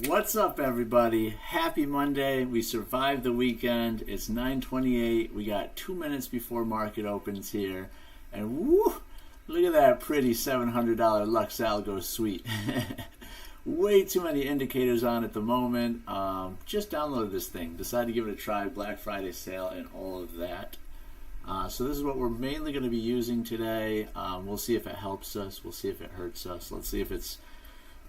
What's up, everybody? Happy Monday. We survived the weekend. It's 9:28. We got 2 minutes before market opens here. And woo, look at that pretty $700 Lux Algo suite. Way too many indicators on at the moment. Just downloaded this thing. Decided to give it a try. Black Friday sale and all of that. So this is what we're mainly going to be using today. We'll see if it helps us. We'll see if it hurts us. Let's see if it's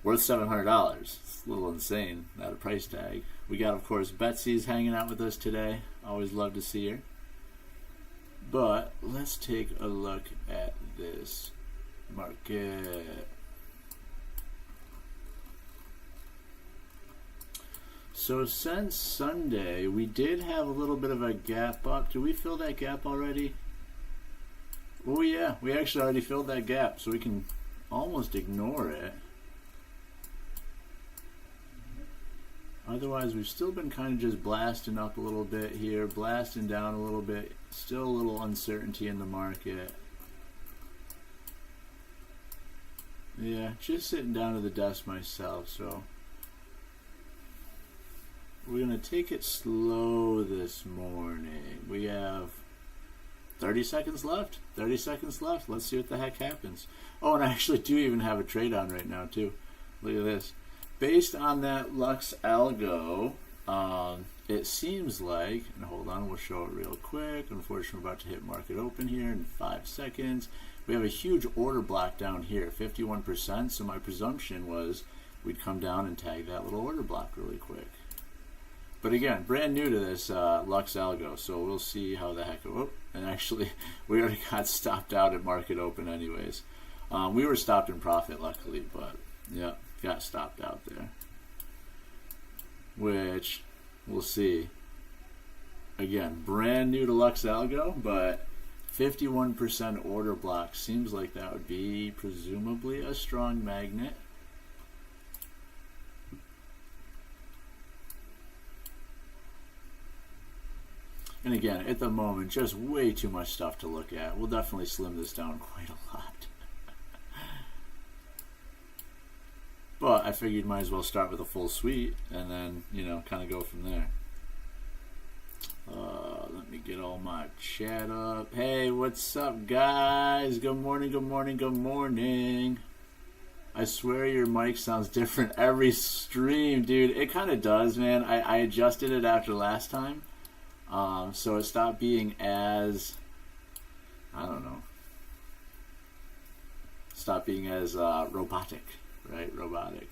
worth $700. It's a little insane, not a price tag. We got, of course, Betsy's hanging out with us today. Always love to see her. But let's take a look at this market. So since Sunday, we did have a little bit of a gap up. Did we fill that gap already? Oh yeah, we actually already filled that gap, so we can almost ignore it. Otherwise, we've still been kind of just blasting up a little bit here, blasting down a little bit. Still a little uncertainty in the market. Yeah, just sitting down at the desk myself, so we're going to take it slow this morning. We have 30 seconds left. 30 seconds left. Let's see what the heck happens. Oh, and I actually do even have a trade on right now, too. Look at this. Based on that Lux Algo, it seems like, and hold on, we'll show it real quick. Unfortunately, we're about to hit market open here in 5 seconds. We have a huge order block down here, 51%. So my presumption was we'd come down and tag that little order block really quick. But again, brand new to this Lux Algo, so we'll see how the heck. Oh, and actually, we already got stopped out at market open anyways. We were stopped in profit, luckily, but yeah. Got stopped out there, which we'll see. Again, brand new to Lux Algo, but 51% order block seems like that would be presumably a strong magnet. And again, at the moment, just way too much stuff to look at. We'll definitely slim this down quite a lot. But I figured might as well start with a full suite and then, kind of go from there. Let me get all my chat up. Hey, what's up, guys? Good morning, good morning, good morning. I swear your mic sounds different every stream, dude. It kind of does, man. I adjusted it after last time. So it stopped being as, stopped being as robotic. Right, robotic.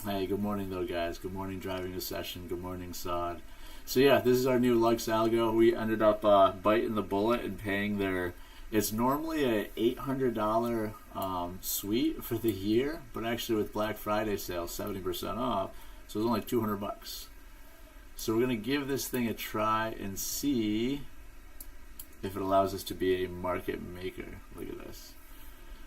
Hey, good morning though, guys. Good morning, driving a session. Good morning, Sod. So yeah, this is our new Lux Algo. We ended up biting the bullet and paying their. It's normally a $800 suite for the year, but actually with Black Friday sale, 70% off, so it's only $200. So we're gonna give this thing a try and see if it allows us to be a market maker. Look at this.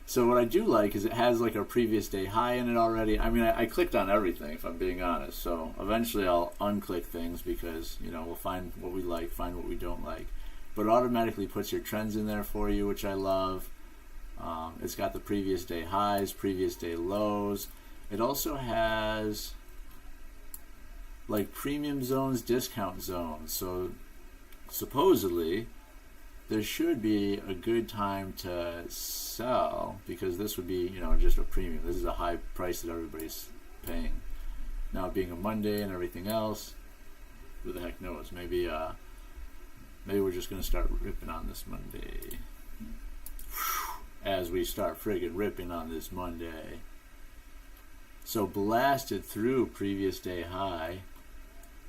So what I do like is it has like a previous day high in it already. I mean, I clicked on everything, if I'm being honest. So eventually I'll unclick things because, we'll find what we like, find what we don't like. But it automatically puts your trends in there for you, which I love. It's got the previous day highs, previous day lows. It also has like premium zones, discount zones. So supposedly there should be a good time to sell because this would be, just a premium. This is a high price that everybody's paying. Now, being a Monday and everything else, who the heck knows? Maybe we're just going to start ripping on this Monday. As we start friggin' ripping on this Monday. So blasted through previous day high.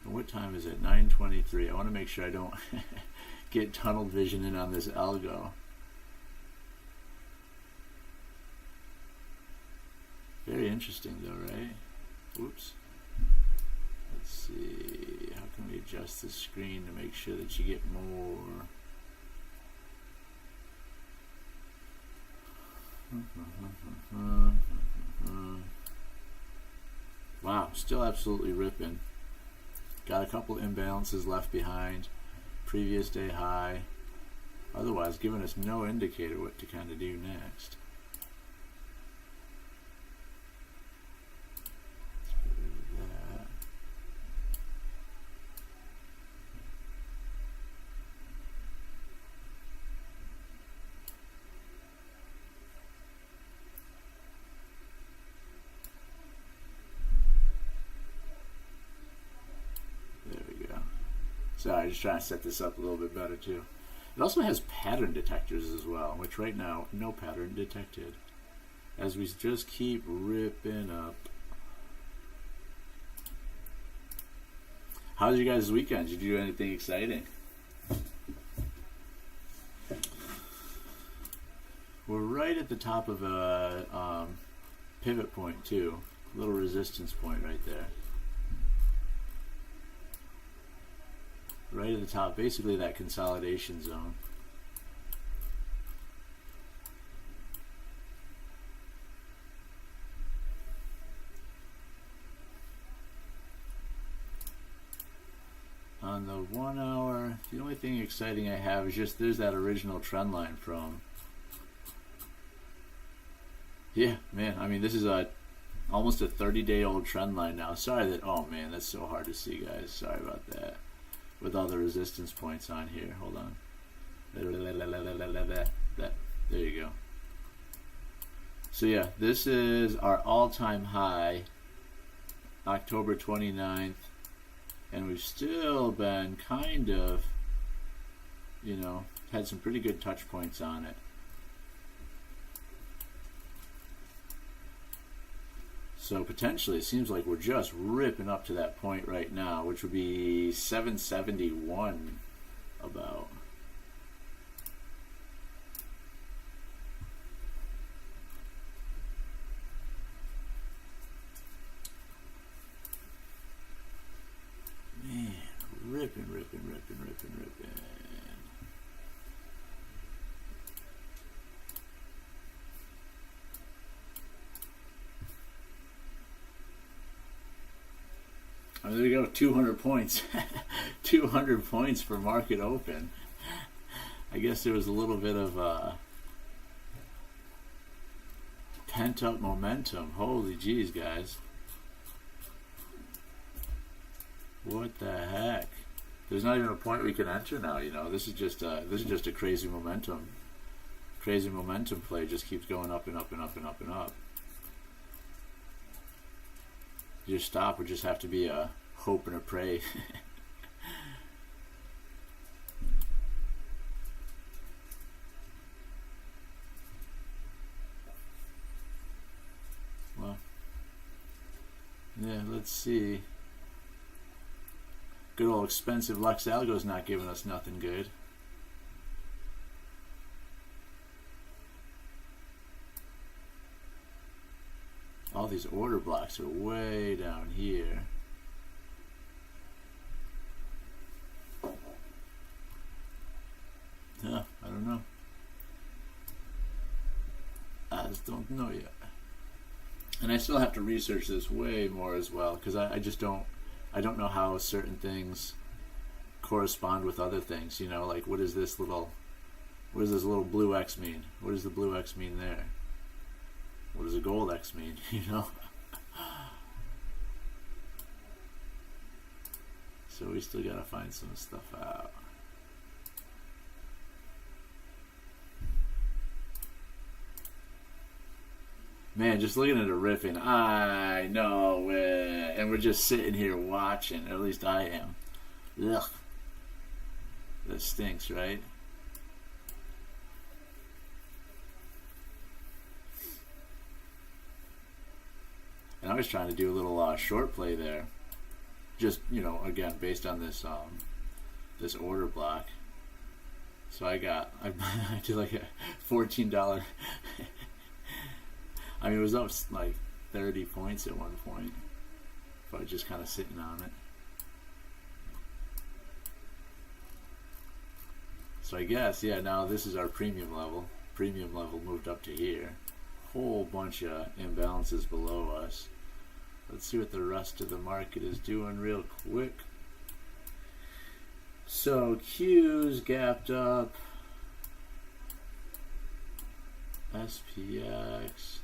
And what time is it? 9:23. I want to make sure I don't get tunnel vision in on this algo. Very interesting though, right? Whoops. Let's see. How can we adjust the screen to make sure that you get more? Wow, still absolutely ripping. Got a couple imbalances left behind. Previous day high. Otherwise, giving us no indicator what to kind of do next. Sorry, just trying to set this up a little bit better too. It also has pattern detectors as well, which right now, no pattern detected. As we just keep ripping up. How was your guys' weekend? Did you do anything exciting? We're right at the top of a pivot point too. A little resistance point right there. Right at the top, basically that consolidation zone. On the 1 hour, the only thing exciting I have is just there's that original trend line from. Yeah, man, I mean, this is almost a 30-day-old trend line now. Sorry that, oh man, that's so hard to see, guys. Sorry about that. With all the resistance points on here. Hold on. There you go. So yeah, this is our all-time high, October 29th. And we've still been kind of, you know, had some pretty good touch points on it. So potentially it seems like we're just ripping up to that point right now, which would be 771 about. Man, ripping. Oh, there you go, 200 points. 200 points for market open. I guess there was a little bit of pent-up momentum. Holy jeez, guys. What the heck? There's not even a point we can enter now, you know. This is just a crazy momentum. Crazy momentum play just keeps going up and up and up and up and up. Your stop would just have to be a hope and a pray. Well, yeah, let's see. Good old expensive Lux Algo's not giving us nothing good. All these order blocks are way down here. Yeah, I don't know. I just don't know yet. And I still have to research this way more as well, because I don't know how certain things correspond with other things. You know, like what does this little blue X mean? What does the blue X mean there? What does a gold X mean? You know? So we still gotta find some stuff out. Man, just looking at it riffing, I know it. And we're just sitting here watching, or at least I am. Ugh. That stinks, right? And I was trying to do a little short play there, just, you know, again based on this this order block. So I did like a $14. I mean, it was up like 30 points at one point, but I was just kind of sitting on it. So I guess, yeah, now this is our premium level. Premium level moved up to here. Whole bunch of imbalances below us. Let's see what the rest of the market is doing real quick. So Q's gapped up. SPX.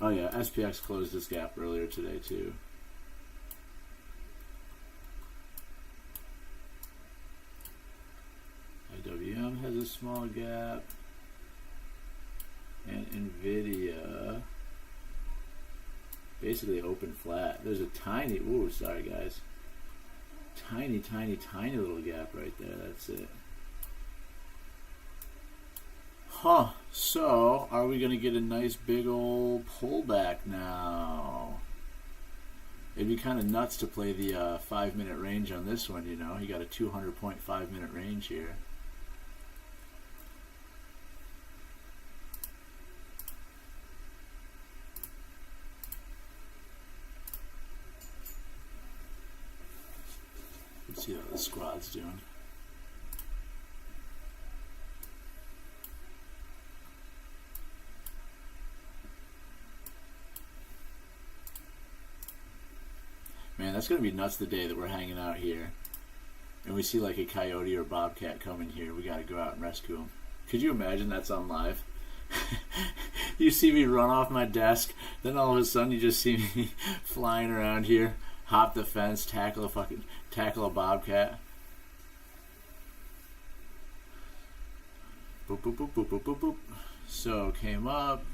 Oh yeah, SPX closed this gap earlier today too. IWM has a small gap. NVIDIA basically open flat. There's a tiny, ooh, sorry guys, tiny little gap right there. That's it. Huh. So are we gonna get a nice big old pullback now? It'd be kind of nuts to play the 5-minute range on this one, you know. You got a 200-point 5-minute range here. Let's see how the squad's doing. Man, that's going to be nuts the day that we're hanging out here and we see like a coyote or bobcat coming here. We got to go out and rescue them. Could you imagine that's on live? You see me run off my desk, then all of a sudden you just see me flying around here, hop the fence, tackle a bobcat. Boop, boop, boop, boop, boop, boop, boop. So came up,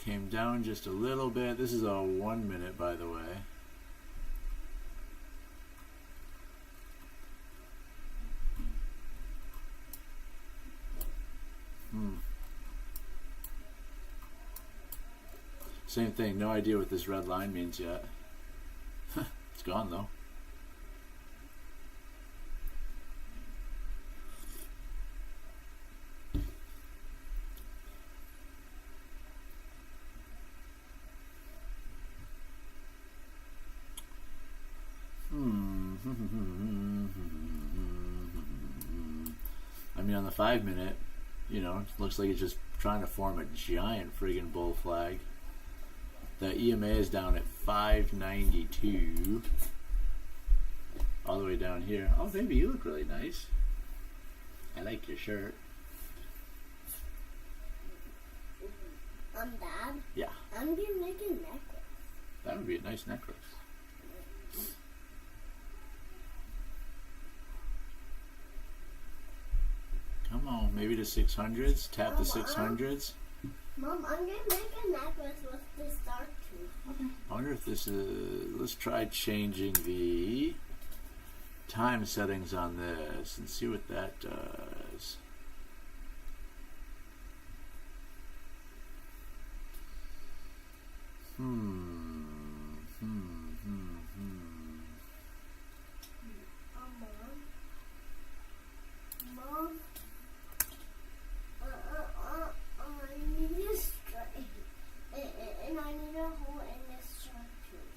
came down just a little bit. This is a 1 minute, by the way. Same thing, no idea what this red line means yet. It's gone though. I mean, on the 5 minute, you know, it looks like it's just trying to form a giant friggin' bull flag. The EMA is down at 592. All the way down here. Oh, baby, you look really nice. I like your shirt. Dad? Yeah. I'm gonna make a necklace. That would be a nice necklace. Come on, maybe the 600s. Tap the 600s. Mom, I'm gonna make a necklace with this dark tooth. Okay. I wonder if this is. Let's try changing the time settings on this and see what that does. Mom. I need a straight, and I need a hole in this shark tooth.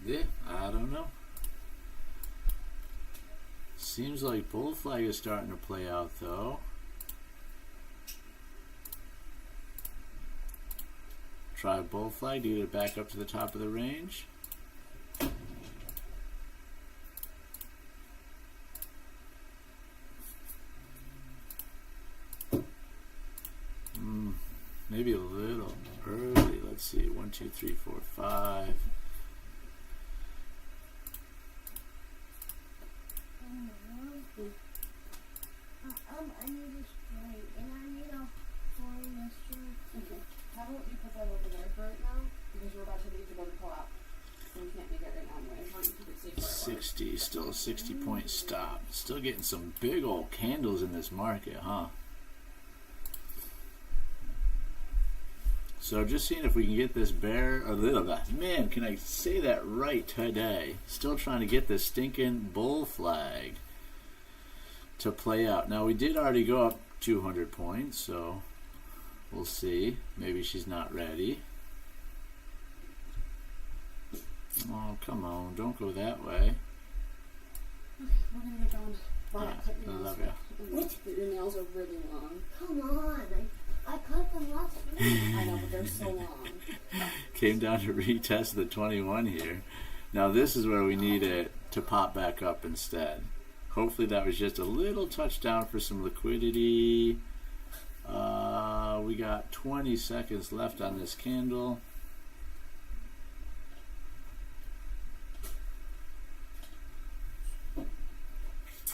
Yeah, I don't know. Seems like bull flag is starting to play out though. Try bull flag to get it back up to the top of the range. Maybe a little early. Let's see. 1, 2, 3, 4, 5. I need a straight, and I need a hole in this shark tooth. Okay. How about you put that over there for right now? Because we're about to leave to go to co-op. So we can't make it right now anyway. Why don't you keep it safe where it 60, still a 60-point stop. Still getting some big old candles in this market, huh? So just seeing if we can get this bear a little bit. Man, can I say that right today? Still trying to get this stinking bull flag to play out. Now we did already go up 200 points, so we'll see. Maybe she's not ready. Oh, come on, don't go that way. Okay, we're gonna get going. Wow, cut your I nails. love you. Your nails are really long. Come on, I cut them last week. I know, but they're so long. Came down to retest the 21 here. Now this is where we need it to pop back up instead. Hopefully that was just a little touchdown for some liquidity. We got 20 seconds left on this candle.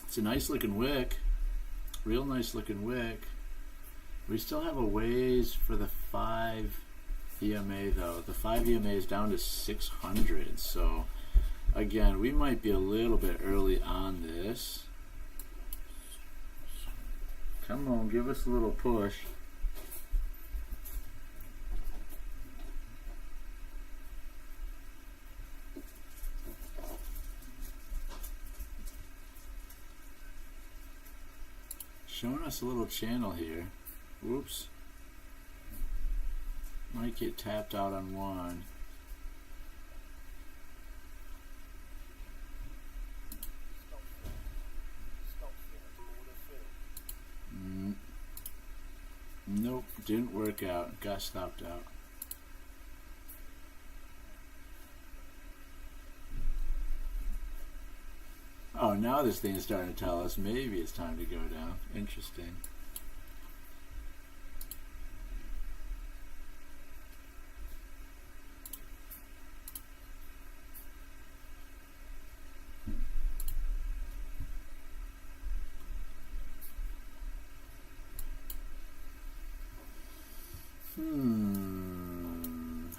It's a nice looking wick. Real nice looking wick. We still have a ways for the 5 EMA though. The 5 EMA is down to 600. So again, we might be a little bit early on this. Come on, give us a little push. Showing us a little channel here. Whoops. Might get tapped out on one. Nope, didn't work out. Got stopped out. Oh, now this thing is starting to tell us maybe it's time to go down. Interesting.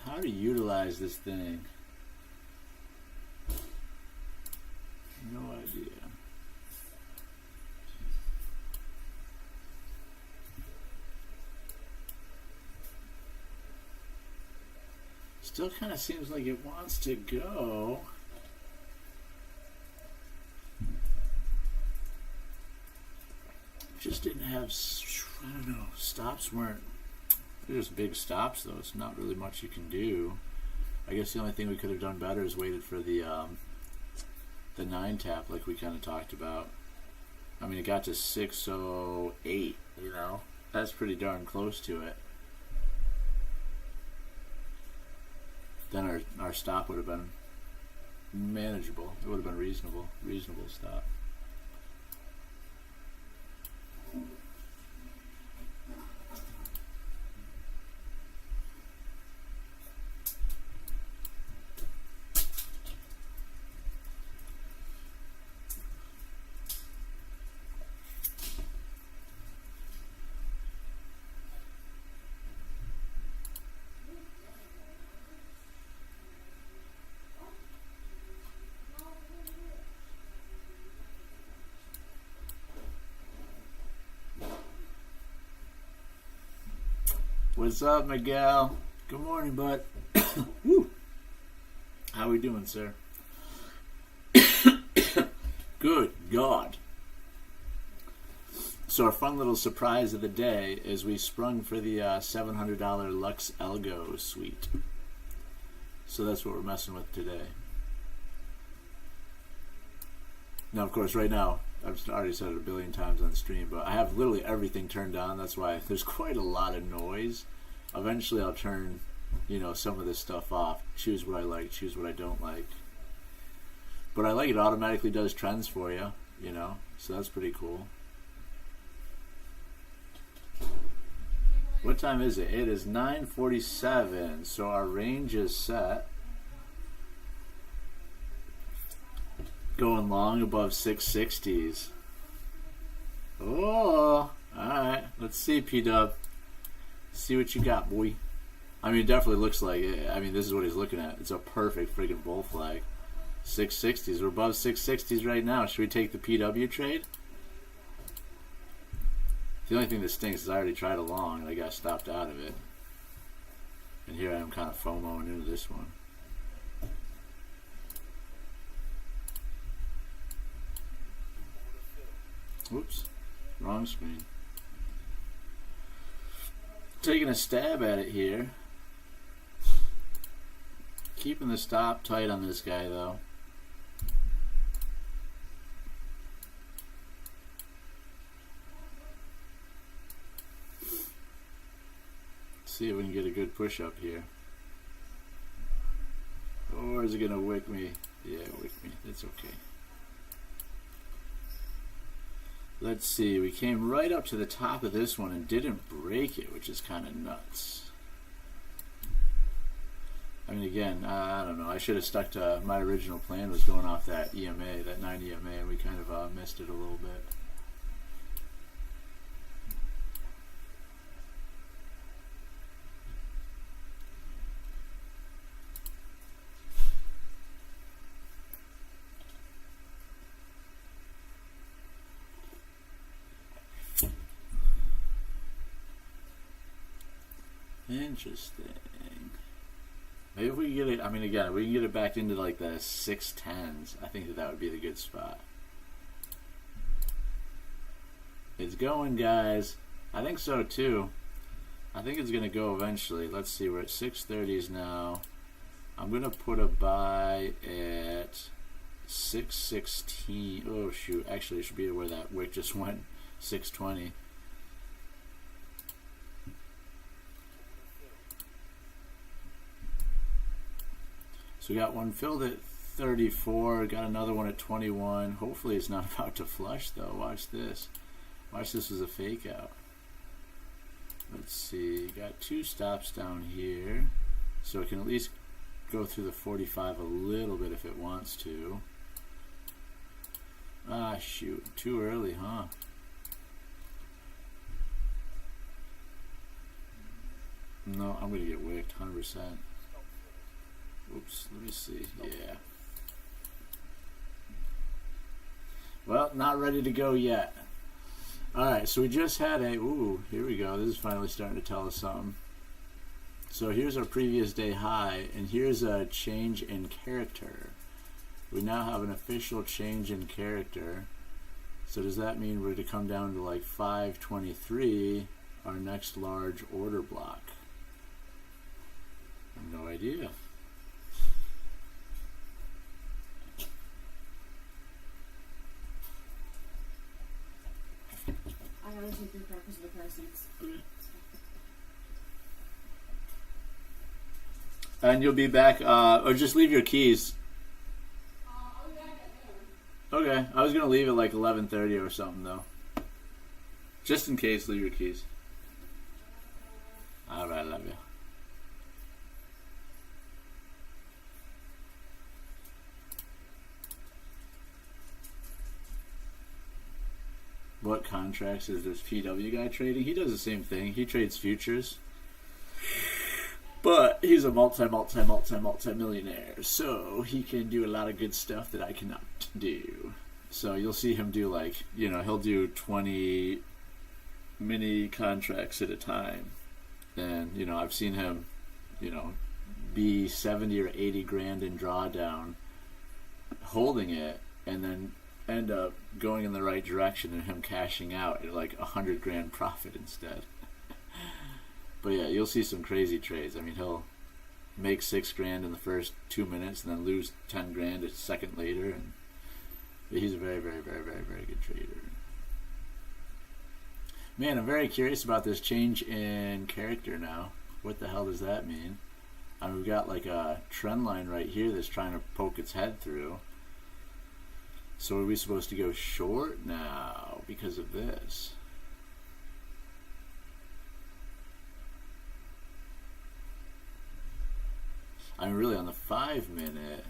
How to utilize this thing? No idea. Still kind of seems like it wants to go. Just didn't have, I don't know, stops weren't, they're just big stops though. It's not really much you can do. I guess the only thing we could have done better is waited for the 9 tap like we kind of talked about. I mean, it got to 608, you know, that's pretty darn close to it. Then our stop would have been manageable. It would have been reasonable stop. What's up, Miguel? Good morning, bud. Woo. How we doing, sir? Good God. So our fun little surprise of the day is we sprung for the $700 Lux Algo suite. So that's what we're messing with today. Now, of course, right now, I've already said it a billion times on the stream, but I have literally everything turned on. That's why there's quite a lot of noise. Eventually, I'll turn, you know, some of this stuff off. Choose what I like, choose what I don't like. But I like it automatically does trends for you, you know, so that's pretty cool. What time is it? It is 9:47, so our range is set. Going long above 660s. Oh, alright. Let's see, P-Dub. See what you got, boy. I mean, it definitely looks like it. I mean, this is what he's looking at. It's a perfect freaking bull flag. 660s. We're above 660s right now. Should we take the PW trade? The only thing that stinks is I already tried a long and I got stopped out of it. And here I am kind of FOMOing into this one. Whoops, wrong screen. Taking a stab at it here. Keeping the stop tight on this guy though. See if we can get a good push up here. Or is it gonna wick me? Yeah, wick me. It's okay. let's see, we came right up to the top of this one and didn't break it, which is kind of nuts. I mean, again, I don't know. I should have stuck to my original plan, was going off that EMA, that 9 EMA, and we kind of missed it a little bit. Interesting. Maybe if we can get it, I mean, again, we can get it back into like the 610s. I think that would be the good spot. It's going, guys. I think so too. I think it's going to go eventually. Let's see, we're at 630s now. I'm going to put a buy at 616. Oh, shoot. Actually, it should be where that wick just went. 620. So we got one filled at 34, got another one at 21. Hopefully it's not about to flush though. Watch this. Watch this as a fake out. Let's see, got two stops down here. So it can at least go through the 45 a little bit if it wants to. Ah, shoot, too early, huh? No, I'm gonna get wicked, 100%. Oops, let me see. Yeah. Well, not ready to go yet. Alright, so we just had a... Ooh, here we go. This is finally starting to tell us something. So here's our previous day high, and here's a change in character. We now have an official change in character. So does that mean we're to come down to like 523, our next large order block? I have no idea. I gotta take your car because of the car seats. And you'll be back, or just leave your keys. I'll be back at noon. Okay, I was gonna leave at like 11:30 or something though. Just in case, leave your keys. Alright, love you. What contracts is this PW guy trading? He does the same thing. He trades futures. But he's a multi-millionaire. So he can do a lot of good stuff that I cannot do. So you'll see him do like, you know, he'll do 20 mini contracts at a time. And, you know, I've seen him, you know, be 70 or 80 grand in drawdown, holding it, and then end up going in the right direction and him cashing out at like 100 grand profit instead. But yeah, you'll see some crazy trades. I mean, he'll make 6 grand in the first 2 minutes and then lose 10 grand a second later. And he's a very, very, very, very, very good trader. Man, I'm very curious about this change in character now. What the hell does that mean? I mean, we've got like a trend line right here that's trying to poke its head through. So are we supposed to go short now because of this? I mean, really on the 5 minute,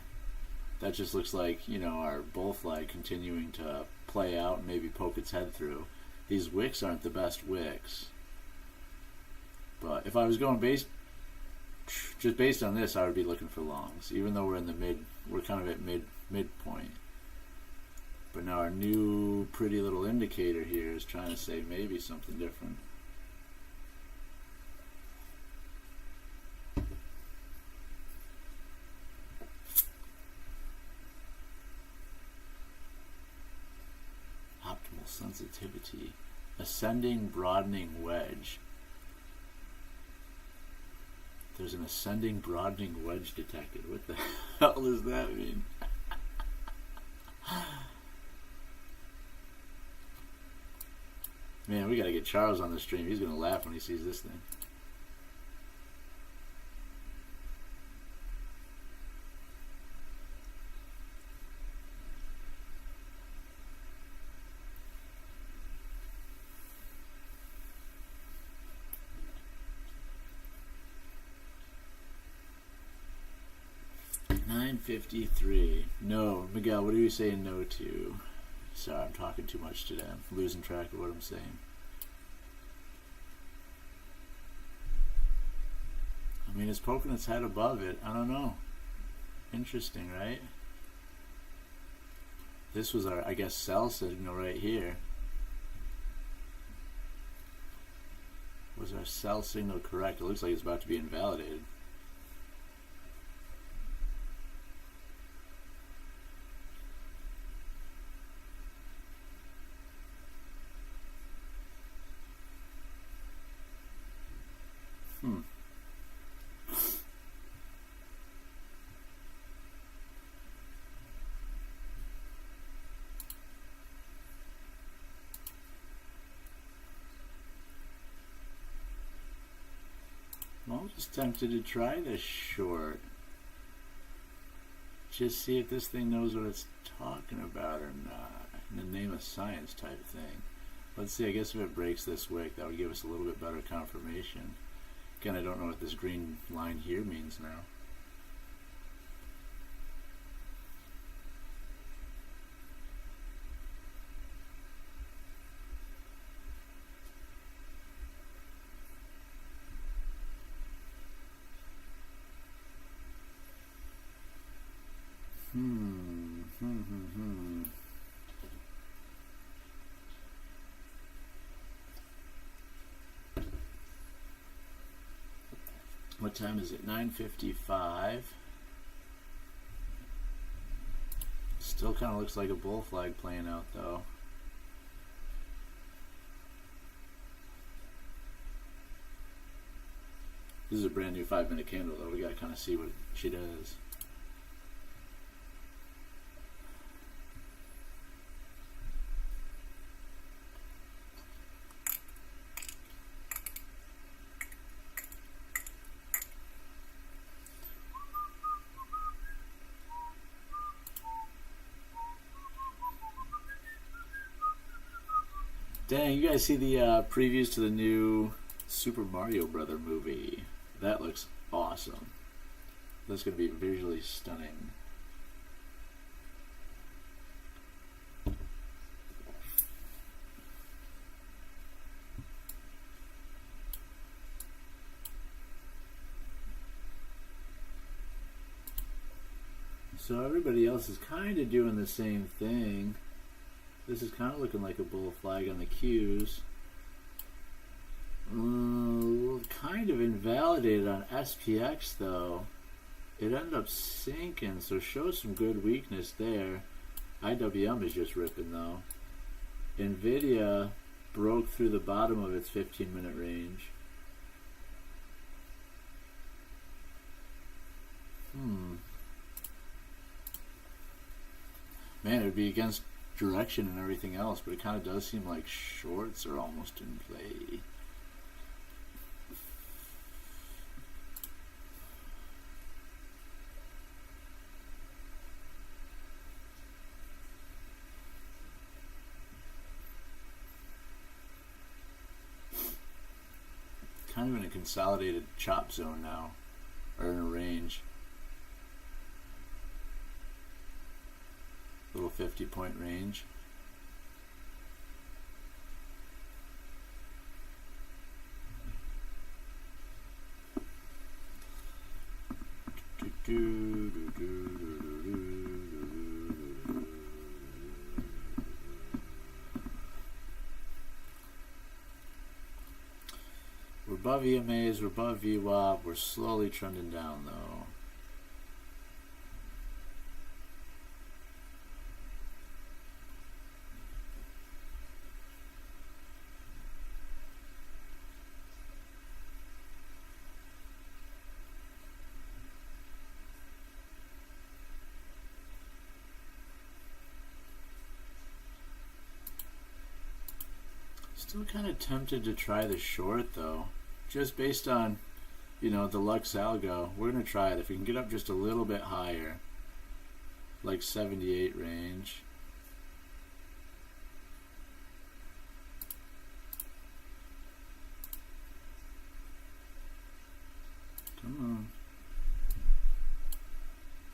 that just looks like, you know, our bull flag continuing to play out and maybe poke its head through. These wicks aren't the best wicks. But if I was going just based on this, I would be looking for longs, even though we're in the we're kind of at midpoint. But now our new pretty little indicator here is trying to say maybe something different. Optimal sensitivity. Ascending broadening wedge. There's an ascending broadening wedge detected. What the hell does that mean? Man, we gotta get Charles on the stream. He's gonna laugh when he sees this thing. 9:53. No, Miguel, what are you saying no to? Sorry, I'm talking too much today. I'm losing track of what I'm saying. I mean, it's poking its head above it. I don't know. Interesting, right? This was our, I guess, sell signal right here. Was our sell signal correct? It looks like it's about to be invalidated. I'm just tempted to try this short. Just see if this thing knows what it's talking about or not. In the name of science type thing. Let's see, I guess if it breaks this wick, that would give us a little bit better confirmation. Again, I don't know what this green line here means now. What time is it? 9:55. Still kind of looks like a bull flag playing out though. This is a brand new 5-minute candle though. We gotta kind of see what she does. Dang, you guys see the previews to the new Super Mario Brother movie? That looks awesome. That's going to be visually stunning. So everybody else is kind of doing the same thing. This is kind of looking like a bull flag on the Qs. Kind of invalidated on SPX though. It ended up sinking, so shows some good weakness there. IWM is just ripping though. Nvidia broke through the bottom of its 15-minute range. Man, it would be against direction and everything else, but it kind of does seem like shorts are almost in play. Kind of in a consolidated chop zone now, or in a range. Little 50-point range. We're above EMAs, we're above VWAP, we're slowly trending down though. Still kind of tempted to try the short though, just based on, you know, the Lux Algo. We're gonna try it. If we can get up just a little bit higher, like 78 range. Come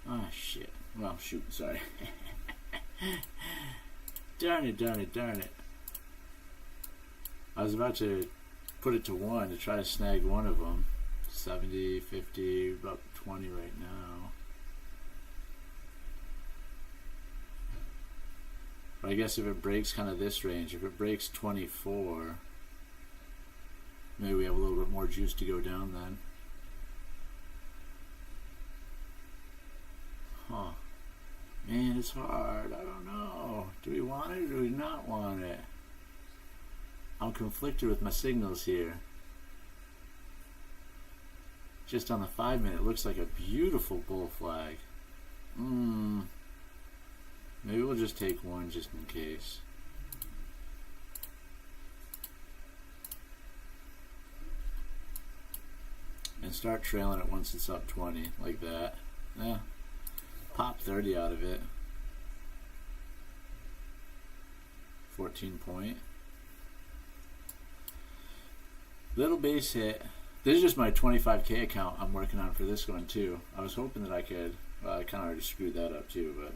on. Ah, shit. Well, shoot, sorry. Darn it, darn it, darn it. I was about to put it to 1 to try to snag one of them. 70, 50, about 20 right now. But I guess if it breaks kind of this range, if it breaks 24, maybe we have a little bit more juice to go down then. Huh. Man, it's hard. I don't know. Do we want it or do we not want it? I'm conflicted with my signals here. Just on the 5 minute, it looks like a beautiful bull flag. Maybe we'll just take one just in case. And start trailing it once it's up 20, like that. Yeah. Pop 30 out of it. 14 point. Little base hit. This is just my 25K account I'm working on for this one too. I was hoping that I could, well, I kind of already screwed that up too, but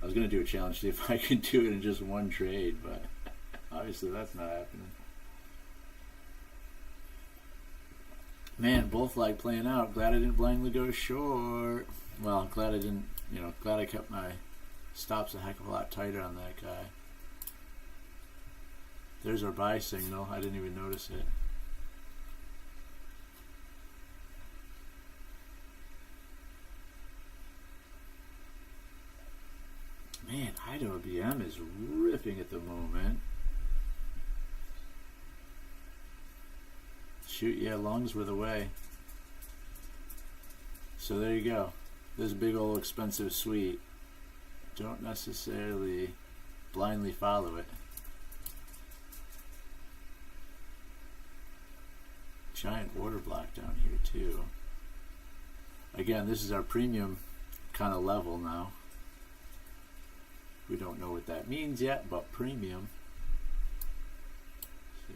I was going to do a challenge, see if I could do it in just one trade, but obviously that's not happening. Man, bull flag playing out. Glad I didn't blindly go short. Well, glad I didn't, glad I kept my stops a heck of a lot tighter on that guy. There's our buy signal. I didn't even notice it. Man, IWM is ripping at the moment. Shoot, yeah, longs were the way. So there you go. This big old expensive suite. Don't necessarily blindly follow it. Giant order block down here too. Again, this is our premium kind of level now. We don't know what that means yet, but premium. See.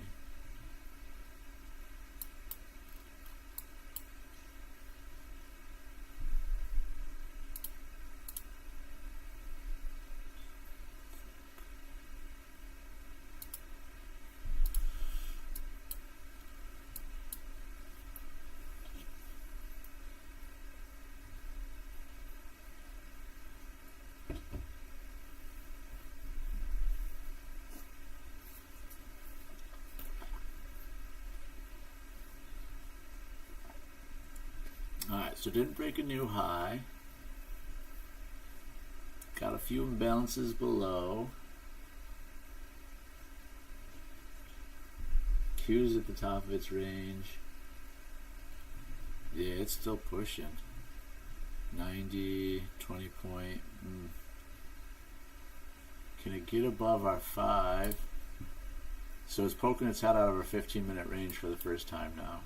Alright, so didn't break a new high. Got a few imbalances below. Q's at the top of its range. Yeah, it's still pushing. 90, 20 point. Can it get above our 5? So it's poking its head out of our 15-minute range for the first time now.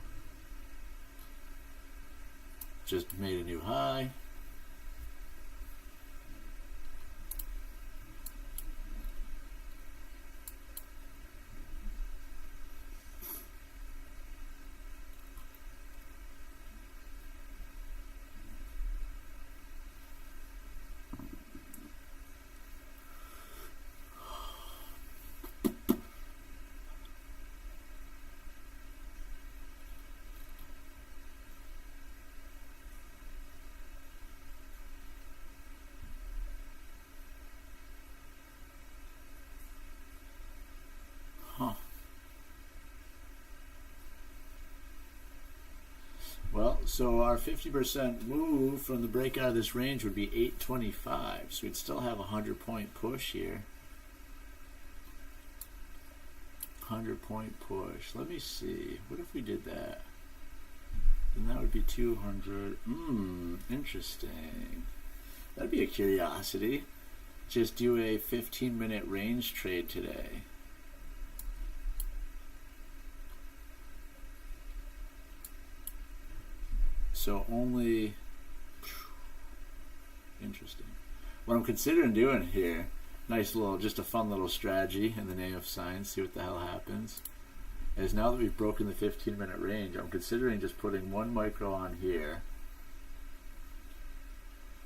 Just made a new high. Well, so our 50% move from the breakout of this range would be 825. So we'd still have a 100-point push here. 100-point push. Let me see. What if we did that? Then that would be 200. Interesting. That'd be a curiosity. Just do a 15-minute range trade today. So only, interesting. What I'm considering doing here, nice little, just a fun little strategy in the name of science, see what the hell happens, is now that we've broken the 15-minute range, I'm considering just putting 1 micro on here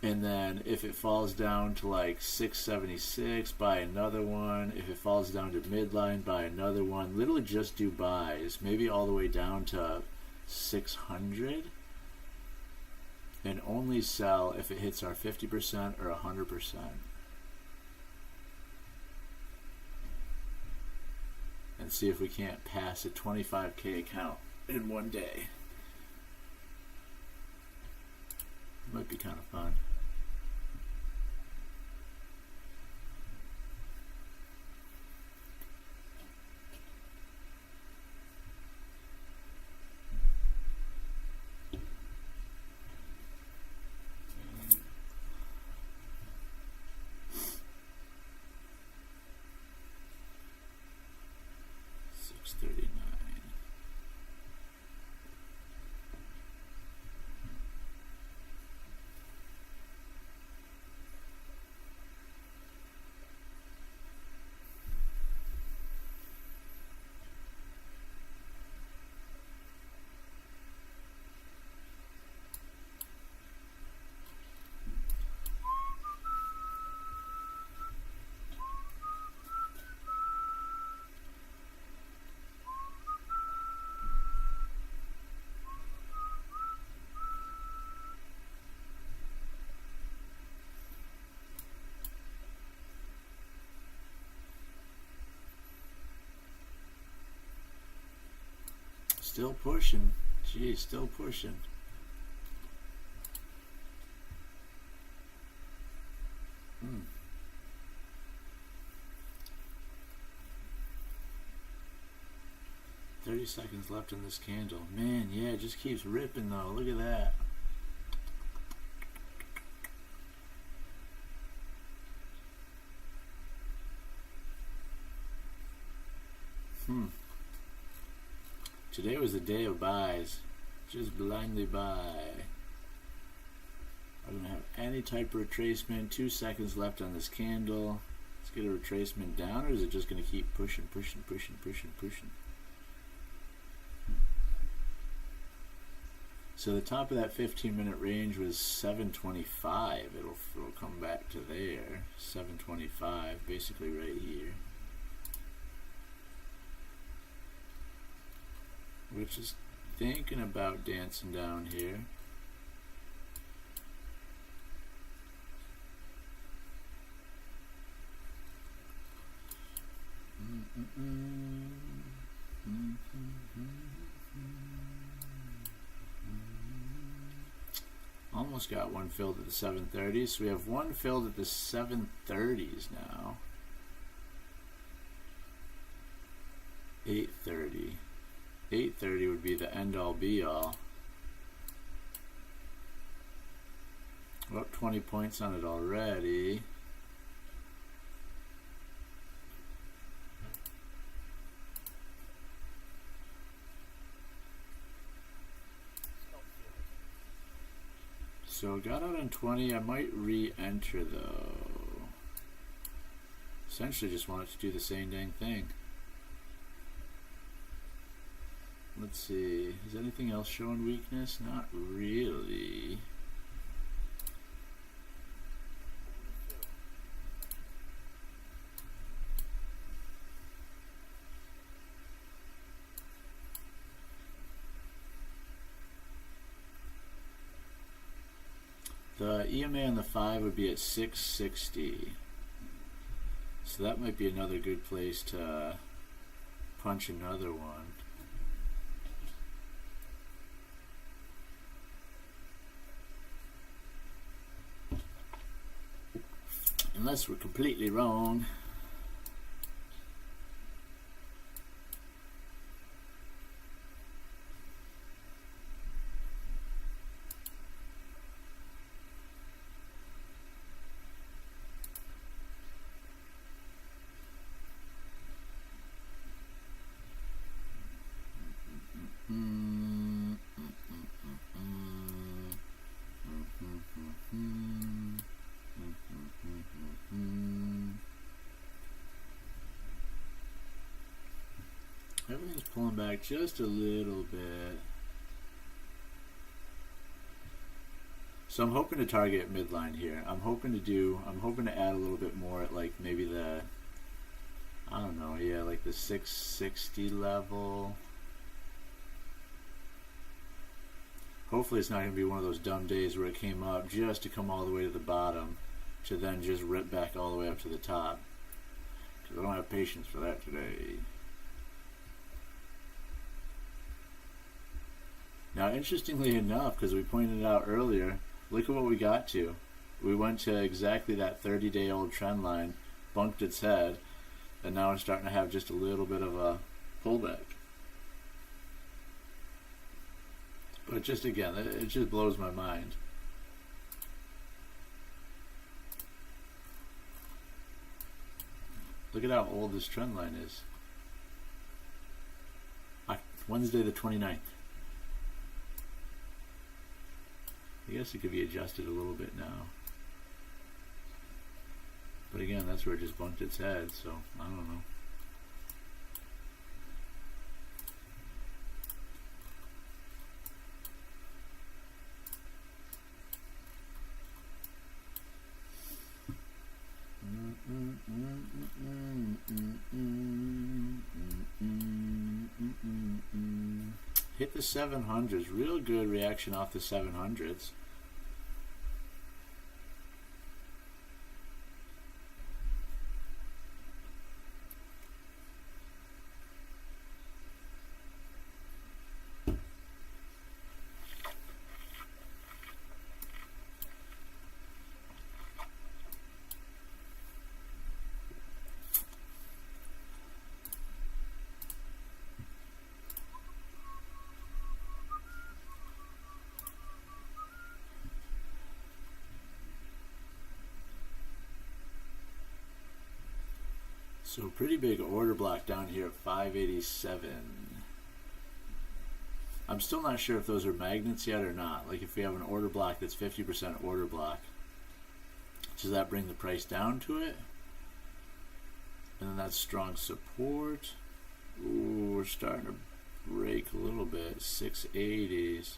And then if it falls down to like 676, buy another one. If it falls down to midline, buy another one. Literally just do buys, maybe all the way down to 600, and only sell if it hits our 50% or 100%. And see if we can't pass a 25K account in one day. Might be kind of fun. Still pushing. Geez, still pushing. Hmm. "30 seconds left in this candle." Man, yeah, it just keeps ripping though. Look at that. Today was the day of buys. Just blindly buy. I'm going to have any type of retracement. 2 seconds left on this candle. Let's get a retracement down, or is it just going to keep pushing? So the top of that 15-minute range was 725. It'll come back to there. 725, basically right here. Which is thinking about dancing down here. Almost got one filled at the 730s. So we have one filled at the 730s now. 830. 830 would be the end all be all. We're up 20 points on it already. So got out on 20. I might re-enter though. Essentially just wanted to do the same dang thing. Let's see, is anything else showing weakness? Not really. The EMA on the 5 would be at 660. So that might be another good place to punch another one. Unless we're completely wrong. Everything's pulling back just a little bit. So I'm hoping to target midline here. I'm hoping to add a little bit more at like maybe the, I don't know, yeah, like the 660 level. Hopefully it's not going to be one of those dumb days where it came up just to come all the way to the bottom to then just rip back all the way up to the top. Because I don't have patience for that today. Now, interestingly enough, because we pointed out earlier, look at what we got to. We went to exactly that 30-day-old trend line, bunked its head, and now it's starting to have just a little bit of a pullback. But just again, it just blows my mind. Look at how old this trend line is. Wednesday the 29th. I guess it could be adjusted a little bit now. But again, that's where it just bumped its head, so I don't know. Hit the 700s. Real good reaction off the 700s. So pretty big order block down here at 587. I'm still not sure if those are magnets yet or not. Like if we have an order block that's 50% order block, does that bring the price down to it? And then that's strong support. Ooh, we're starting to break a little bit. 680s.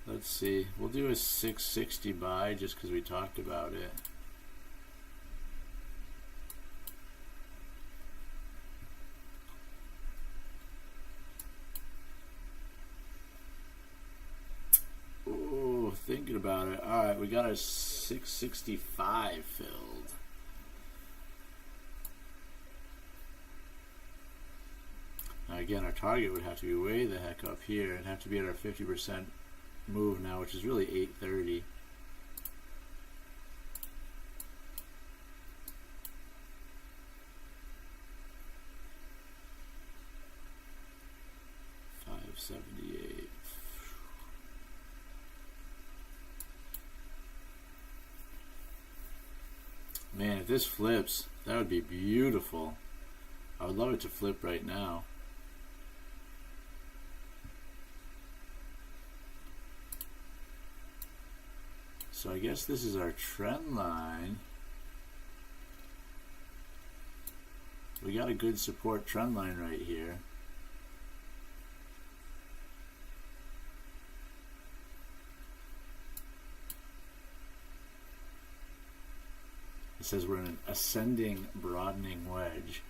Let's see. We'll do a 660 buy just because we talked about it. Thinking about it. All right, we got our 665 filled. Now again, our target would have to be way the heck up here. It'd have to be at our 50% move now, which is really 830. $578. Man, if this flips, that would be beautiful. I would love it to flip right now. So I guess this is our trend line. We got a good support trend line right here. It says we're in an ascending, broadening wedge.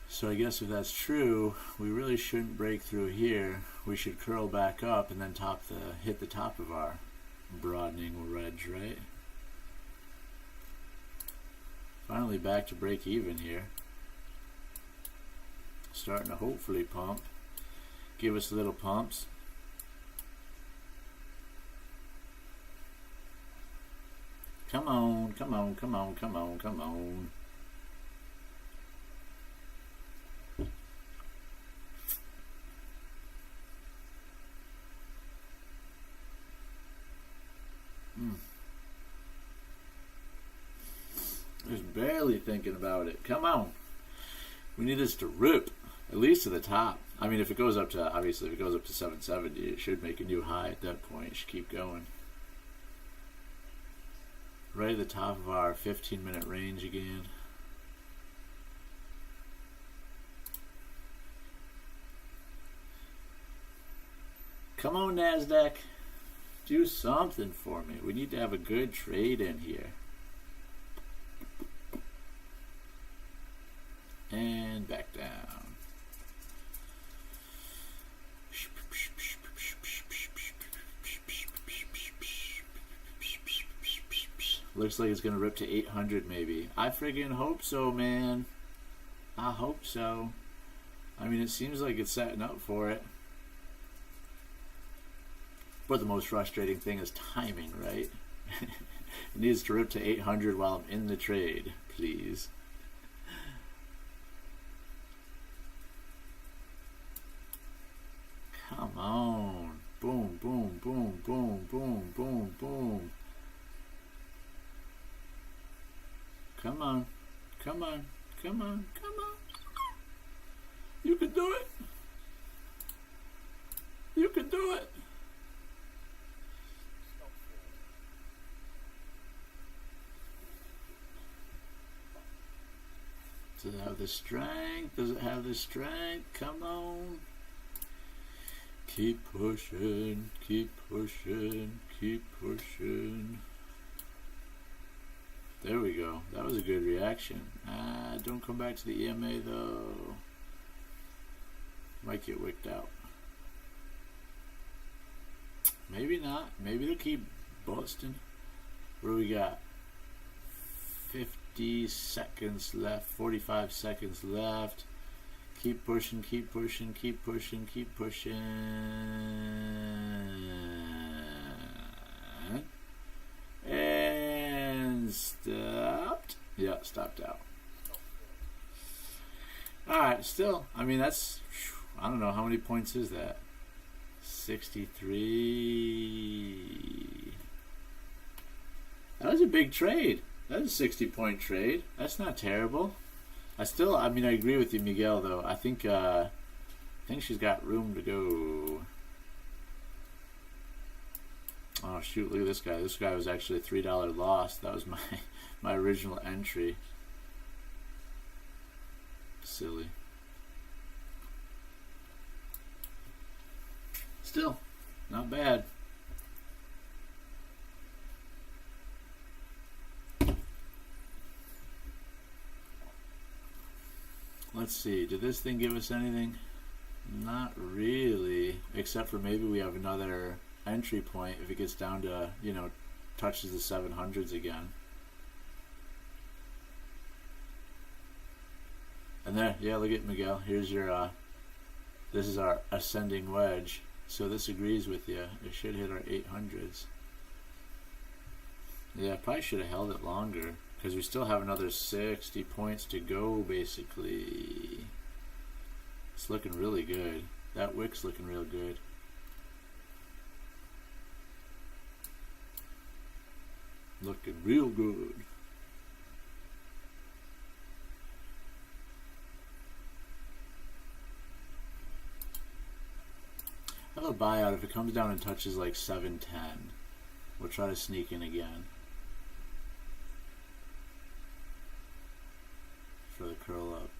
So I guess if that's true, we really shouldn't break through here. We should curl back up and then hit the top of our broadening wedge, right? Finally back to break even here. Starting to hopefully pump. Give us little pumps. Come on, come on, come on, come on, come on. Just barely thinking about it. Come on. We need this to rip, at least to the top. I mean, if it goes up to, obviously, if it goes up to 770, it should make a new high at that point. It should keep going. Right at the top of our 15-minute range again. Come on, Nasdaq. Do something for me. We need to have a good trade in here. And back down. Looks like it's going to rip to 800 maybe. I friggin' hope so, man. I hope so. I mean, it seems like it's setting up for it. But the most frustrating thing is timing, right? It needs to rip to 800 while I'm in the trade, please. Come on. Boom, boom, boom, boom, boom, boom, boom. Come on. Come on. Come on. Come on. You can do it. You can do it. Does it have the strength? Does it have the strength? Come on. Keep pushing, keep pushing, keep pushing. There we go. That was a good reaction. Don't come back to the EMA though. Might get wicked out. Maybe not. Maybe they'll keep busting. What do we got? 50 seconds left. 45 seconds left. Keep pushing, keep pushing, keep pushing, keep pushing. And stopped. Yeah, stopped out. Alright, still. I mean, that's, I don't know, how many points is that? 63. That was a big trade. That was a 60-point trade. That's not terrible. I mean, I agree with you, Miguel, though. I think she's got room to go. Oh, shoot, look at this guy. This guy was actually a $3 loss. That was my original entry. Silly. Still, not bad. Let's see, did this thing give us anything? Not really, except for maybe we have another entry point if it gets down to, you know, touches the 700s again. And there, yeah, look at Miguel. Here's your, this is our ascending wedge. So this agrees with you. It should hit our 800s. Yeah, I probably should have held it longer, because we still have another 60 points to go, basically. It's looking really good. That wick's looking real good. Looking real good. I have a buyout if it comes down and touches like 710. We'll try to sneak in again. For the curl up.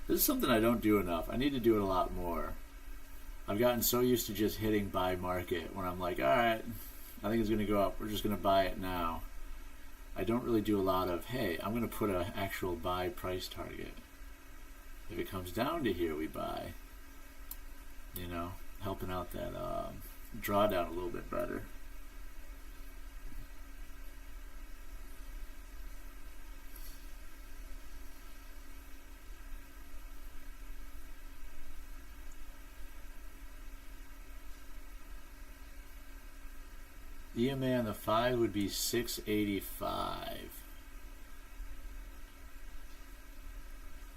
This is something I don't do enough. I need to do it a lot more. I've gotten so used to just hitting buy market when I'm like, alright, I think it's going to go up. We're just going to buy it now. I don't really do a lot of, hey, I'm going to put an actual buy price target. If it comes down to here, we buy. You know, helping out that drawdown a little bit better. EMA on the 5 would be 685.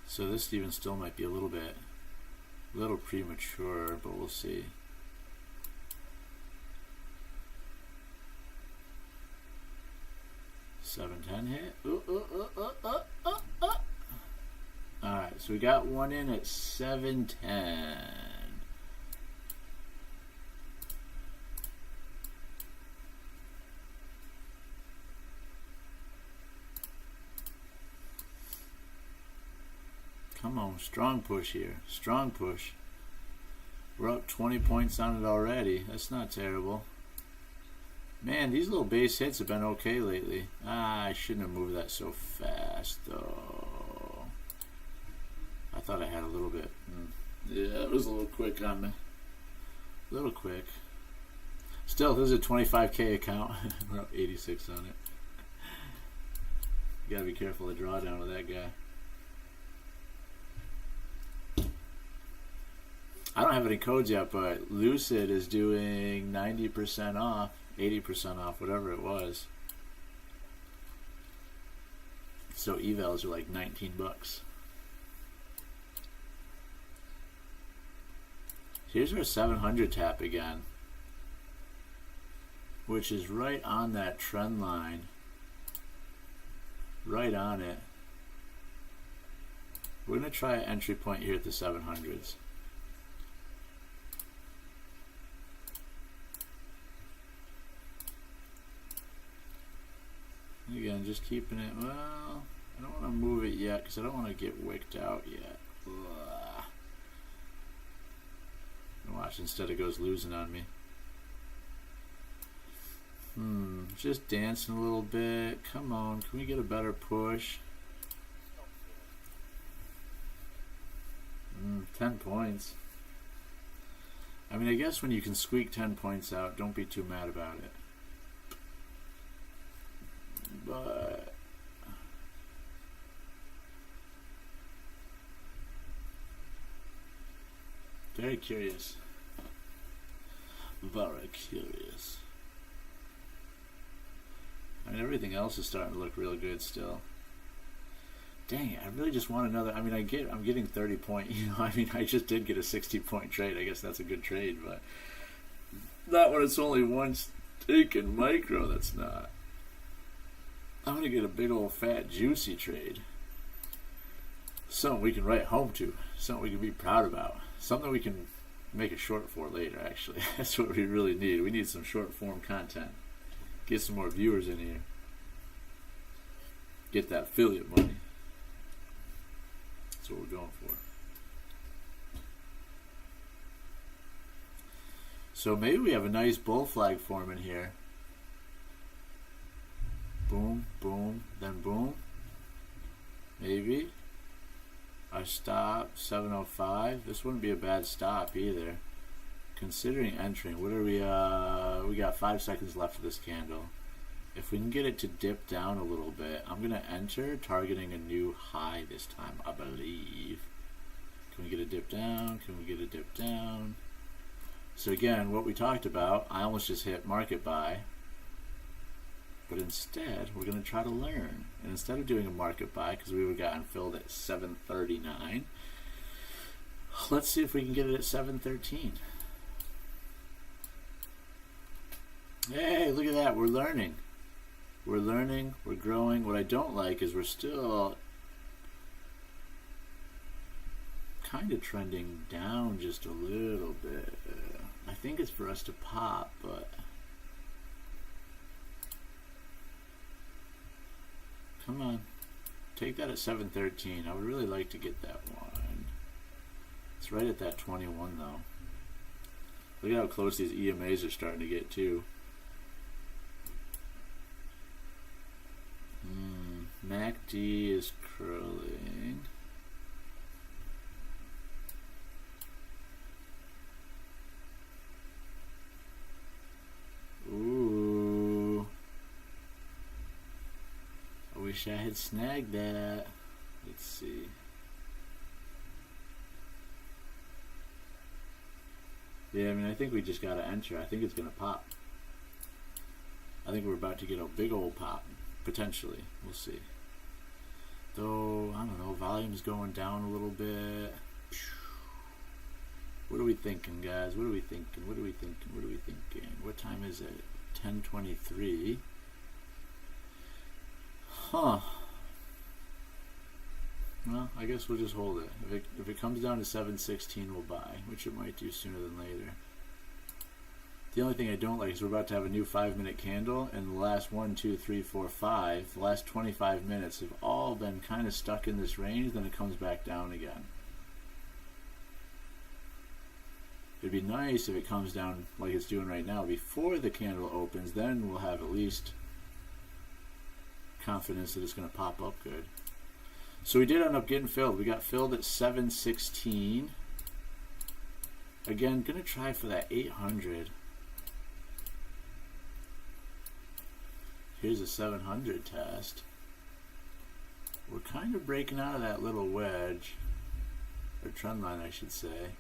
So this even still might be a little premature, but we'll see. 710 hit. Alright, so we got one in at 710. Come on, strong push here. Strong push. We're up 20 points on it already. That's not terrible. Man, these little base hits have been okay lately. I shouldn't have moved that so fast, though. I thought I had a little bit. Yeah, it was a little quick on me. A little quick. Still, this is a 25K account. We're up 86 on it. You gotta be careful of the drawdown with that guy. I don't have any codes yet, but Lucid is doing 90% off, 80% off, whatever it was. So evals are like 19 bucks. Here's our 700 tap again, which is right on that trend line. Right on it. We're going to try an entry point here at the 700s. Again, just keeping it, well, I don't want to move it yet because I don't want to get wicked out yet. Ugh. Watch, instead it goes losing on me. Just dancing a little bit. Come on, can we get a better push? 10 points. I mean, I guess when you can squeak 10 points out, don't be too mad about it. But very curious. Very curious. I mean, everything else is starting to look real good still. Dang it, I really just want another. I mean, I'm getting 30 point, I mean, I just did get a 60-point trade. I guess that's a good trade, but not when it's only one stinking micro. That's not. I'm gonna get a big old fat juicy trade. Something we can write home to. Something we can be proud about. Something we can make a short for later, actually. That's what we really need. We need some short form content. Get some more viewers in here. Get that affiliate money. That's what we're going for. So maybe we have a nice bull flag forming here. Boom, boom, then boom. Maybe. Our stop, 705. This wouldn't be a bad stop either. Considering entering, what are we got 5 seconds left of this candle. If we can get it to dip down a little bit, I'm gonna enter targeting a new high this time, I believe. Can we get a dip down? Can we get a dip down? So again, what we talked about, I almost just hit market buy. But instead, we're going to try to learn. And instead of doing a market buy, because we would have gotten filled at 739, let's see if we can get it at 713. Hey, look at that. We're learning. We're learning. We're growing. What I don't like is we're still kind of trending down just a little bit. I think it's for us to pop, but come on, take that at 713. I would really like to get that one. It's right at that 21 though. Look at how close these EMAs are starting to get too. MACD is curling. Ooh. I wish I had snagged that. Let's see. Yeah, I mean, I think we just got to enter. I think it's going to pop. I think we're about to get a big old pop. Potentially. We'll see. Though, I don't know, volume's going down a little bit. What are we thinking, guys? What are we thinking? What are we thinking? What are we thinking? What time is it? 10:23. Huh. Well, I guess we'll just hold it. If it comes down to 716, we'll buy, which it might do sooner than later. The only thing I don't like is we're about to have a new 5-minute candle, and the last 1, 2, 3, 4, 5, the last 25 minutes have all been kind of stuck in this range, then it comes back down again. It'd be nice if it comes down like it's doing right now before the candle opens, then we'll have at least confidence that it's going to pop up good. So we did end up getting filled. We got filled at 716. Again, going to try for that 800. Here's a 700 test. We're kind of breaking out of that little wedge, or trend line I should say.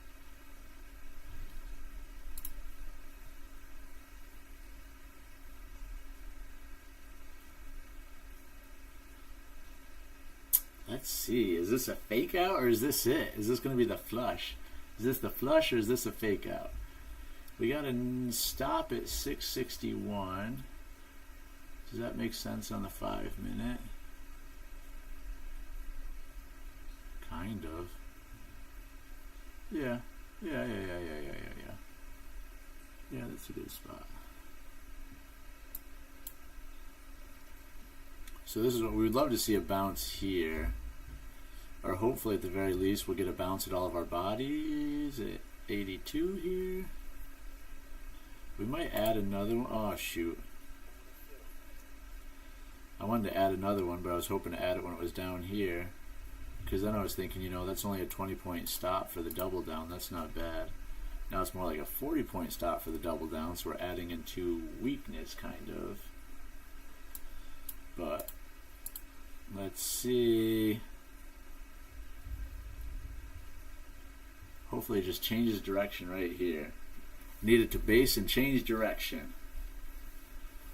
Let's see, is this a fake out or is this it? Is this going to be the flush? Is this the flush or is this a fake out? We got to stop at 661. Does that make sense on the 5-minute? Kind of. Yeah, that's a good spot. So this is what we would love to see, a bounce here. Or hopefully at the very least we'll get a bounce at all of our bodies at 82 here. We might add another one. Oh shoot. I wanted to add another one, but I was hoping to add it when it was down here. Because then I was thinking, you know, that's only a 20-point stop for the double down. That's not bad. Now it's more like a 40-point stop for the double down, so we're adding into weakness, kind of. But let's see. Hopefully it just changes direction right here. Need it to base and change direction.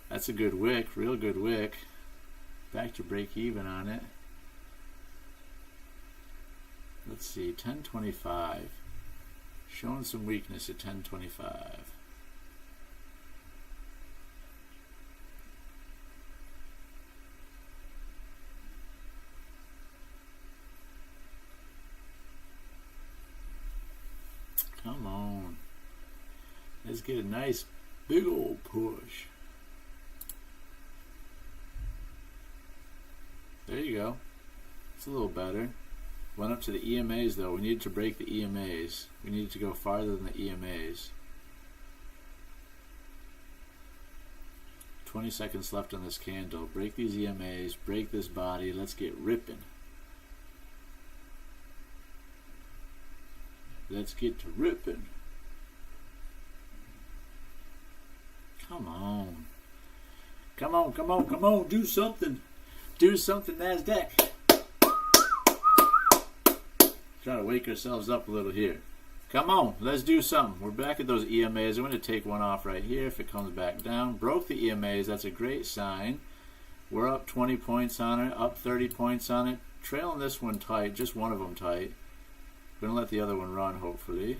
That's a good wick, real good wick. Back to break even on it. Let's see, 1025. Showing some weakness at 1025. Come on. Let's get a nice big old push. There you go. It's a little better. Went up to the EMAs though. We needed to break the EMAs. We needed to go farther than the EMAs. 20 seconds left on this candle. Break these EMAs. Break this body. Let's get ripping. Let's get to ripping. Come on. Come on, come on, come on. Do something. Do something, Nasdaq. Try to wake ourselves up a little here. Come on, let's do something. We're back at those EMAs. I'm going to take one off right here if it comes back down. Broke the EMAs. That's a great sign. We're up 20 points on it, up 30 points on it. Trailing this one tight, just one of them tight. Going to let the other one run, hopefully.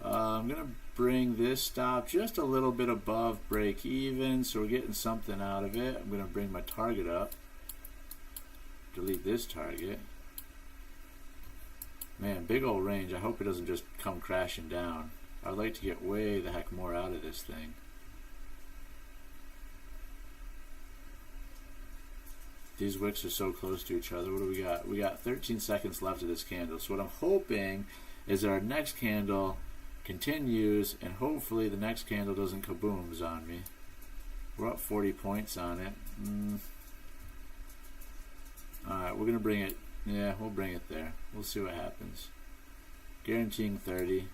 I'm going to bring this stop just a little bit above break even, so we're getting something out of it. I'm going to bring my target up. Delete this target. Man, big old range. I hope it doesn't just come crashing down. I'd like to get way the heck more out of this thing. These wicks are so close to each other. What do we got? We got 13 seconds left of this candle. So what I'm hoping is that our next candle continues, and hopefully the next candle doesn't kabooms on me. We're up 40 points on it. Alright, we're going to bring it. Yeah, we'll bring it there. We'll see what happens. Guaranteeing 30.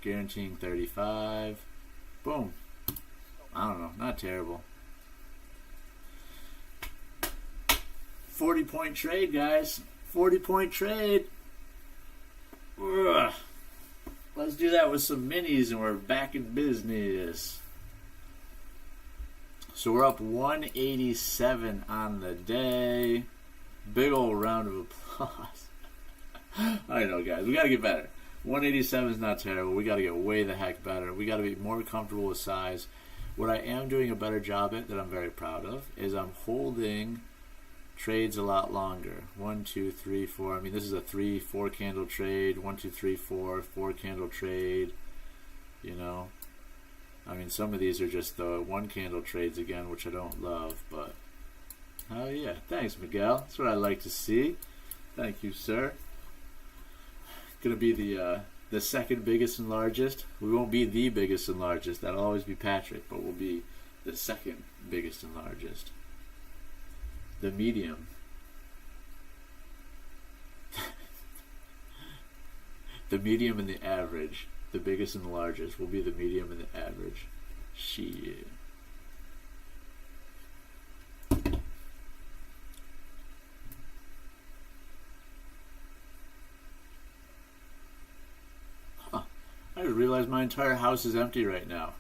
Guaranteeing 35. Boom. I don't know. Not terrible. 40-point trade, guys. 40-point trade. Ugh. Let's do that with some minis and we're back in business. So we're up 187 on the day. Big old round of applause. I know, guys. We got to get better. 187 is not terrible. We got to get way the heck better. We got to be more comfortable with size. What I am doing a better job at, that I'm very proud of, is I'm holding trades a lot longer. 1, 2, 3, 4. I mean, this is a 3-4 candle trade. 1, 2, 3, 4 candle trade. You know, I mean, some of these are just the 1 candle trades again, which I don't love, but oh yeah, thanks, Miguel. That's what I like to see. Thank you, sir. Gonna be the second biggest and largest. We won't be the biggest and largest. That'll always be Patrick, but we'll be the second biggest and largest. The medium. The medium and the average. The biggest and the largest will be the medium and the average. Shit. I just realized my entire house is empty right now.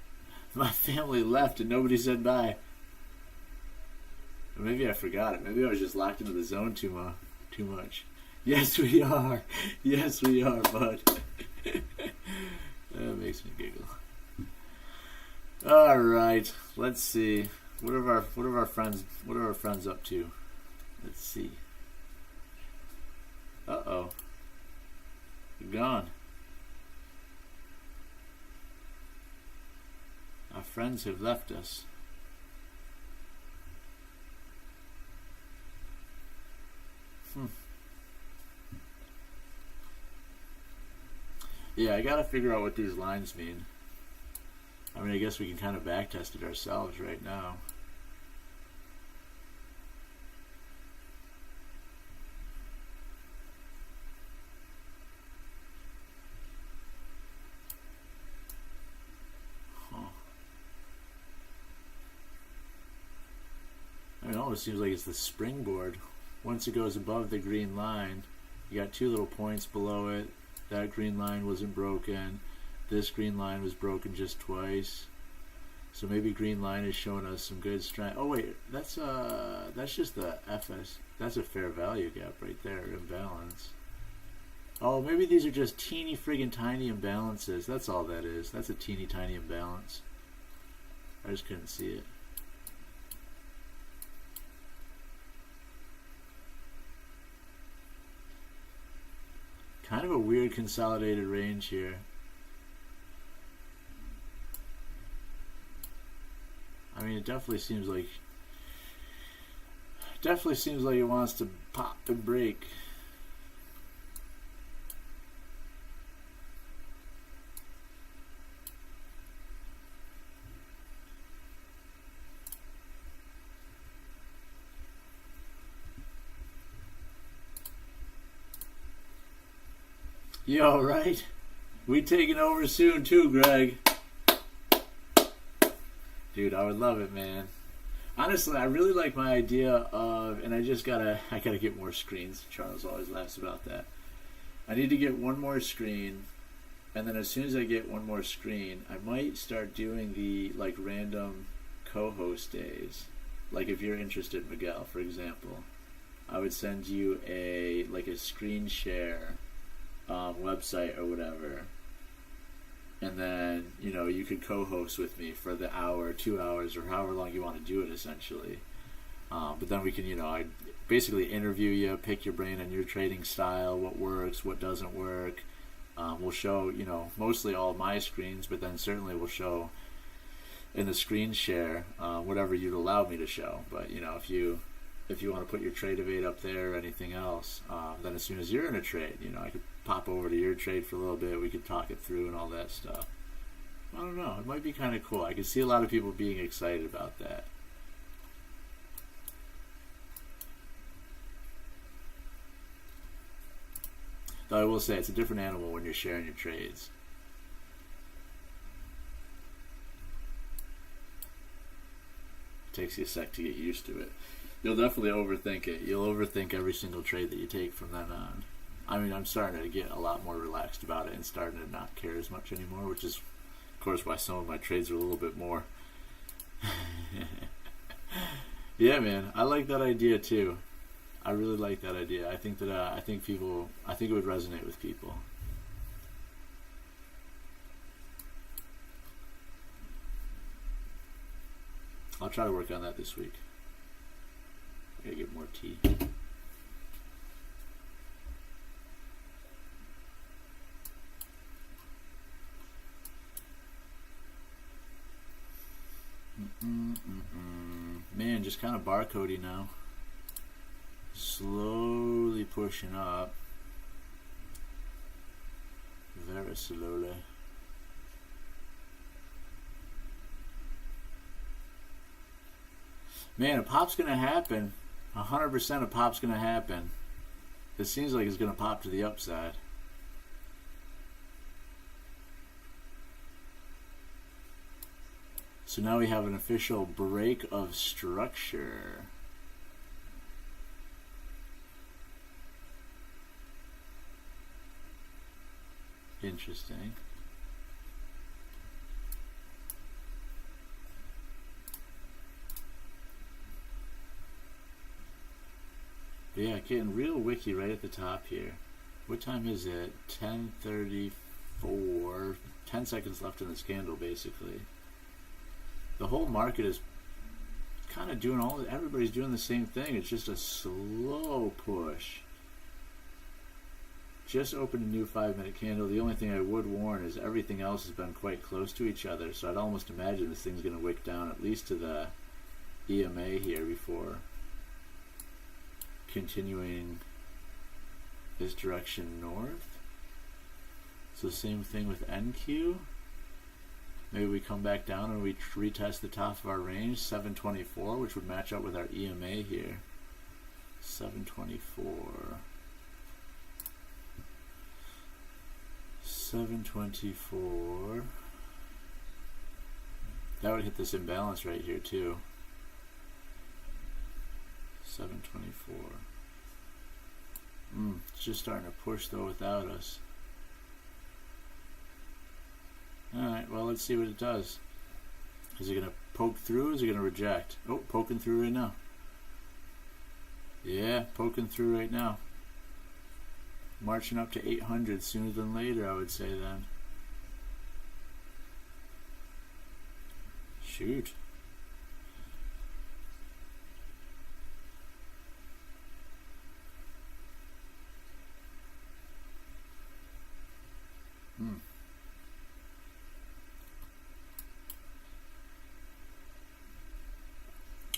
My family left and nobody said bye. Or maybe I forgot it. Maybe I was just locked into the zone too much. Yes, we are. Yes, we are, bud. That makes me giggle. All right, let's see. What are our friends up to? Let's see. Uh-oh. They're gone. Our friends have left us. Yeah, I gotta figure out what these lines mean. I mean, I guess we can kind of backtest it ourselves right now. I mean, it almost seems like it's the springboard. Once it goes above the green line, you got 2 little points below it. That green line wasn't broken. This green line was broken just twice. So maybe green line is showing us some good strength. Oh wait, that's just the FS. That's a fair value gap right there, imbalance. Oh, maybe these are just teeny friggin' tiny imbalances. That's all that is. That's a teeny tiny imbalance. I just couldn't see it. Kind of a weird consolidated range here. I mean, it definitely seems like it wants to pop and break. Yo, right? We taking over soon too, Greg. Dude, I would love it, man. Honestly, I really like my idea of, and I gotta get more screens. Charles always laughs about that. I need to get one more screen, and then as soon as I get one more screen, I might start doing the like random co-host days. Like if you're interested, Miguel, for example, I would send you a screen share website or whatever, and then you could co-host with me for the hour, 2 hours, or however long you want to do it, essentially. But then we can, I basically interview you, pick your brain on your trading style, what works, what doesn't work. We'll show, mostly all of my screens, but then certainly we'll show in the screen share whatever you'd allow me to show. But if you want to put your trade evade up there or anything else, then as soon as you're in a trade, I could pop over to your trade for a little bit. We could talk it through and all that stuff. I don't know. It might be kind of cool. I could see a lot of people being excited about that. Though I will say it's a different animal when you're sharing your trades. It takes you a sec to get used to it. You'll definitely overthink it. You'll overthink every single trade that you take from then on. I mean, I'm starting to get a lot more relaxed about it and starting to not care as much anymore, which is, of course, why some of my trades are a little bit more. Yeah, man, I like that idea too. I really like that idea. I think that I think it would resonate with people. I'll try to work on that this week. I gotta get more tea. Man, just kind of barcodey now. Slowly pushing up. Very slowly. Man, a pop's gonna happen. 100% a pop's gonna happen. It seems like it's gonna pop to the upside. So now we have an official break of structure. Interesting. But yeah, getting real wicky right at the top here. What time is it? 10:34. 10 seconds left in this candle, basically. The whole market is kind of doing everybody's doing the same thing. It's just a slow push. Just opened a new 5-minute candle. The only thing I would warn is everything else has been quite close to each other. So I'd almost imagine this thing's going to wick down at least to the EMA here before continuing this direction north. So same thing with NQ. Maybe we come back down and we retest the top of our range, 724, which would match up with our EMA here. 724. 724. That would hit this imbalance right here too. 724. It's just starting to push though without us. Alright, well, let's see what it does. Is it going to poke through or is it going to reject? Oh, poking through right now. Yeah, poking through right now. Marching up to 800 sooner than later, I would say then. Shoot.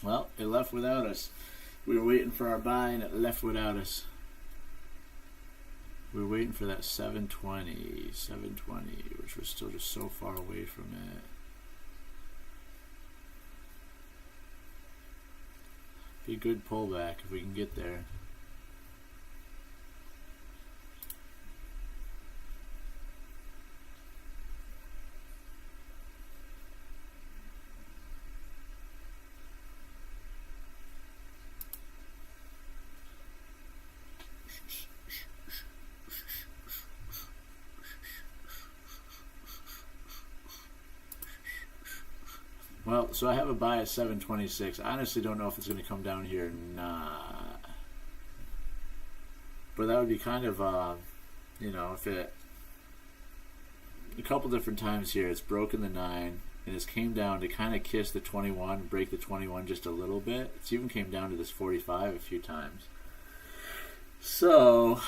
Well, it left without us. We were waiting for our buy and it left without us. We were waiting for that 720, which was still just so far away from it. Be a good pullback if we can get there. Well, so I have a buy at 726. I honestly don't know if it's going to come down here or not. But that would be kind of, if it... A couple different times here, it's broken the 9, and it's came down to kind of kiss the 21, break the 21 just a little bit. It's even came down to this 45 a few times. So...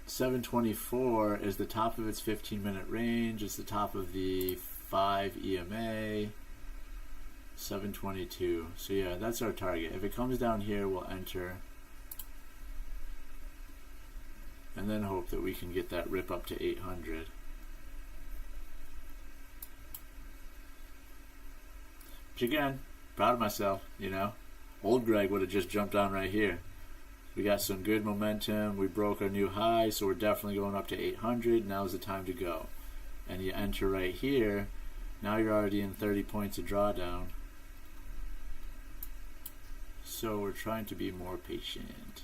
724 is the top of its 15-minute range. It's the top of the 5 EMA. 722. So yeah, that's our target. If it comes down here, we'll enter. And then hope that we can get that rip up to 800. Which again, proud of myself, Old Greg would have just jumped on right here. We got some good momentum. We broke our new high, so we're definitely going up to 800. Now's the time to go. And you enter right here. Now you're already in 30 points of drawdown. So we're trying to be more patient.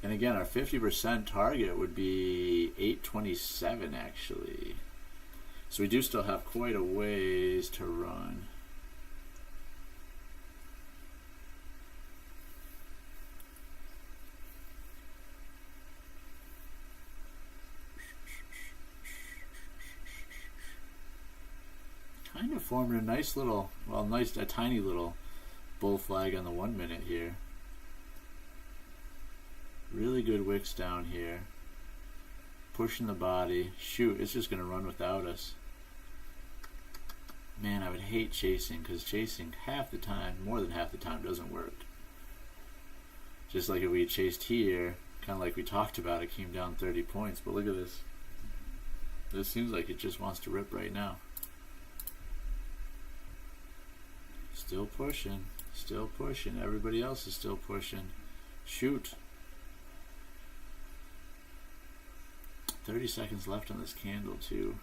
And again, our 50% target would be 827 actually. So we do still have quite a ways to run. kind of formed a nice little, a tiny little bull flag on the 1 minute here. Really good wicks down here. Pushing the body. Shoot, it's just going to run without us. Man, I would hate chasing, because chasing half the time, more than half the time, doesn't work. Just like if we chased here, kind of like we talked about, it came down 30 points. But look at this. This seems like it just wants to rip right now. Still pushing. Still pushing. Everybody else is still pushing. Shoot. 30 seconds left on this candle too.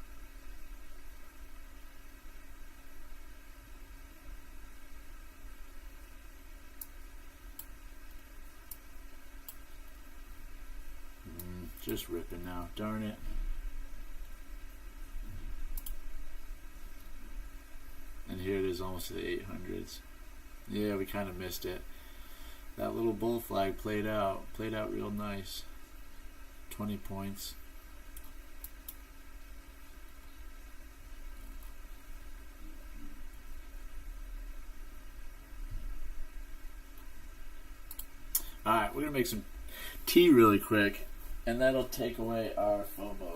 Just ripping now. Darn it. And here it is, almost to the 800s. Yeah, we kind of missed it. That little bull flag played out real nice. 20 points. Alright, we're going to make some tea really quick, and that'll take away our FOMO.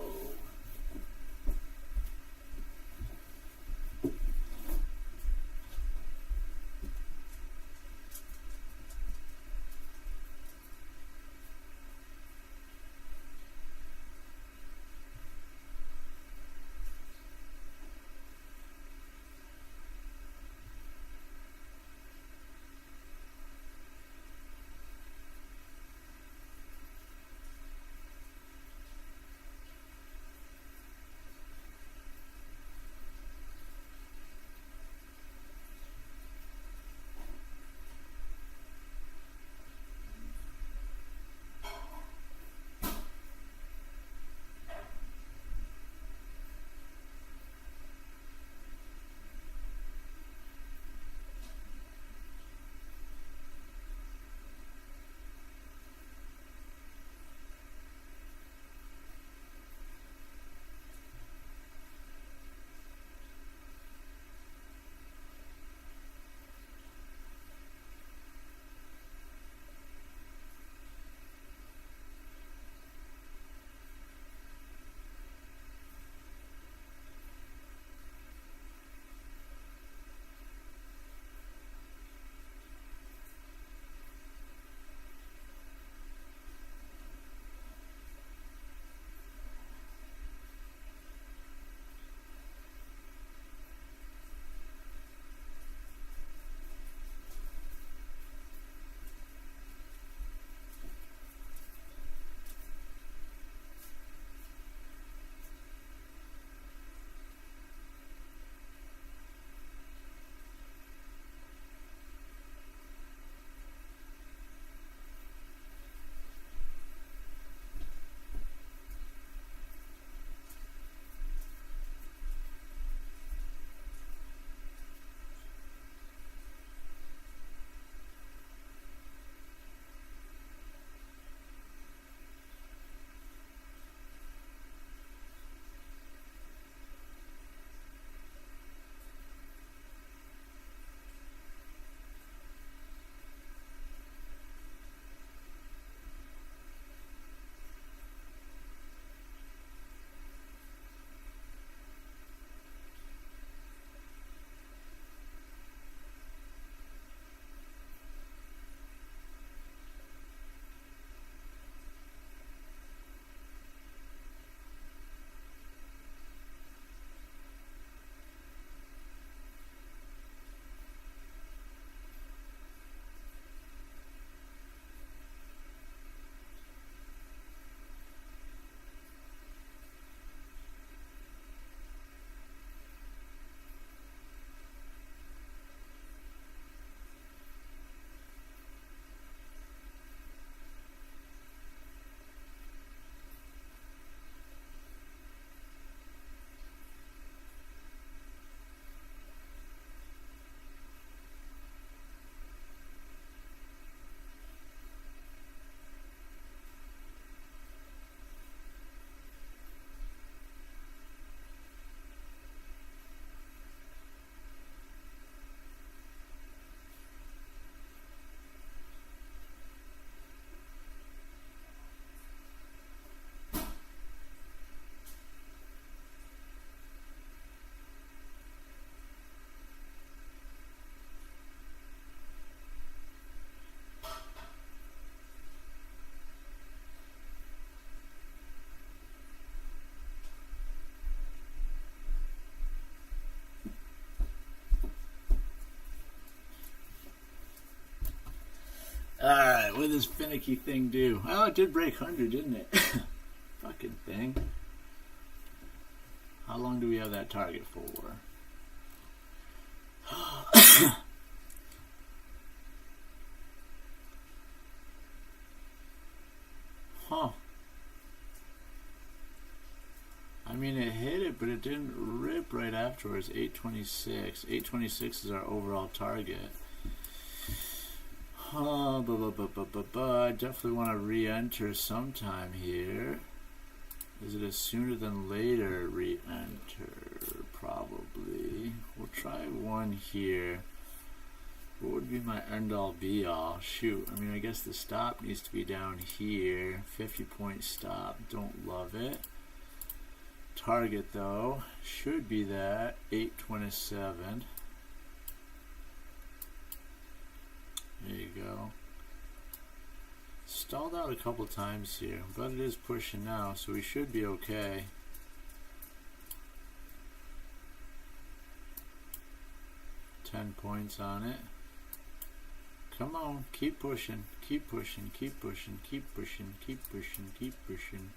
Alright, what did this finicky thing do? Oh, it did break 100, didn't it? Fucking thing. How long do we have that target for? Huh. I mean, it hit it, but it didn't rip right afterwards. 826. 826 is our overall target. I definitely want to re-enter sometime here. Is it a sooner than later re-enter? Probably. We'll try one here. What would be my end-all be-all? Shoot, I mean, I guess the stop needs to be down here. 50-point stop. Don't love it. Target, though, should be that. 827. There you go. Stalled out a couple times here, but it is pushing now, so we should be okay. $10 on it. Come on, keep pushing, keep pushing, keep pushing, keep pushing, keep pushing, keep pushing.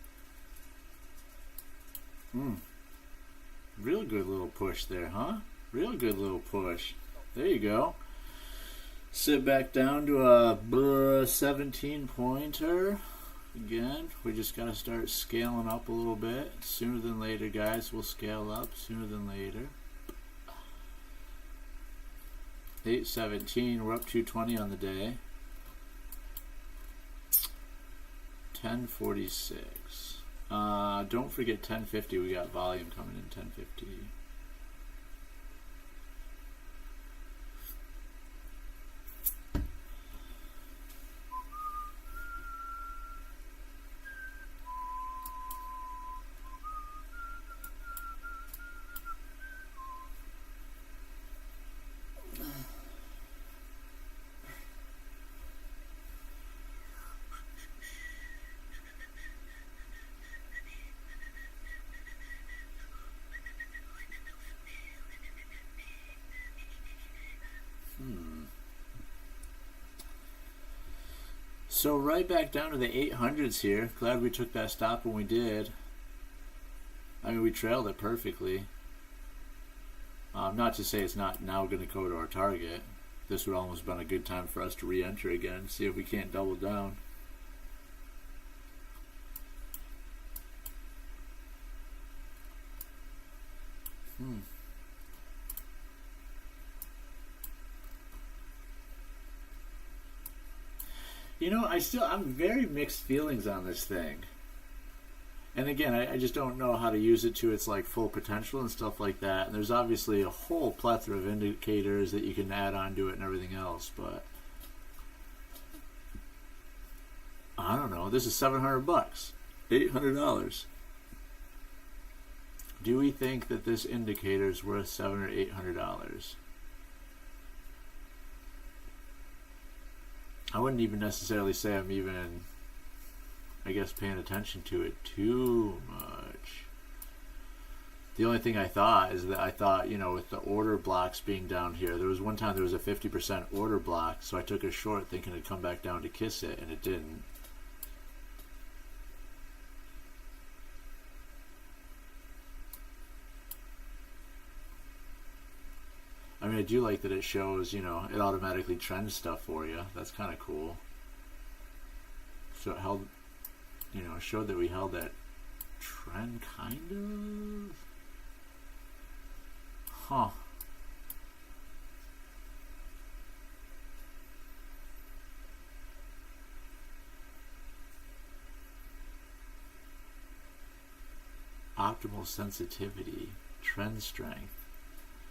Real good little push there, huh? Real good little push. There you go. Sit back down to a 17 pointer. Again, we just got to start scaling up a little bit. Sooner than later, guys, we'll scale up sooner than later. 817, we're up 220 on the day. 1046. Don't forget 1050, we got volume coming in 1050. So right back down to the 800s here. Glad we took that stop when we did. I mean, we trailed it perfectly. Not to say it's not now going to go to our target. This would almost been a good time for us to re-enter again. See if we can't double down. You know, I'm very mixed feelings on this thing. And again, I just don't know how to use it to its like full potential and stuff like that. And there's obviously a whole plethora of indicators that you can add on to it and everything else, but I don't know. This is $700, $800. Do we think that this indicator is worth $700 or $800? I wouldn't even necessarily say I'm even, I guess, paying attention to it too much. The only thing I thought is that I thought, you know, with the order blocks being down here, there was one time there was a 50% order block, so I took a short thinking it'd come back down to kiss it, and it didn't. I mean, I do like that it shows, you know, it automatically trends stuff for you. That's kind of cool. So it held, you know, showed that we held that trend, kind of. Huh. Optimal sensitivity, trend strength.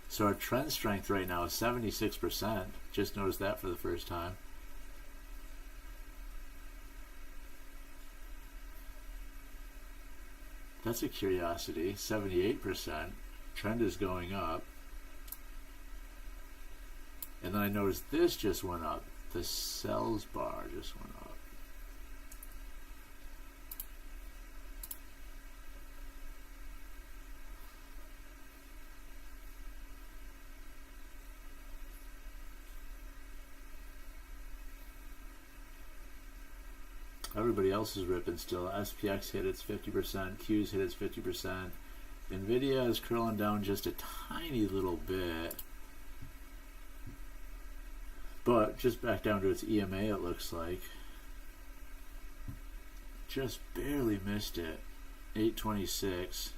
So our trend strength right now is 76%. Just noticed that for the first time. That's a curiosity. 78%. Trend is going up. And then I noticed this just went up. The sells bar just went up. Everybody else is ripping still. SPX hit its 50%. Q's hit its 50%. Nvidia is curling down just a tiny little bit. But just back down to its EMA, it looks like. Just barely missed it. 826.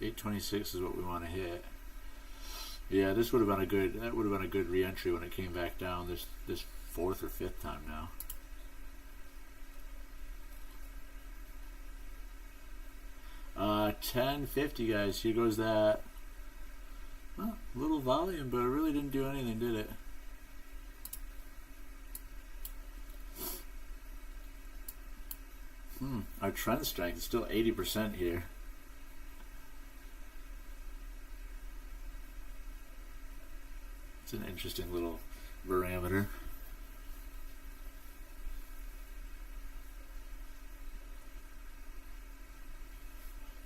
826 is what we want to hit. Yeah, this would have been a good. That would have been a good re-entry when it came back down. This fourth or fifth time now. $10.50, guys. Here goes that. Well, little volume, but it really didn't do anything, did it? Our trend strength is still 80% here. It's an interesting little barometer.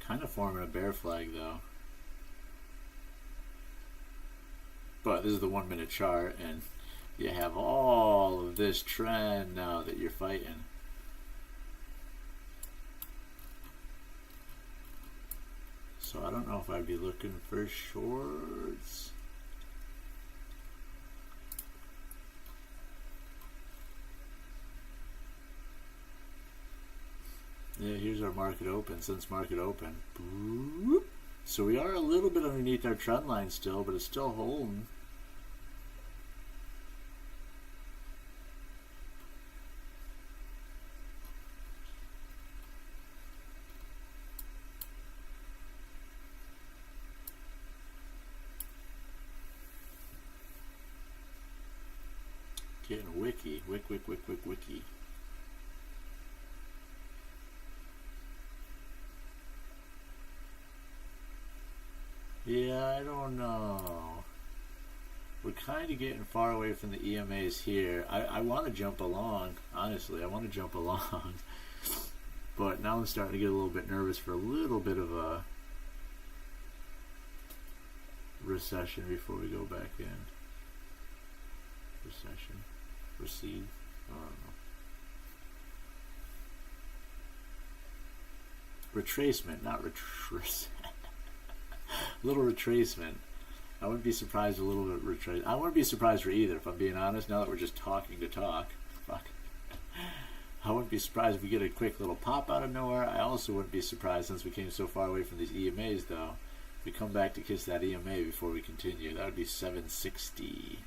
Kind of forming a bear flag though. But this is the 1 minute chart, and you have all of this trend now that you're fighting. So I don't know if I'd be looking for shorts. Yeah, here's our market open, since market open. Boop. So we are a little bit underneath our trend line still, but it's still holding. Getting a wiki, wiki. Yeah, I don't know. We're kind of getting far away from the EMAs here. I want to jump along, honestly. I want to jump along. But now I'm starting to get a little bit nervous for a little bit of a recession before we go back in. Recession. Recede. I don't know. Retracement, not retrace. Little retracement. I wouldn't be surprised a little bit retrace. I wouldn't be surprised for either, if I'm being honest, now that we're just talking to talk. Fuck. I wouldn't be surprised if we get a quick little pop out of nowhere. I also wouldn't be surprised, since we came so far away from these EMAs though, if we come back to kiss that EMA before we continue. That would be 760.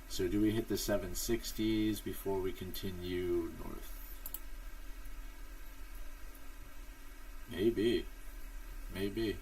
So do we hit the 760s before we continue north? Maybe. Maybe.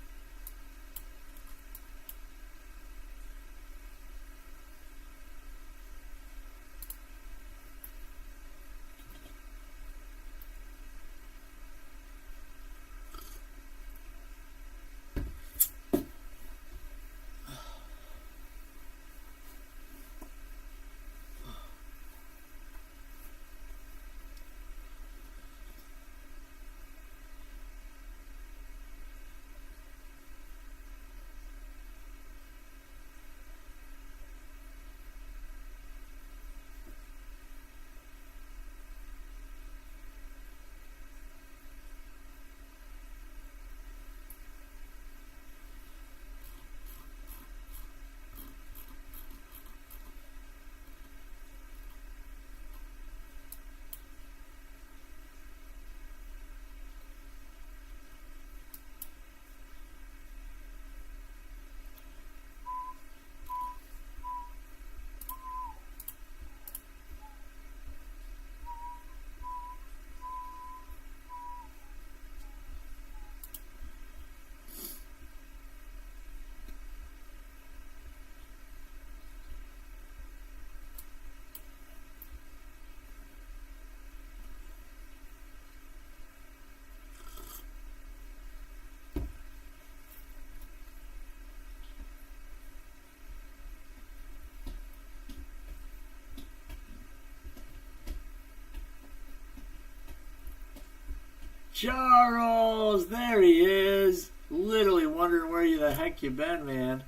Charles, there he is. Literally wondering where the heck you been, man.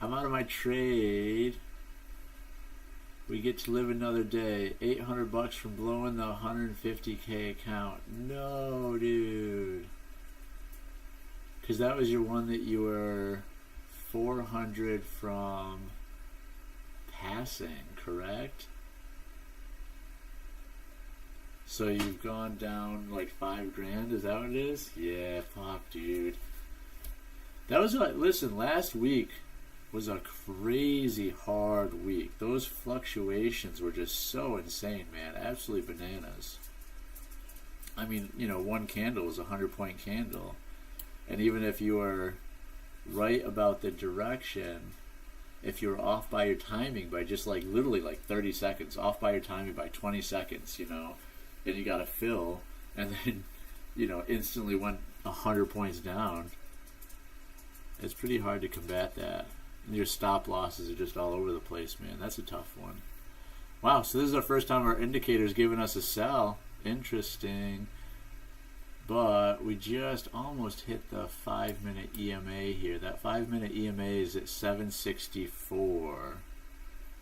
I'm out of my trade. We get to live another day. $800 from blowing the 150K account. No, dude. Because that was your one that you were 400 from passing, correct? So you've gone down like $5,000. Is that what it is? Yeah, fuck, dude. That was like, listen, last week was a crazy hard week. Those fluctuations were just so insane, man. Absolutely bananas. I mean, you know, one candle was a 100-point candle. And even if you were right about the direction, if you're off by your timing by just like literally like 30 seconds, off by your timing by 20 seconds, you know, and you got to fill, and then, you know, instantly went 100 points down, it's pretty hard to combat that. And your stop losses are just all over the place, man. That's a tough one. Wow, so this is our first time our indicator's giving us a sell. Interesting. But we just almost hit the 5-minute EMA here. That 5-minute EMA is at 764.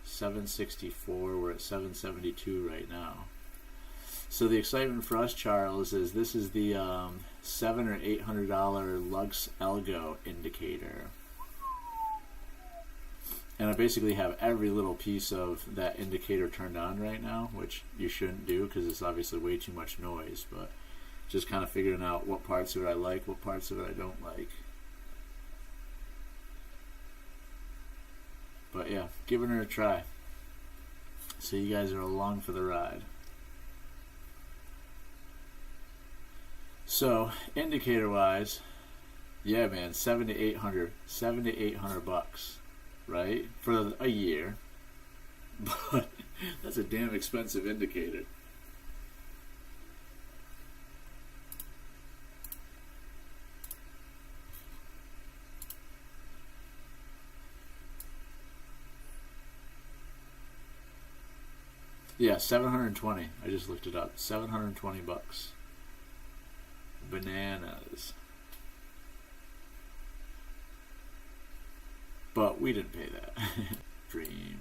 764, we're at 772 right now. So the excitement for us, Charles, is this is the $700 or $800 Lux Algo indicator. And I basically have every little piece of that indicator turned on right now, which you shouldn't do because it's obviously way too much noise, but just kind of figuring out what parts of it I like, what parts of it I don't like. But yeah, giving her a try. So you guys are along for the ride. So indicator wise, yeah, man, $700 to $800, right, for a year. But that's a damn expensive indicator. Yeah, 720. I just looked it up. $720. Bananas. But we didn't pay that. Dream.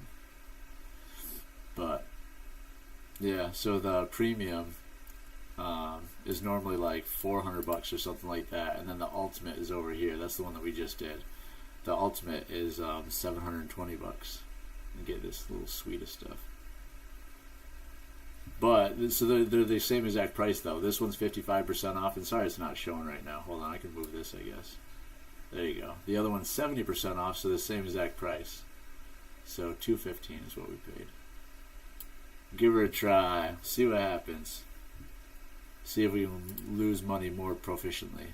But yeah, so the premium is normally like $400 or something like that, and then the ultimate is over here. That's the one that we just did. The ultimate is $720. And get this little suite of stuff. But, so they're the same exact price though. This one's 55% off, and sorry it's not showing right now. Hold on, I can move this, I guess. There you go. The other one's 70% off, so the same exact price. So $215 is what we paid. Give her a try. See what happens. See if we can lose money more proficiently.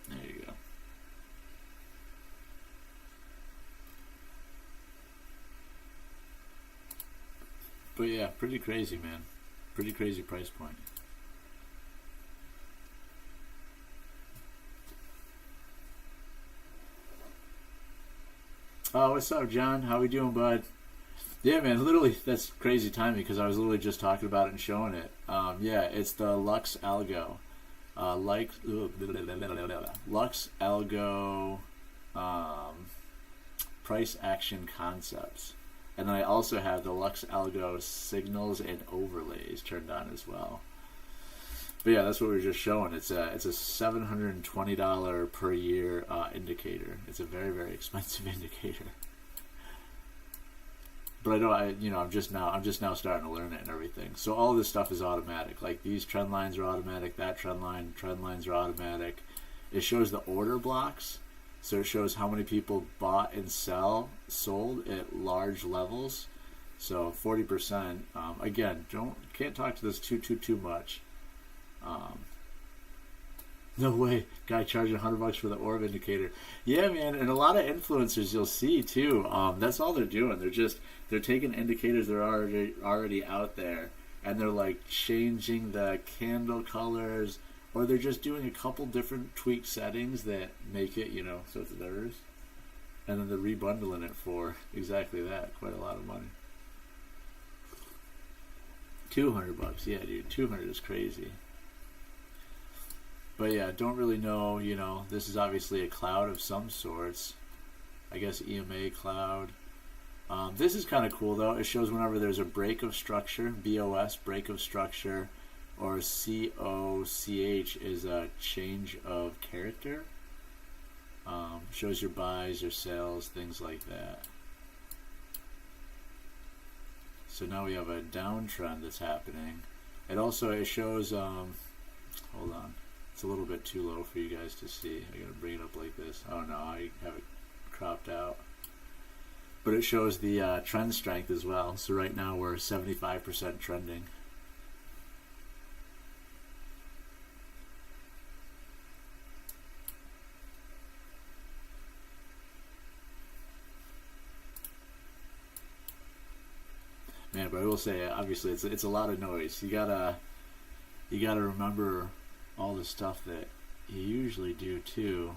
There you go. But yeah, pretty crazy, man. Pretty crazy price point. Oh, what's up, John? How we doing, bud? Yeah, man, literally, that's crazy timing because I was literally just talking about it and showing it. Yeah, it's the Lux Algo. Lux Algo price action concepts. And then I also have the Lux Algo signals and overlays turned on as well. But yeah, that's what we were just showing. It's a $720 per year indicator. It's a very, very expensive indicator. But I'm just now starting to learn it and everything. So all this stuff is automatic. Like these trend lines are automatic. That trend lines are automatic. It shows the order blocks. So it shows how many people bought and sold at large levels. So 40%. Again, can't talk to this too much. No way, guy charging $100 for the orb indicator. Yeah, man, and a lot of influencers you'll see too. That's all they're doing. They're taking indicators that are already out there, and they're like changing the candle colors. Or they're just doing a couple different tweak settings that make it, so it's theirs. And then they're rebundling it for exactly that. Quite a lot of money. $200. Yeah, dude. 200 is crazy. But yeah, don't really know, this is obviously a cloud of some sorts. I guess EMA cloud. This is kind of cool though. It shows whenever there's a break of structure, BOS, break of structure, or COCH is a change of character. Shows your buys, your sales, things like that. So now we have a downtrend that's happening. It shows, hold on, it's a little bit too low for you guys to see. I gotta bring it up like this. Oh no, I have it cropped out. But it shows the trend strength as well. So right now we're 75% trending. Man, but I will say, obviously, it's a lot of noise. You gotta remember all the stuff that you usually do too.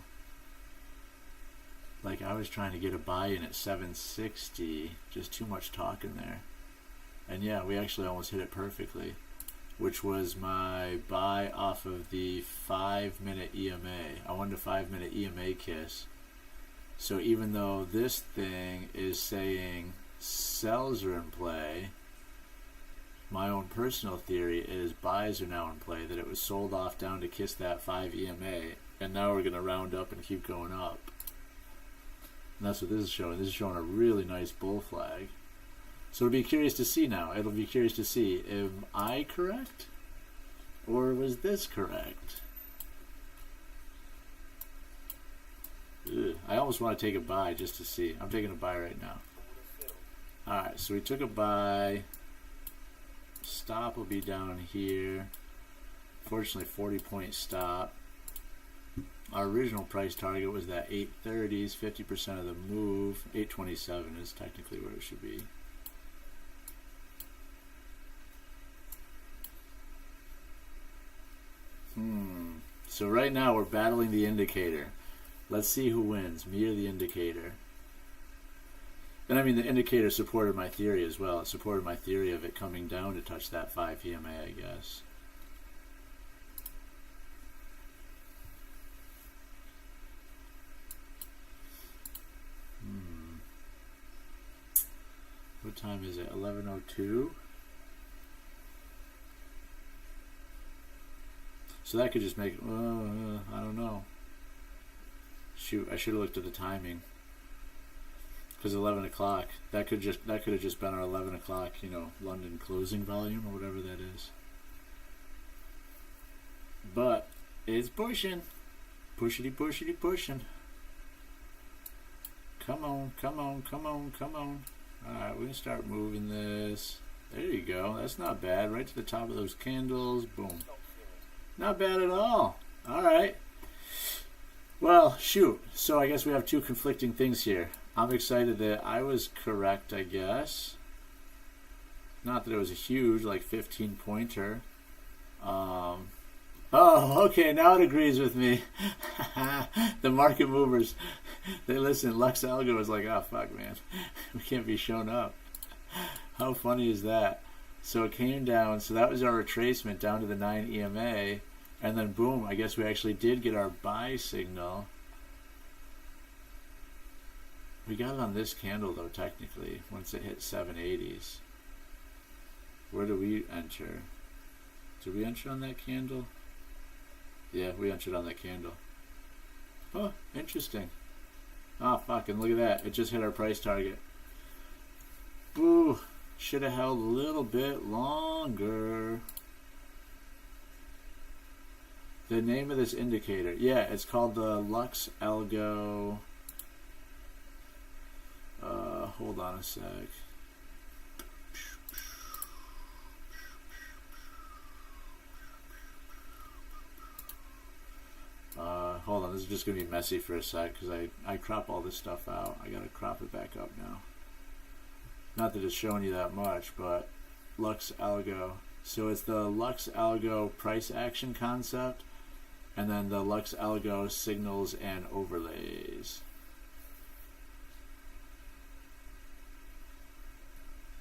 Like I was trying to get a buy-in at 760, just too much talk in there. And yeah, we actually almost hit it perfectly, which was my buy off of the 5-minute EMA. I wanted a 5-minute EMA kiss. So even though this thing is saying sells are in play, my own personal theory is buys are now in play, that it was sold off down to kiss that 5 EMA, and now we're going to round up and keep going up. And that's what this is showing. This is showing a really nice bull flag. So it'll be curious to see now. It'll be curious to see, am I correct? Or was this correct? Ugh. I almost want to take a buy just to see. I'm taking a buy right now. Alright, so we took a buy. Stop will be down here. Fortunately, 40-point stop. Our original price target was that 830s, 50% of the move. 827 is technically where it should be. So right now we're battling the indicator. Let's see who wins, me or the indicator. And I mean, the indicator supported my theory as well. It supported my theory of it coming down to touch that 5 EMA, I guess. What time is it? 11:02. So that could just make, I don't know. Shoot, I should have looked at the timing. Because 11 o'clock, that could have just been our 11 o'clock, London closing volume or whatever that is. But it's pushing, pushing. Come on. All right, we're gonna start moving this. There you go. That's not bad. Right to the top of those candles. Boom. Not bad at all. All right. Well, shoot. So I guess we have two conflicting things here. I'm excited that I was correct, I guess. Not that it was a huge, 15-pointer. Oh, okay, now it agrees with me. The market movers, they listen. Lux Algo is like, oh, fuck, man. We can't be shown up. How funny is that? So it came down. So that was our retracement down to the 9 EMA. And then, boom, I guess we actually did get our buy signal. We got it on this candle, though, technically, once it hit 780s. Where do we enter? Did we enter on that candle? Yeah, we entered on that candle. Oh, interesting. Oh, fucking look at that. It just hit our price target. Boo. Should have held a little bit longer. The name of this indicator. Yeah, it's called the Lux Algo. Hold on a sec. Hold on, this is just going to be messy for a sec because I crop all this stuff out. I got to crop it back up now. Not that it's showing you that much, but Lux Algo. So it's the Lux Algo price action concept and then the Lux Algo signals and overlays.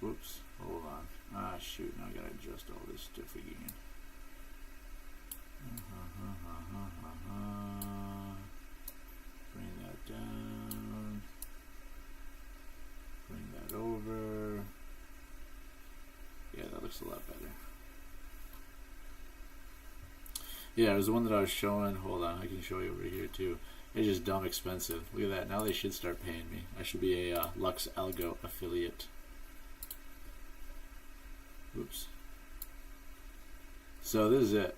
Whoops, hold on. Ah, shoot, now I got to adjust all this stuff again. Bring that down. looks a lot better. Yeah, it was the one that I was showing. Hold on, I can show you over here too. It's just dumb expensive. Look at that. Now they should start paying me. I should be a Lux Algo affiliate. Oops. So this is it.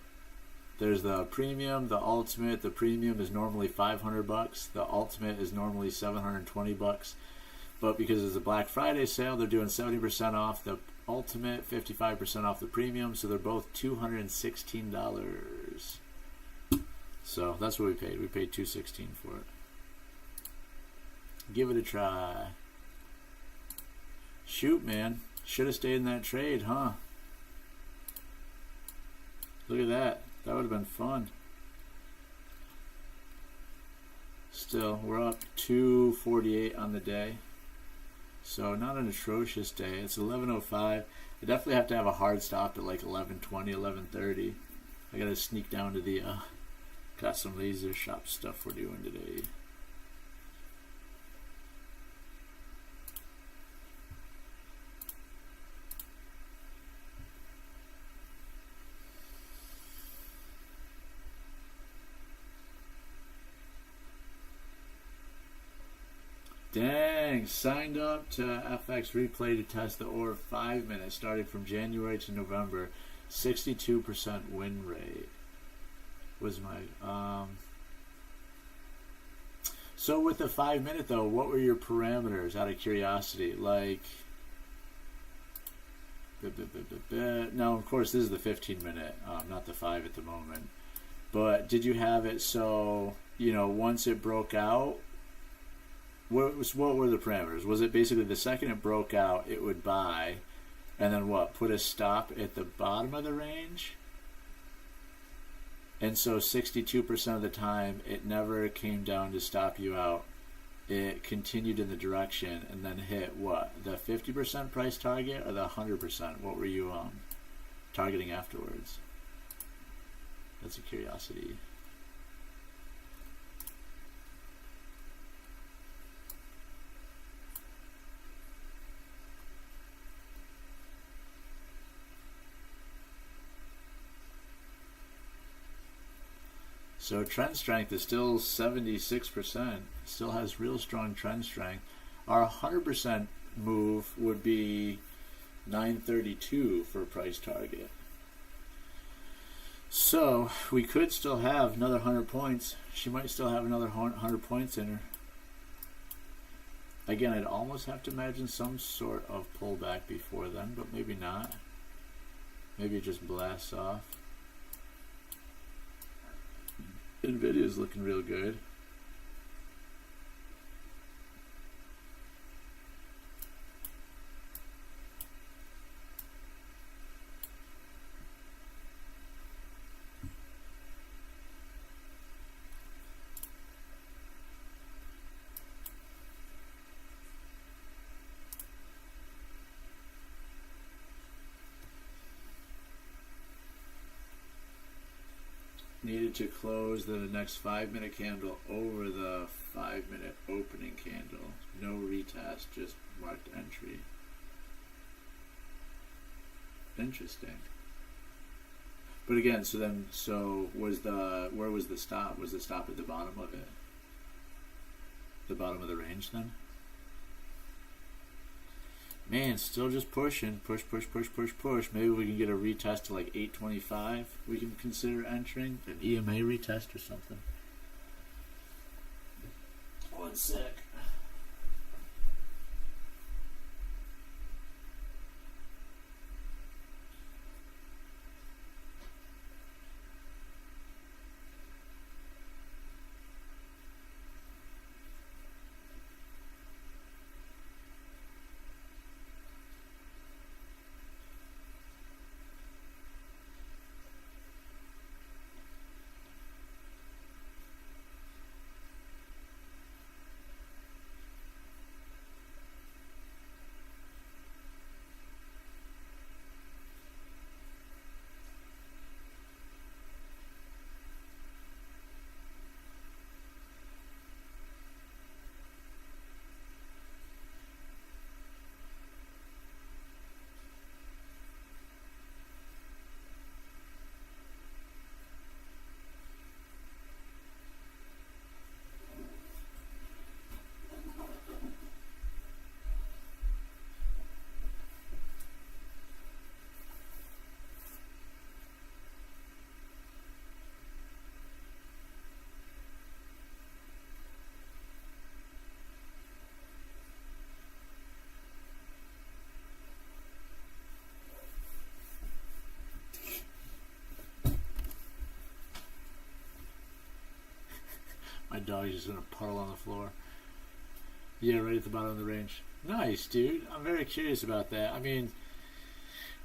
There's the premium, the ultimate. The premium is normally $500. The ultimate is normally $720. But because it's a Black Friday sale, they're doing 70% off the ultimate, 55% off the premium. So they're both $216. So that's what we paid. We paid $216 for it. Give it a try. Shoot, man. Should have stayed in that trade, huh? Look at that. That would have been fun. Still, we're up 248 on the day. So not an atrocious day. It's 11:05. I definitely have to have a hard stop at like 11:20, 11:30. I gotta sneak down to the got some laser shop stuff we're doing today. Dang, signed up to FX Replay to test the order 5 minutes starting from January to November. 62% win rate. Was my so with the 5 minute though, what were your parameters out of curiosity? Like now of course this is the 15 minute, not the 5 at the moment. But did you have it so, you know, once it broke out, what were the parameters? Was it basically the second it broke out, it would buy, and then what? Put a stop at the bottom of the range? And so 62% of the time, it never came down to stop you out. It continued in the direction and then hit what? The 50% price target or the 100%? What were you targeting afterwards? That's a curiosity. So trend strength is still 76%. Still has real strong trend strength. Our 100% move would be 932 for price target. So we could still have another 100 points. She might still have another 100 points in her. Again, I'd almost have to imagine some sort of pullback before then, but maybe not. Maybe it just blasts off. Nvidia's looking real good. Needed to close the next 5 minute candle over the 5 minute opening candle. No retest, just marked entry. Interesting. But again, where was the stop? Was the stop at the bottom of it? The bottom of the range then? Man, still just pushing. Push. Maybe we can get a retest to like 825. We can consider entering an EMA retest or something. 1 sec. dog's just gonna puddle on the floor. Yeah, right at the bottom of the range. Nice, dude. I'm very curious about that. I mean,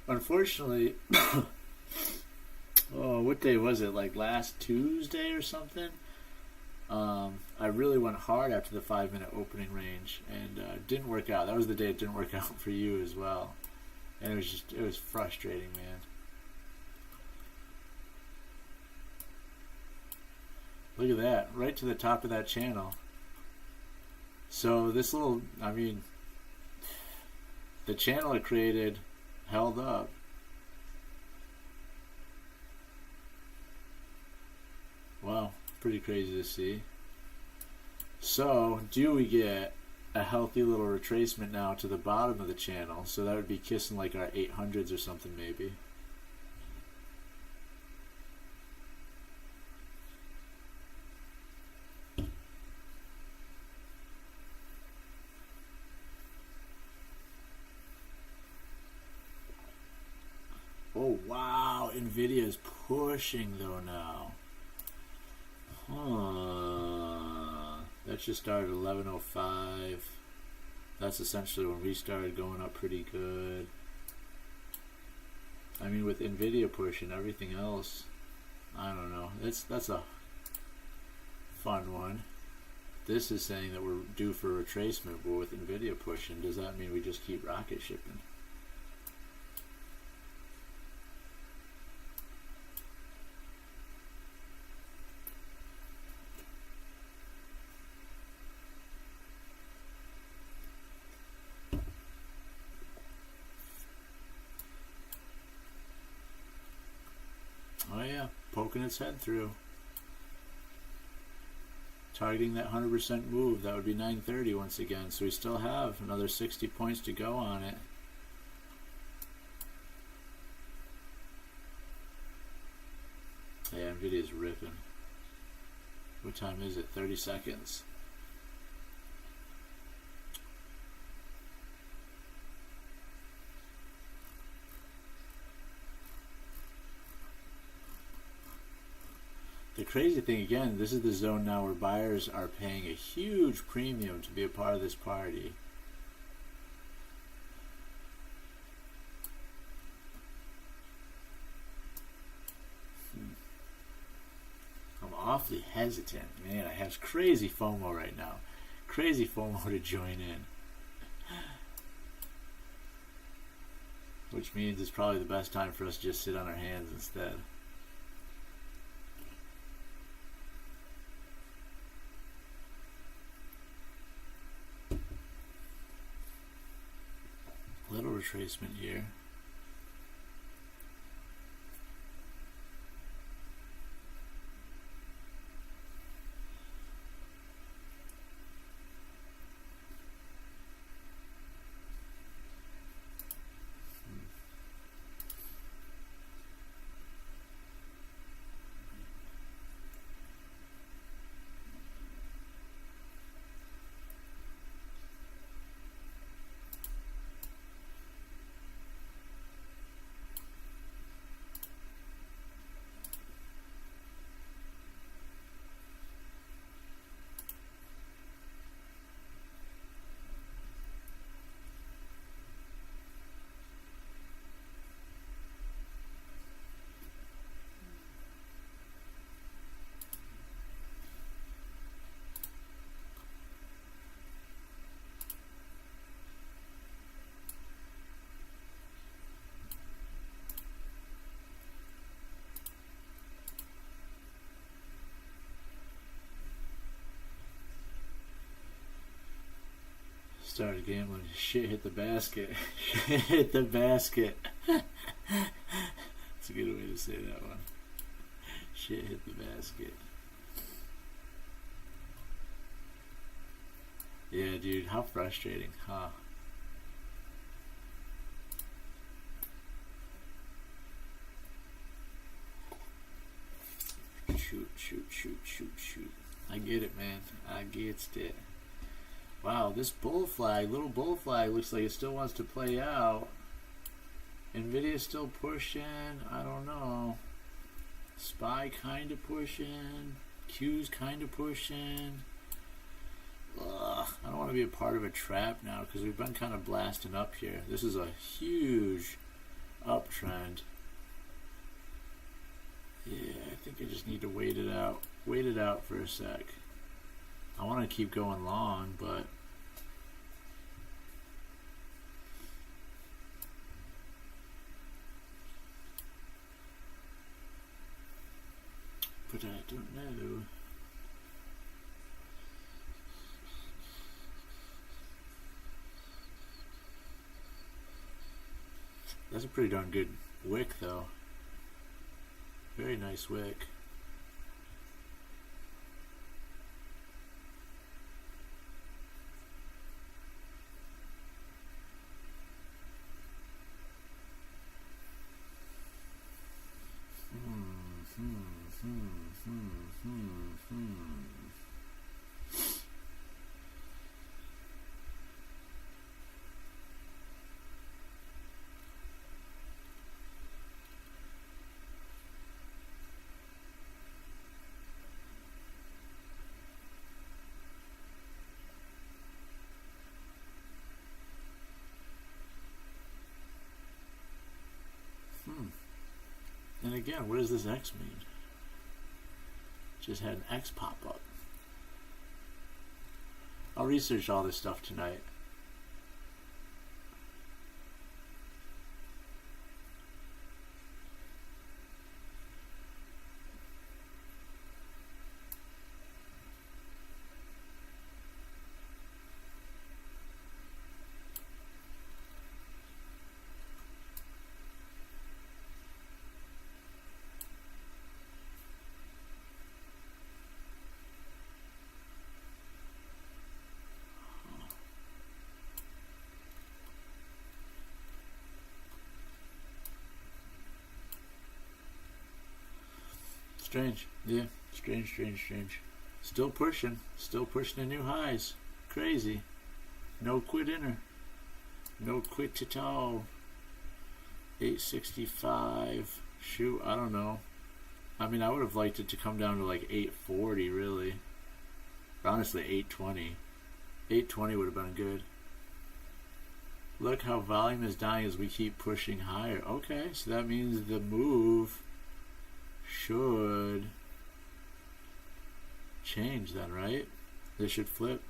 unfortunately, oh, what day was it? Like last Tuesday or something? I really went hard after the 5-minute opening range, and didn't work out. That was the day it didn't work out for you as well. And it was frustrating, man. Look at that, right to the top of that channel. So this little, I mean, the channel it created held up. Wow, pretty crazy to see. So, do we get a healthy little retracement now to the bottom of the channel? So that would be kissing like our 800s or something maybe. Oh wow, Nvidia is pushing though now. That just started at 11:05. That's essentially when we started going up pretty good. I mean, with Nvidia pushing, everything else, I don't know. That's a fun one. This is saying that we're due for a retracement, but with Nvidia pushing, does that mean we just keep rocket shipping? Oh yeah, poking its head through. Targeting that 100% move, that would be 930 once again. So we still have another 60 points to go on it. Yeah, Nvidia's ripping. What time is it? 30 seconds. The crazy thing again, this is the zone now where buyers are paying a huge premium to be a part of this party. I'm awfully hesitant, man. I have crazy FOMO right now. Crazy FOMO to join in. Which means it's probably the best time for us to just sit on our hands instead. Little retracement here. Started gambling. Shit hit the basket. Shit hit the basket. That's a good way to say that one. Shit hit the basket. Yeah, dude, how frustrating, huh? Shoot. I get it, man. I get it. Wow, this bull flag, little bull flag, looks like it still wants to play out. Nvidia's still pushing. I don't know. SPY kind of pushing. Q's kind of pushing. Ugh, I don't want to be a part of a trap now because we've been kind of blasting up here. This is a huge uptrend. Yeah, I think I just need to wait it out. Wait it out for a sec. I want to keep going long, but I don't know. That's a pretty darn good wick, though. Very nice wick. And again, what does this X mean? Just had an X pop up. I'll research all this stuff tonight. Strange. Yeah. Strange. Still pushing to new highs. Crazy. No quit inner. No quit at all. 865. Shoot, I don't know. I mean, I would have liked it to come down to like 840, really. Honestly, 820. 820 would have been good. Look how volume is dying as we keep pushing higher. Okay, so that means the move should change then, right? They should flip.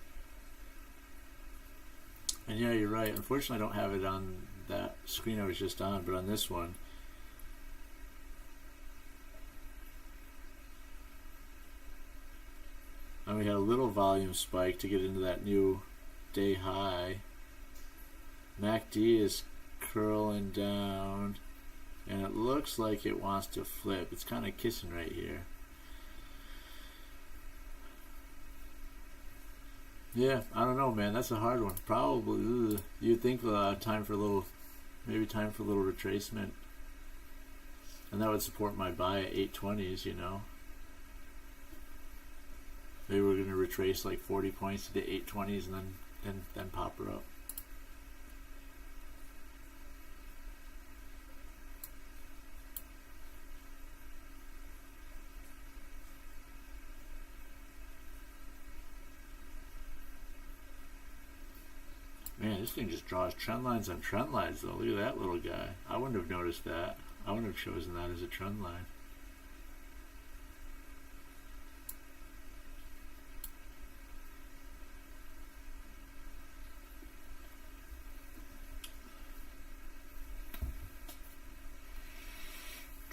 And yeah, you're right. Unfortunately, I don't have it on that screen I was just on, but on this one, and we had a little volume spike to get into that new day high. MACD is curling down, and it looks like it wants to flip. It's kind of kissing right here. Yeah, I don't know, man. That's a hard one. Probably, you'd think time for a little retracement, and that would support my buy at 820s. You know, maybe we're gonna retrace like 40 points to the 820s, and then pop her up. Man, this thing just draws trend lines on trend lines, though. Look at that little guy. I wouldn't have noticed that. I wouldn't have chosen that as a trend line.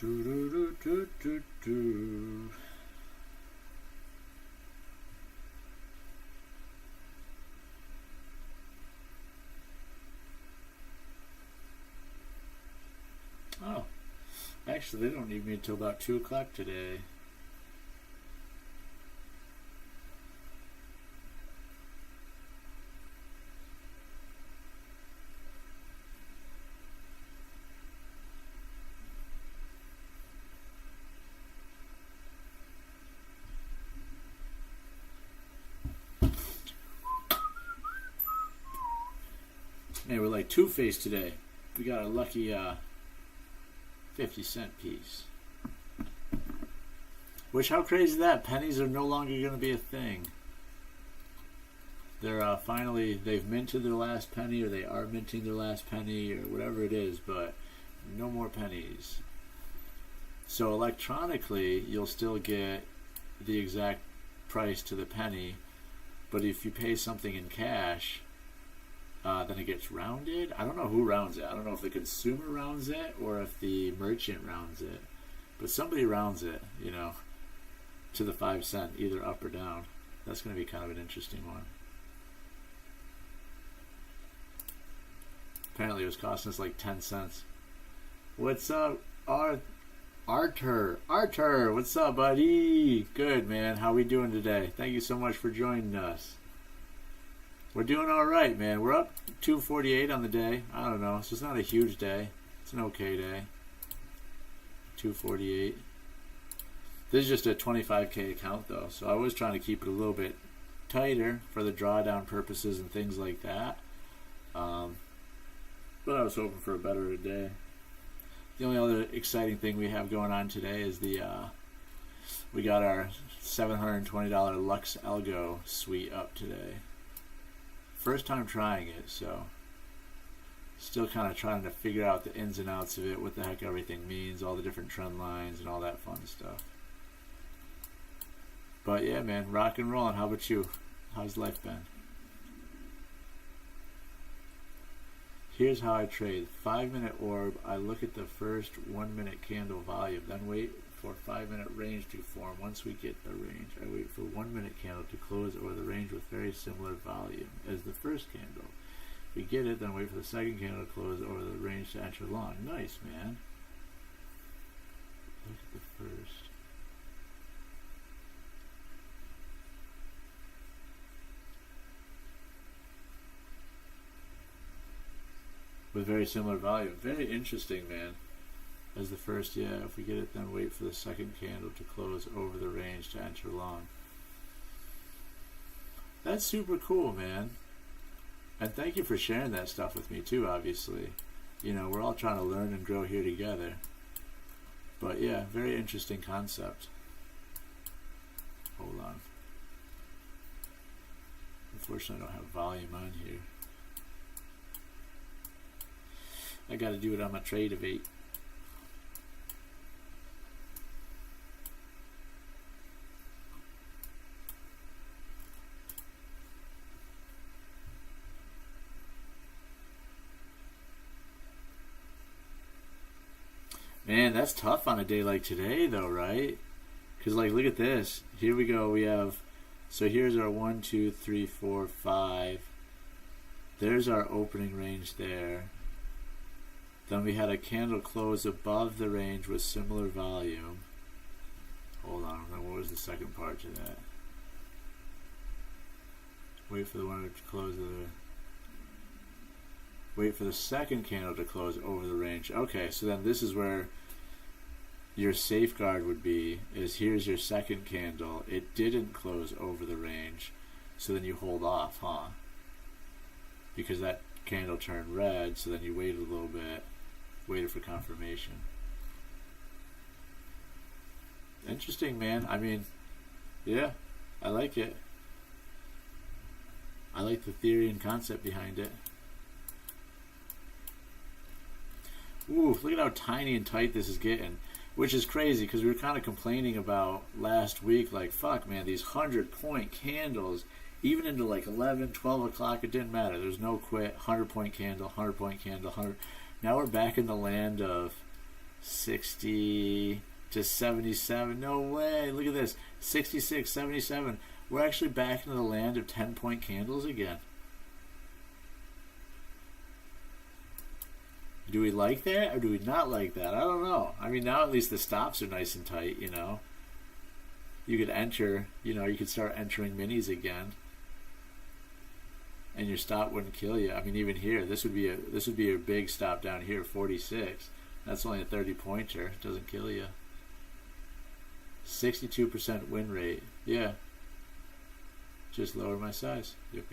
Do do do do do. Oh, actually, they don't need me until about 2 o'clock today. Man, we're like Two-Face today. We got a lucky 50-cent piece. Which, how crazy is that? Pennies are no longer going to be a thing. They're finally, they've minted their last penny, or they are minting their last penny, or whatever it is, but no more pennies. So electronically, you'll still get the exact price to the penny, but if you pay something in cash, then it gets rounded. I don't know who rounds it. I don't know if the consumer rounds it or if the merchant rounds it, but somebody rounds it, you know, to the 5 cent, either up or down. That's going to be kind of an interesting one. Apparently it was costing us like 10 cents. What's up, Arthur? Arthur, what's up, buddy? Good, man. How we doing today? Thank you so much for joining us. We're doing all right, man. We're up 248 on the day. I don't know. So it's not a huge day. It's an okay day. 248. This is just a 25K account, though. So I was trying to keep it a little bit tighter for the drawdown purposes and things like that. But I was hoping for a better day. The only other exciting thing we have going on today is we got our $720 Lux Algo suite up today. First time trying it, so still kind of trying to figure out the ins and outs of it, what the heck everything means, all the different trend lines and all that fun stuff. But yeah, man, rock and rolling. How about you? How's life been? Here's how I trade. 5-minute orb. I look at the first 1-minute candle volume, then wait for 5-minute range to form. Once we get the range, I wait for 1-minute candle to close over the range with very similar volume as the first candle. If we get it, then wait for the second candle to close over the range to enter long. Nice, man. Look at the first. With very similar volume. Very interesting, man. As the first, yeah, if we get it, then wait for the second candle to close over the range to enter long. That's super cool, man. And thank you for sharing that stuff with me too, obviously. You know, we're all trying to learn and grow here together. But yeah, very interesting concept. Hold on. Unfortunately, I don't have volume on here. I got to do it on my trade of 8. Man, that's tough on a day like today, though, right? Because, like, look at this. Here we go. We have, so here's our 1, 2, 3, 4, 5. There's our opening range there. Then we had a candle close above the range with similar volume. Hold on, what was the second part to that? Wait for the one to close wait for the second candle to close over the range. Okay, so then this is where your safeguard would be, is here's your second candle. It didn't close over the range, so then you hold off, huh? Because that candle turned red, so then you waited a little bit. Waited for confirmation. Interesting, man. I mean, yeah, I like it. I like the theory and concept behind it. Ooh, look at how tiny and tight this is getting. Which is crazy, because we were kind of complaining about last week, like, fuck, man, these 100-point candles, even into like 11, 12 o'clock, it didn't matter. There's no quit. 100-point candle, 100-point candle, 100. Now we're back in the land of 60 to 77. No way. Look at this. 66, 77. We're actually back into the land of 10-point candles again. Do we like that or do we not like that? I don't know. I mean, now at least the stops are nice and tight, you know. You could enter, you know, you could start entering minis again. And your stop wouldn't kill you. I mean, even here, this would be a big stop down here, 46. That's only a 30-pointer. It doesn't kill you. 62% win rate. Yeah. Just lower my size. Yep.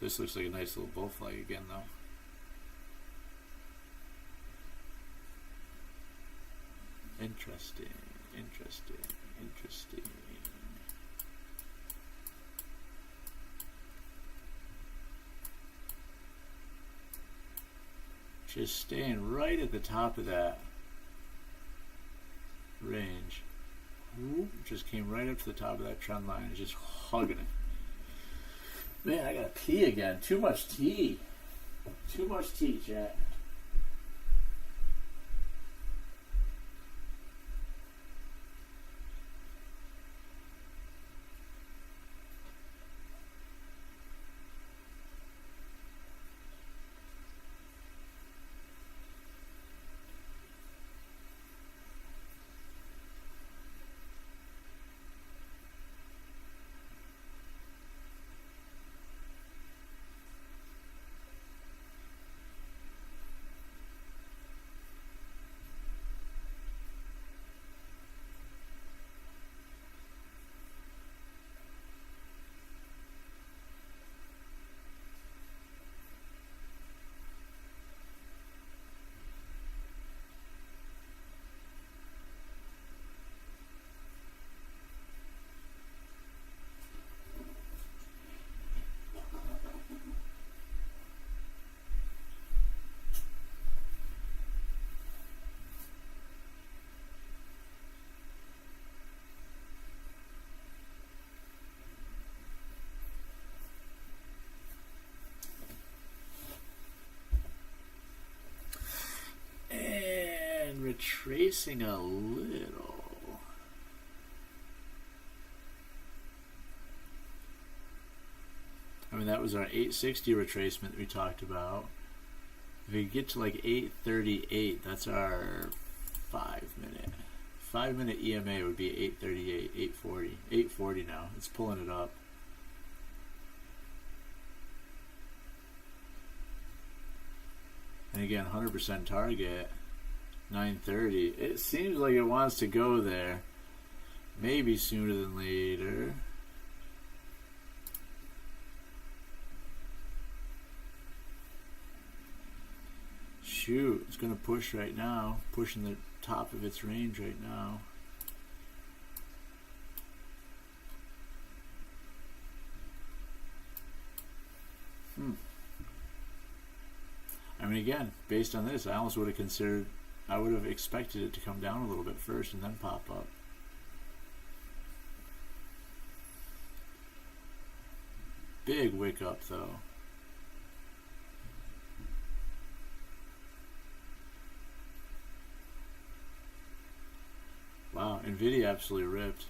This looks like a nice little bull flag again, though. Interesting. Interesting. Just staying right at the top of that range. Whoop, just came right up to the top of that trend line and just hugging it. Man, I gotta pee again. Too much tea. Too much tea, chat. Retracing a little. I mean, that was our 860 retracement we talked about. If we get to like 838, that's our 5-minute. 5-minute EMA would be 838, 840. 840 now. It's pulling it up. And again, 100% target. 9:30. It seems like it wants to go there. Maybe sooner than later. Shoot, it's going to push right now. Pushing the top of its range right now. I mean, again, based on this, I almost would have expected it to come down a little bit first and then pop up. Big wick up though. Wow, Nvidia absolutely ripped.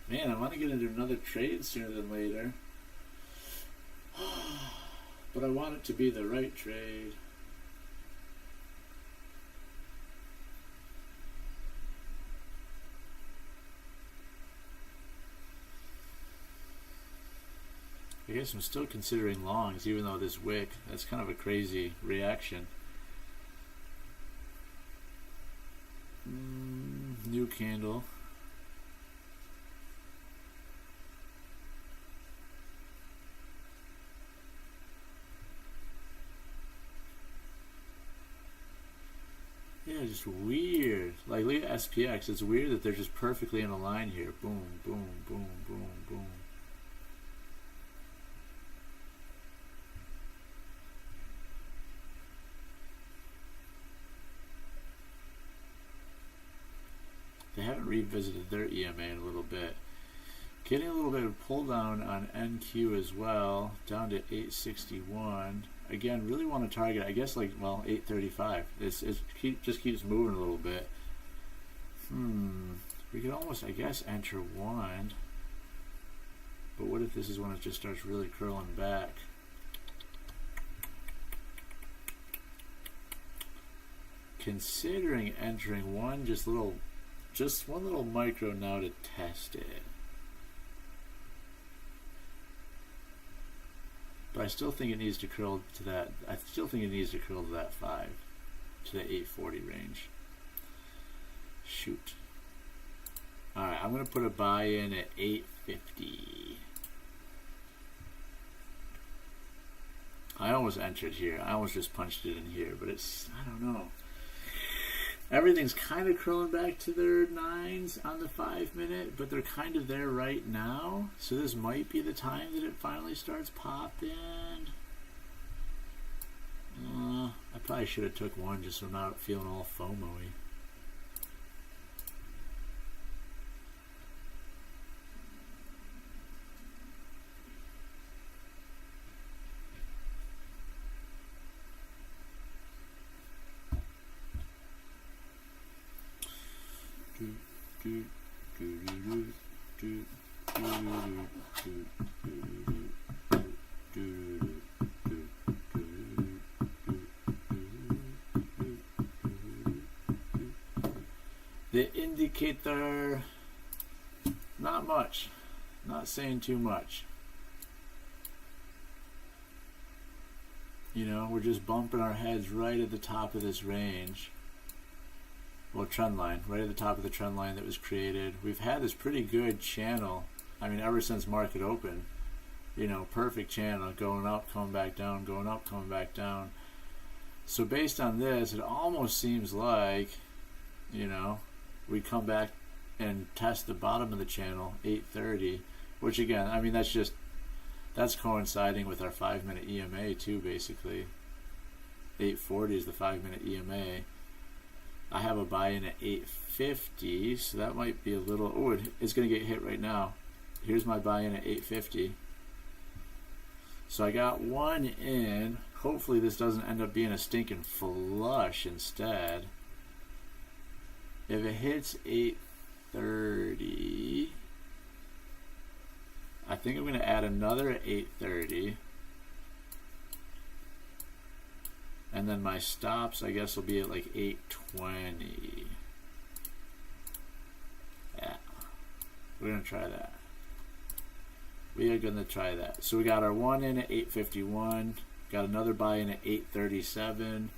Man, I want to get into another trade sooner than later. But I want it to be the right trade. I guess I'm still considering longs, even though this wick, that's kind of a crazy reaction. New candle. Yeah, just weird. Like, look at SPX. It's weird that they're just perfectly in a line here. Boom, boom, boom, boom, boom. They haven't revisited their EMA in a little bit. Getting a little bit of pull down on NQ as well, down to 861. Again, really want to target, I guess, like, well, 835. Just keeps moving a little bit. We could almost, I guess, enter one. But what if this is when it just starts really curling back? Considering entering one, just one little micro now to test it. But I still think it needs to curl to that. I still think it needs to curl to that 5, to the 840 range. Shoot. All right, I'm gonna put a buy in at 850. I almost entered here. I almost just punched it in here, but it's, I don't know. Everything's kind of curling back to their 9s on the 5 minute, but they're kind of there right now. So this might be the time that it finally starts popping. I probably should have took one just so I'm not feeling all FOMO-y. The indicator, not much, not saying too much. You know, we're just bumping our heads right at the top of this range. Well, trend line, right at the top of the trend line that was created. We've had this pretty good channel. I mean, ever since market open, you know, perfect channel, going up, coming back down, going up, coming back down. So based on this, it almost seems like, you know, we come back and test the bottom of the channel, 830, which again, I mean, that's coinciding with our 5 minute EMA too, basically. 840 is the 5 minute EMA. I have a buy-in at 850, so that might be a little, oh, it's going to get hit right now. Here's my buy-in at 850. So I got one in. Hopefully this doesn't end up being a stinking flush instead. If it hits 830, I think I'm going to add another at 830. And then my stops, I guess, will be at like 820. Yeah, we're going to try that. We are going to try that. So we got our one in at 851. Got another buy in at 837.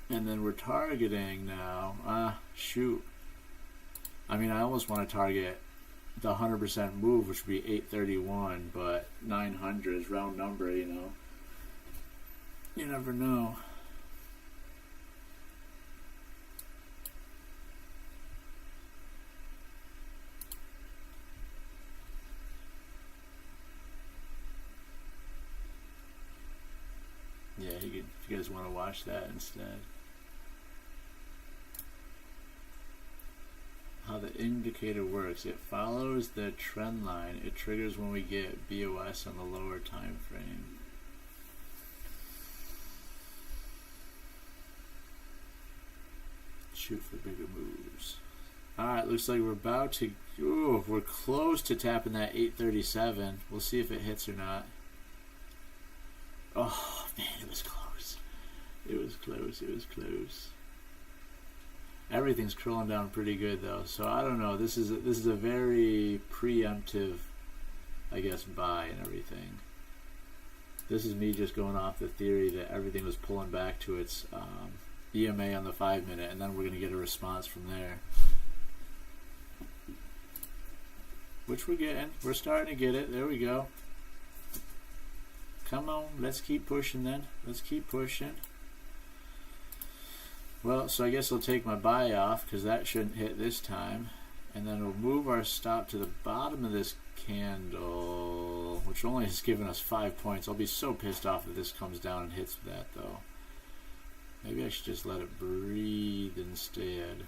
And then we're targeting now. Shoot. I mean, I almost want to target the 100% move, which would be 831, but 900 is round number, you know. You never know. Yeah, if you guys want to watch that instead. How the indicator works. It follows the trend line. It triggers when we get BOS on the lower time frame. Shoot for bigger moves. Alright, looks like we're about to, we're close to tapping that 837. We'll see if it hits or not. Oh man, it was close. It was close, it was close. Everything's curling down pretty good though, so I don't know. This is a very preemptive, I guess, buy and everything. This is me just going off the theory that everything was pulling back to its EMA on the 5 minute, and then we're going to get a response from there. Which we're getting. We're starting to get it. There we go. Come on, let's keep pushing then. Let's keep pushing. Well, so I guess I'll take my buy off because that shouldn't hit this time. And then we'll move our stop to the bottom of this candle, which only has given us 5 points. I'll be so pissed off if this comes down and hits that though. Maybe I should just let it breathe instead.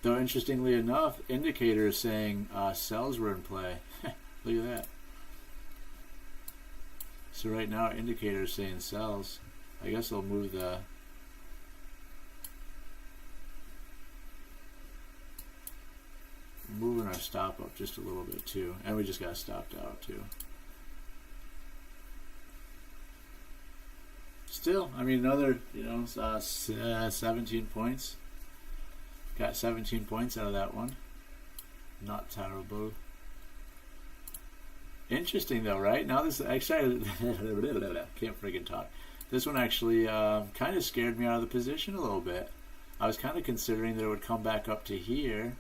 Though interestingly enough, indicator is saying sells were in play. Look at that. So right now indicator is saying sells. I guess I'll move the moving our stop up just a little bit too. And we just got stopped out too. Still, I mean, another, 17 points. Got 17 points out of that one. Not terrible. Interesting though, right? Now this actually can't friggin' talk. This one actually kind of scared me out of the position a little bit. I was kind of considering that it would come back up to here,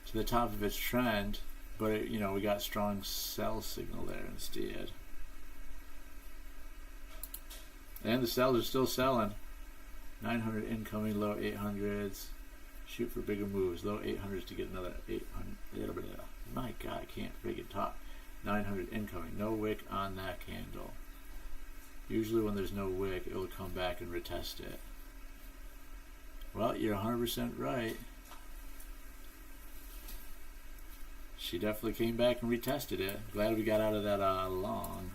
to the top of its trend, but it, you know, we got strong sell signal there instead. And the sells are still selling. 900 incoming, low 800s. Shoot for bigger moves. Low 800s to get another 800. My God, I can't friggin' talk. 900 incoming. No wick on that candle. Usually when there's no wick, it will come back and retest it. Well, you're 100% right. She definitely came back and retested it. Glad we got out of that long.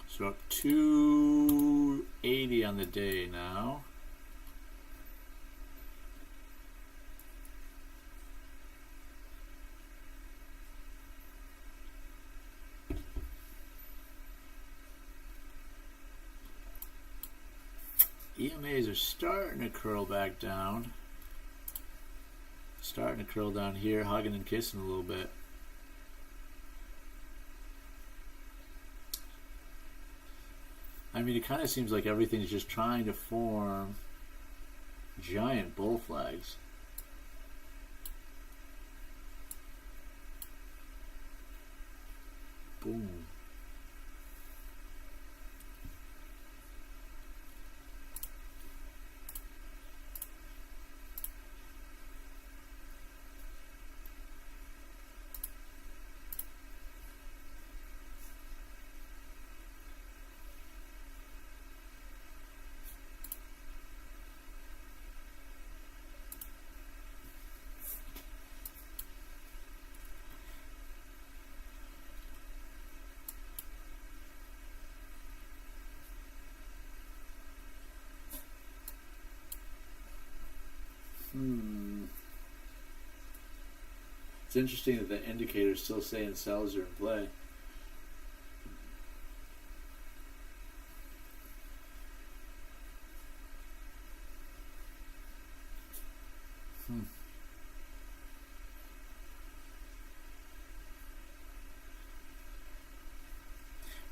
So up 280 on the day now. EMAs are starting to curl back down. Starting to curl down here, hugging and kissing a little bit. I mean, it kind of seems like everything's just trying to form giant bull flags. Boom. It's interesting that the indicator's still saying sells are in play.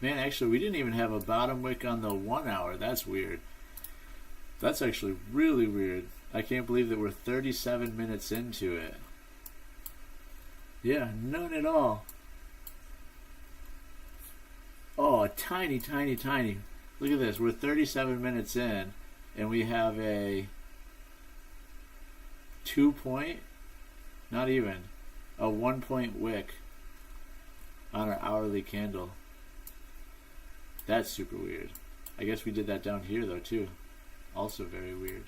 Man, actually, we didn't even have a bottom wick on the 1 hour. That's weird. That's actually really weird. I can't believe that we're 37 minutes into it. Yeah, none at all. Oh, tiny, tiny, tiny. Look at this. We're 37 minutes in, and we have a 2-point, not even, a 1-point wick on our hourly candle. That's super weird. I guess we did that down here, though, too. Also very weird.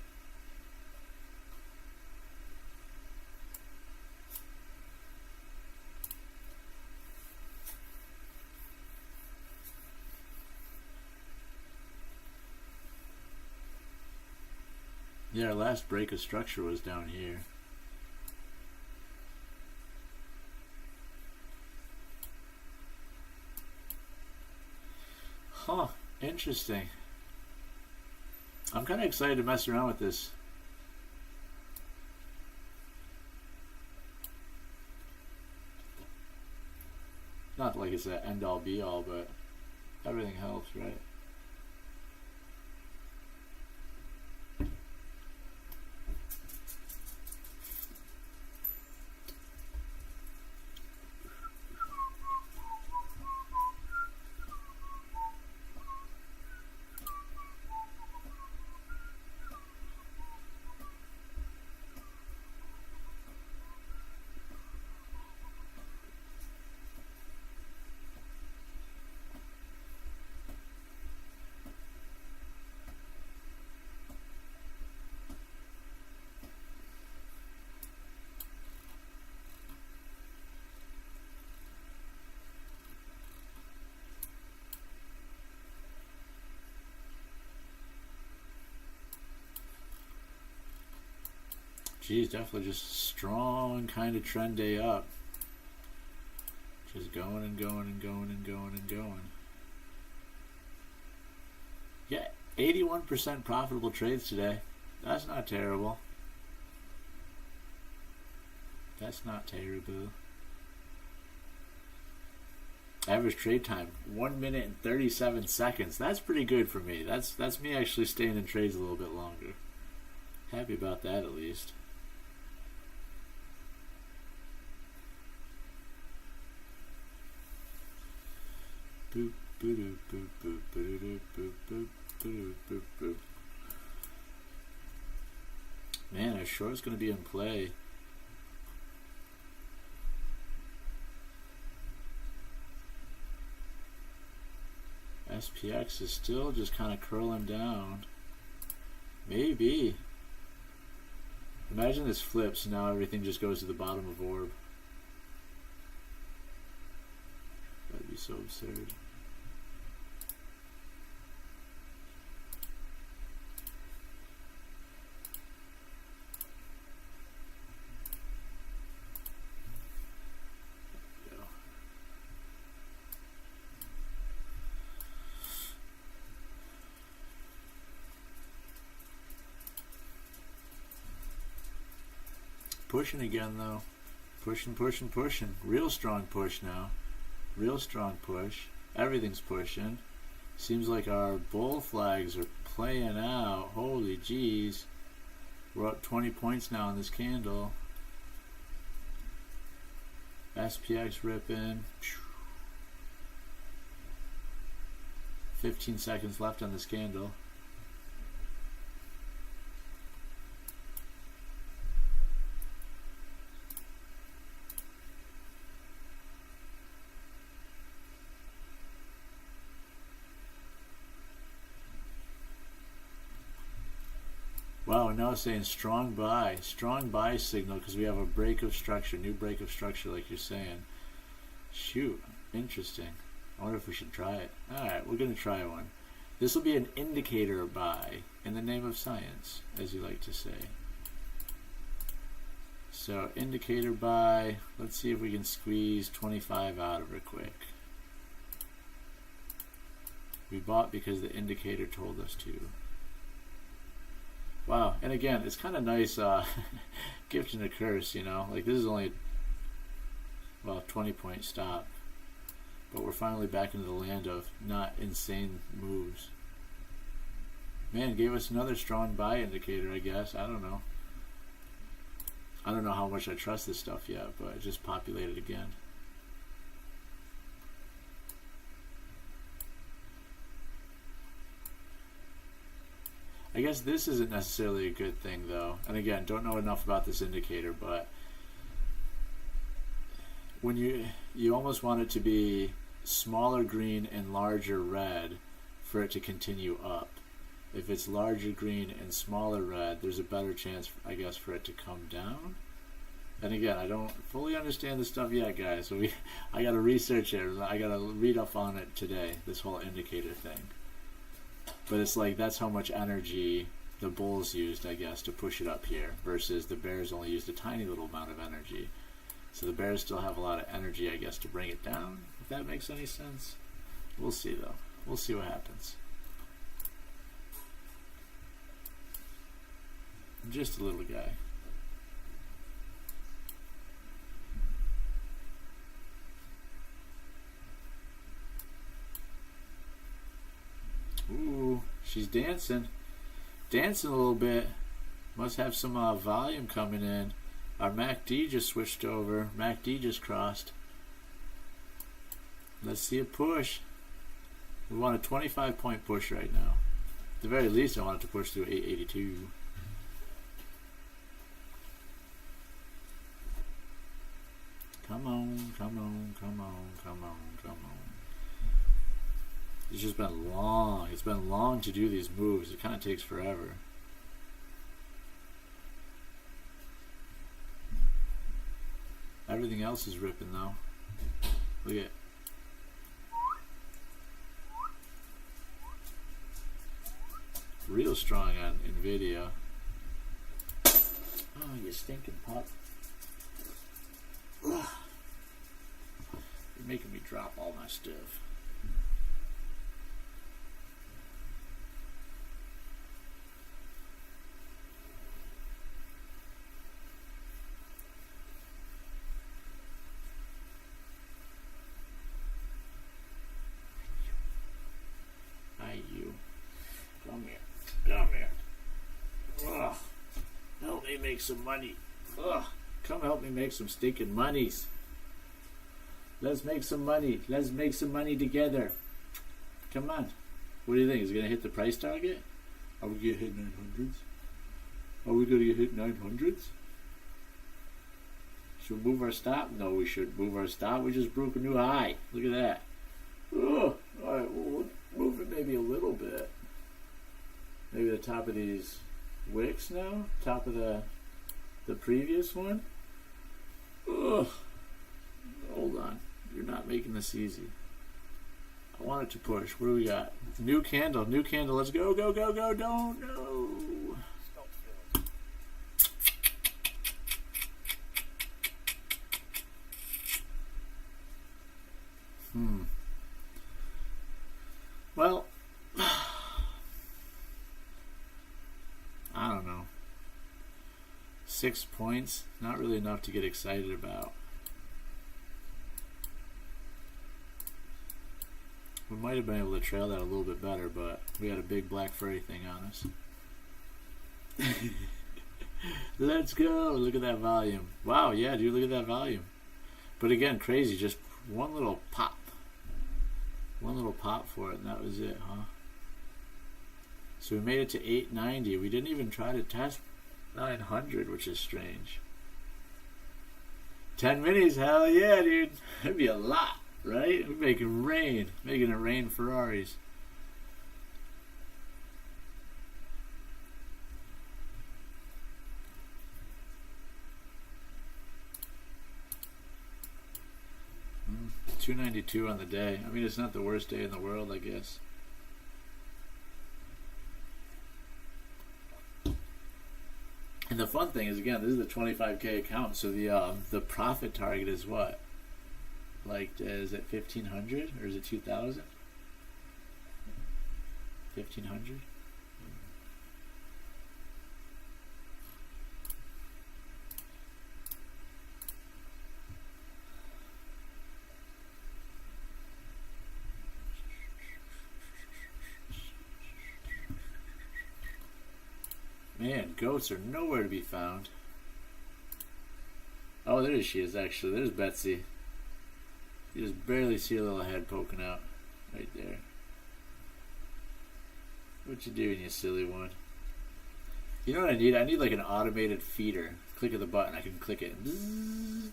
Yeah, our last break of structure was down here. Huh, interesting. I'm kind of excited to mess around with this. Not like it's an end-all be-all, but everything helps, right? Geez, definitely just a strong kind of trend day up. Just going and going and going and going and going. Yeah, 81% profitable trades today. That's not terrible. That's not terrible. Average trade time 1 minute and 37 seconds. That's pretty good for me. That's me actually staying in trades a little bit longer. Happy about that at least. Boop, boop, boop, boop, boop, boop, boop, boop, boop, boop. Man, our short's going to be in play. SPX is still just kind of curling down. Maybe. Imagine this flips and now everything just goes to the bottom of orb. That'd be so absurd. Pushing again though. Pushing. Real strong push now. Real strong push. Everything's pushing. Seems like our bull flags are playing out. Holy jeez. We're up 20 points now in this candle. SPX ripping. 15 seconds left on this candle. Wow, now it's saying strong buy signal because we have a break of structure, new break of structure like you're saying. Shoot, interesting. I wonder if we should try it. Alright, we're going to try one. This will be an indicator buy in the name of science, as you like to say. So indicator buy, let's see if we can squeeze 25 out of it quick. We bought because the indicator told us to. Wow, and again, it's kind of nice, gift and a curse, you know, like this is only, well, 20-point stop, but we're finally back into the land of not insane moves. Man, gave us another strong buy indicator, I guess. I don't know how much I trust this stuff yet, but it just populated again. I guess this isn't necessarily a good thing though. And again, don't know enough about this indicator, but when you almost want it to be smaller green and larger red for it to continue up. If it's larger green and smaller red, there's a better chance, I guess, for it to come down. And again, I don't fully understand this stuff yet, guys. So I got to research it. I got to read up on it today, this whole indicator thing. But it's like that's how much energy the bulls used, I guess, to push it up here, versus the bears only used a tiny little amount of energy. So the bears still have a lot of energy, I guess, to bring it down, if that makes any sense. We'll see, though. We'll see what happens. Just a little guy. Ooh, she's dancing. Dancing a little bit. Must have some volume coming in. Our MACD just switched over. MACD just crossed. Let's see a push. We want a 25-point push right now. At the very least, I want it to push through 882. Come on, come on, come on, come on, come on. It's just been long. It's been long to do these moves. It kind of takes forever. Everything else is ripping though. Look at it. Real strong on NVIDIA. Oh, you stinking pup. Ugh. You're making me drop all my stuff. make some money. Ugh, come help me make some stinking monies. Let's make some money. Let's make some money together. Come on. What do you think? Is it going to hit the price target? Are we going to hit 900s? Are we going to hit 900s? Should we move our stop? No, we shouldn't move our stop. We just broke a new high. Look at that. Oh, all right, well, we'll move it maybe a little bit. Maybe the top of these wicks now? Top of the previous one? Ugh. Hold on. You're not making this easy. I want it to push. What do we got? New candle. New candle. Let's go, go, go, go. Don't go. Well, I don't know. 6 points, not really enough to get excited about. We might have been able to trail that a little bit better, but we had a big black furry thing on us. Let's go. Look at that volume. Wow, yeah, dude, look at that volume. But again, crazy, just one little pop. One little pop for it, and that was it, huh? So we made it to 890. We didn't even try to test 900, which is strange. 10 minis, hell yeah, dude. That'd be a lot, right? We're making it rain Ferraris. $292 on the day. I mean, it's not the worst day in the world, I guess. And the fun thing is, again, this is the 25K account, so the profit target is what? Like, is it 1,500 or is it 2,000? 1,500. Man, goats are nowhere to be found. Oh, there she is, actually. There's Betsy. You just barely see a little head poking out right there. What you doing, you silly one? You know what I need? I need like an automated feeder. Click of the button, I can click it. Bzzz.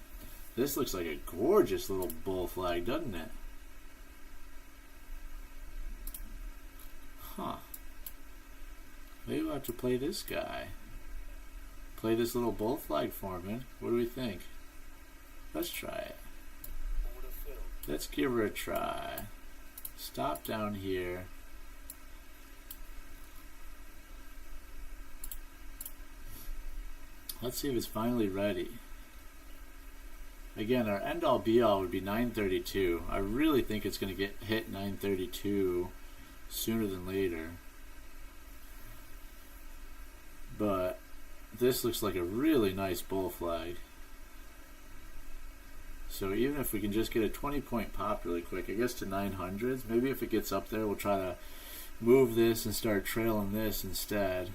This looks like a gorgeous little bull flag, doesn't it? Huh. Maybe we'll have to play this guy. Play this little bull flag foreman. What do we think? Let's try it. Let's give her a try. Stop down here. Let's see if it's finally ready. Again, our end all be all would be 932. I really think it's going to get hit 932 sooner than later. But this looks like a really nice bull flag. So even if we can just get a 20-point pop really quick, I guess to 900s, maybe if it gets up there, we'll try to move this and start trailing this instead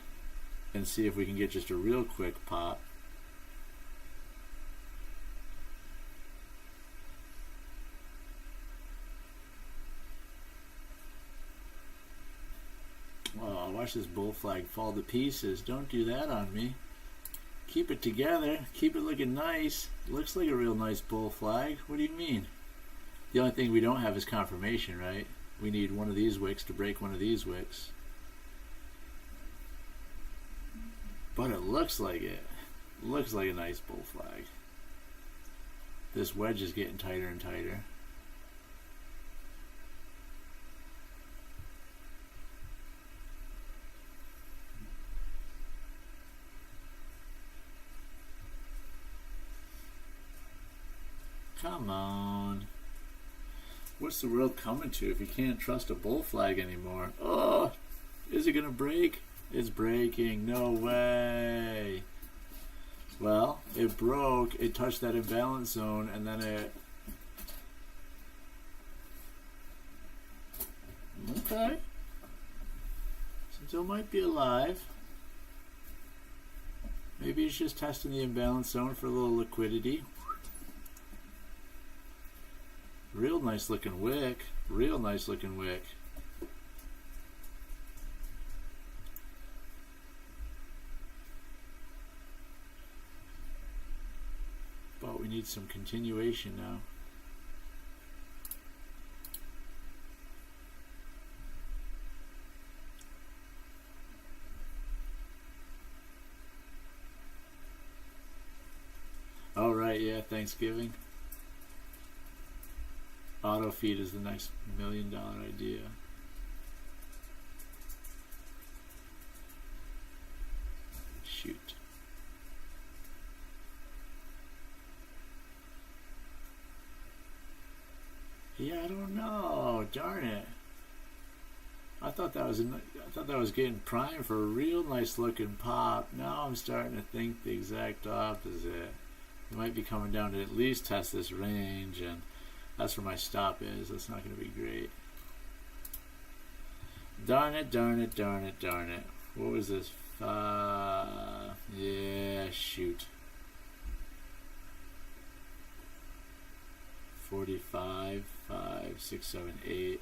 and see if we can get just a real quick pop. Oh, watch this bull flag fall to pieces. Don't do that on me. Keep it together. Keep it looking nice. Looks like a real nice bull flag. What do you mean? The only thing we don't have is confirmation, right? We need one of these wicks to break one of these wicks. But it looks like it. Looks like a nice bull flag. This wedge is getting tighter and tighter. Come on. What's the world coming to if you can't trust a bull flag anymore? Oh, is it going to break? It's breaking. No way. Well, it broke. It touched that imbalance zone and then it... Okay. Still might be alive. Maybe it's just testing the imbalance zone for a little liquidity. Real nice looking wick. Real nice looking wick. But we need some continuation now. All right, yeah, Thanksgiving. Auto feed is the next $1 million idea. Shoot. Yeah, I don't know. Darn it. I thought that was getting primed for a real nice looking pop. Now I'm starting to think the exact opposite. It might be coming down to at least test this range, and that's where my stop is. That's not going to be great. Darn it, darn it, darn it, darn it. What was this? Yeah, shoot. 45, 5, 6, 7, 8.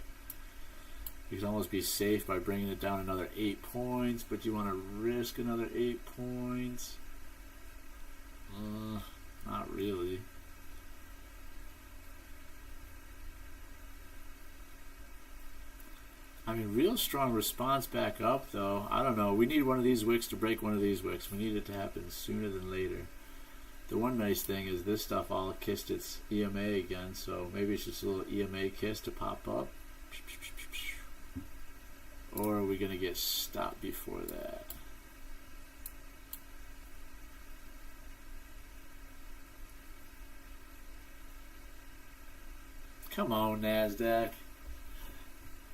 You can almost be safe by bringing it down another 8 points, but you want to risk another 8 points? Not really. I mean, real strong response back up, though. I don't know. We need one of these wicks to break one of these wicks. We need it to happen sooner than later. The one nice thing is this stuff all kissed its EMA again, so maybe it's just a little EMA kiss to pop up. Or are we going to get stopped before that? Come on, Nasdaq.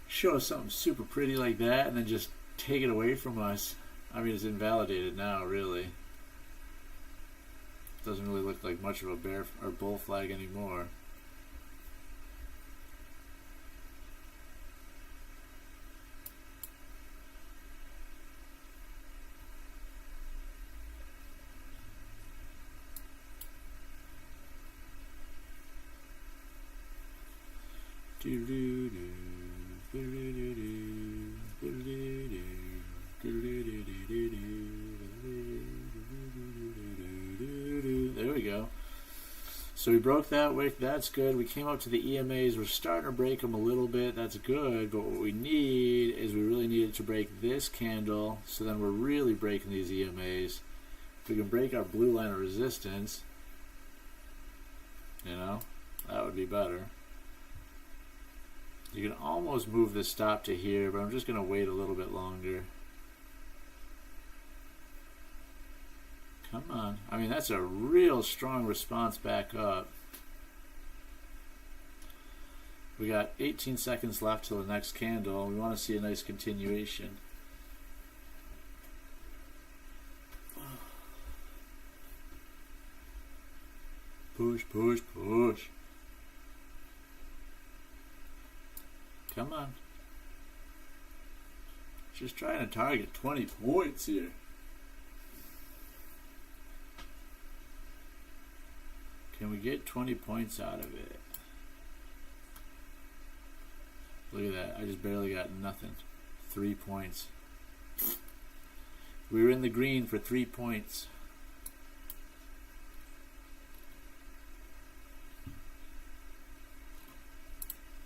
Show us something super pretty like that and then just take it away from us. I mean, it's invalidated now, really. Doesn't really look like much of a bear or bull flag anymore. There we go. So we broke that wick. That's good. We came up to the EMAs. We're starting to break them a little bit. That's good. But what we need is we really needed to break this candle. So then we're really breaking these EMAs. If we can break our blue line of resistance, you know, that would be better. You can almost move this stop to here, but I'm just going to wait a little bit longer. Come on. I mean, that's a real strong response back up. We got 18 seconds left till the next candle. We want to see a nice continuation. Push, push, push. Come on. Just trying to target 20 points here. Can we get 20 points out of it? Look at that. I just barely got nothing. 3 points. We were in the green for 3 points.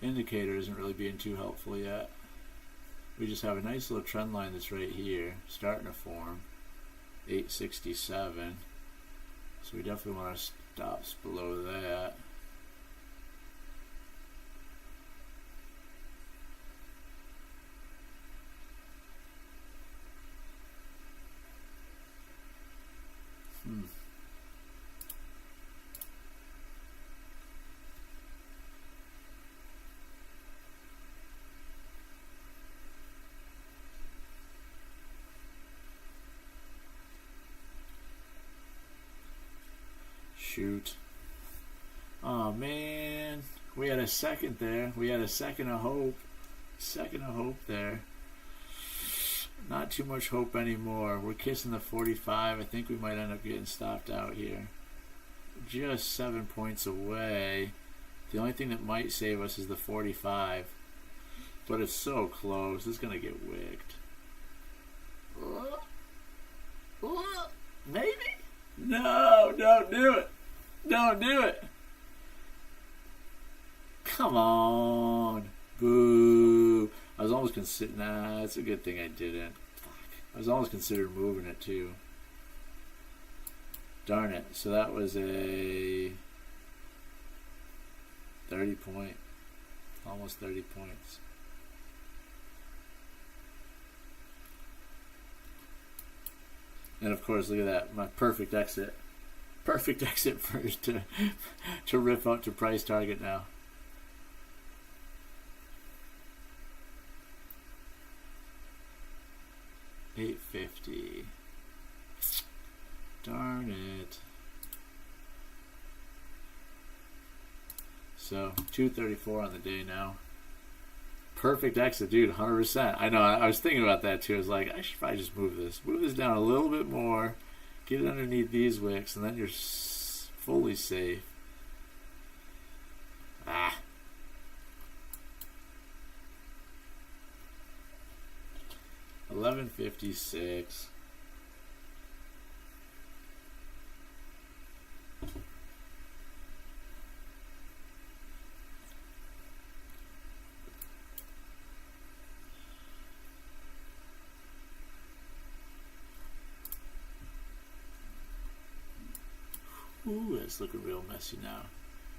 Indicator isn't really being too helpful yet. We just have a nice little trend line that's right here, starting to form. 867. So we definitely want to stops below that. Shoot. Oh man, we had a second there. We had a second of hope. Second of hope there. Not too much hope anymore. We're kissing the 45. I think we might end up getting stopped out here. Just 7 points away. The only thing that might save us is the 45. But it's so close. It's going to get wicked. Maybe? No, don't do it. Don't do it. Come on. Boo. I was almost considering... Nah, it's a good thing I didn't. Fuck. I was almost considering moving it too. Darn it. So that was a 30 point. Almost 30 points. And of course, look at that. My perfect exit. Perfect exit first to rip out to price target now. $8.50. Darn it. So $2.34 on the day now. Perfect exit, dude. 100%. I know. I was thinking about that too. I was like, I should probably just move this down a little bit more, get it underneath these wicks, and then you're fully safe. 11.56. Ooh, it's looking real messy now.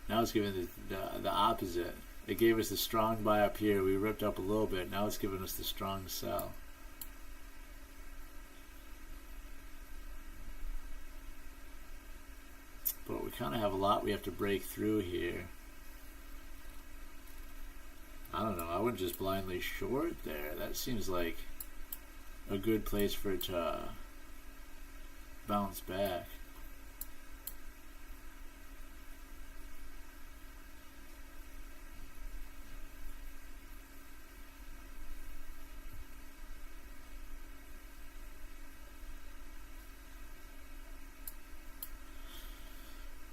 Now it's giving the opposite. It gave us the strong buy up here. We ripped up a little bit. Now it's giving us the strong sell. But we kind of have a lot we have to break through here. I don't know. I wouldn't just blindly short there. That seems like a good place for it to bounce back.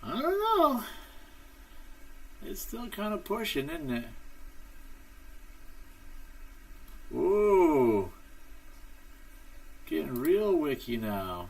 I don't know. It's still kind of pushing, isn't it? Ooh. Getting real wicky now.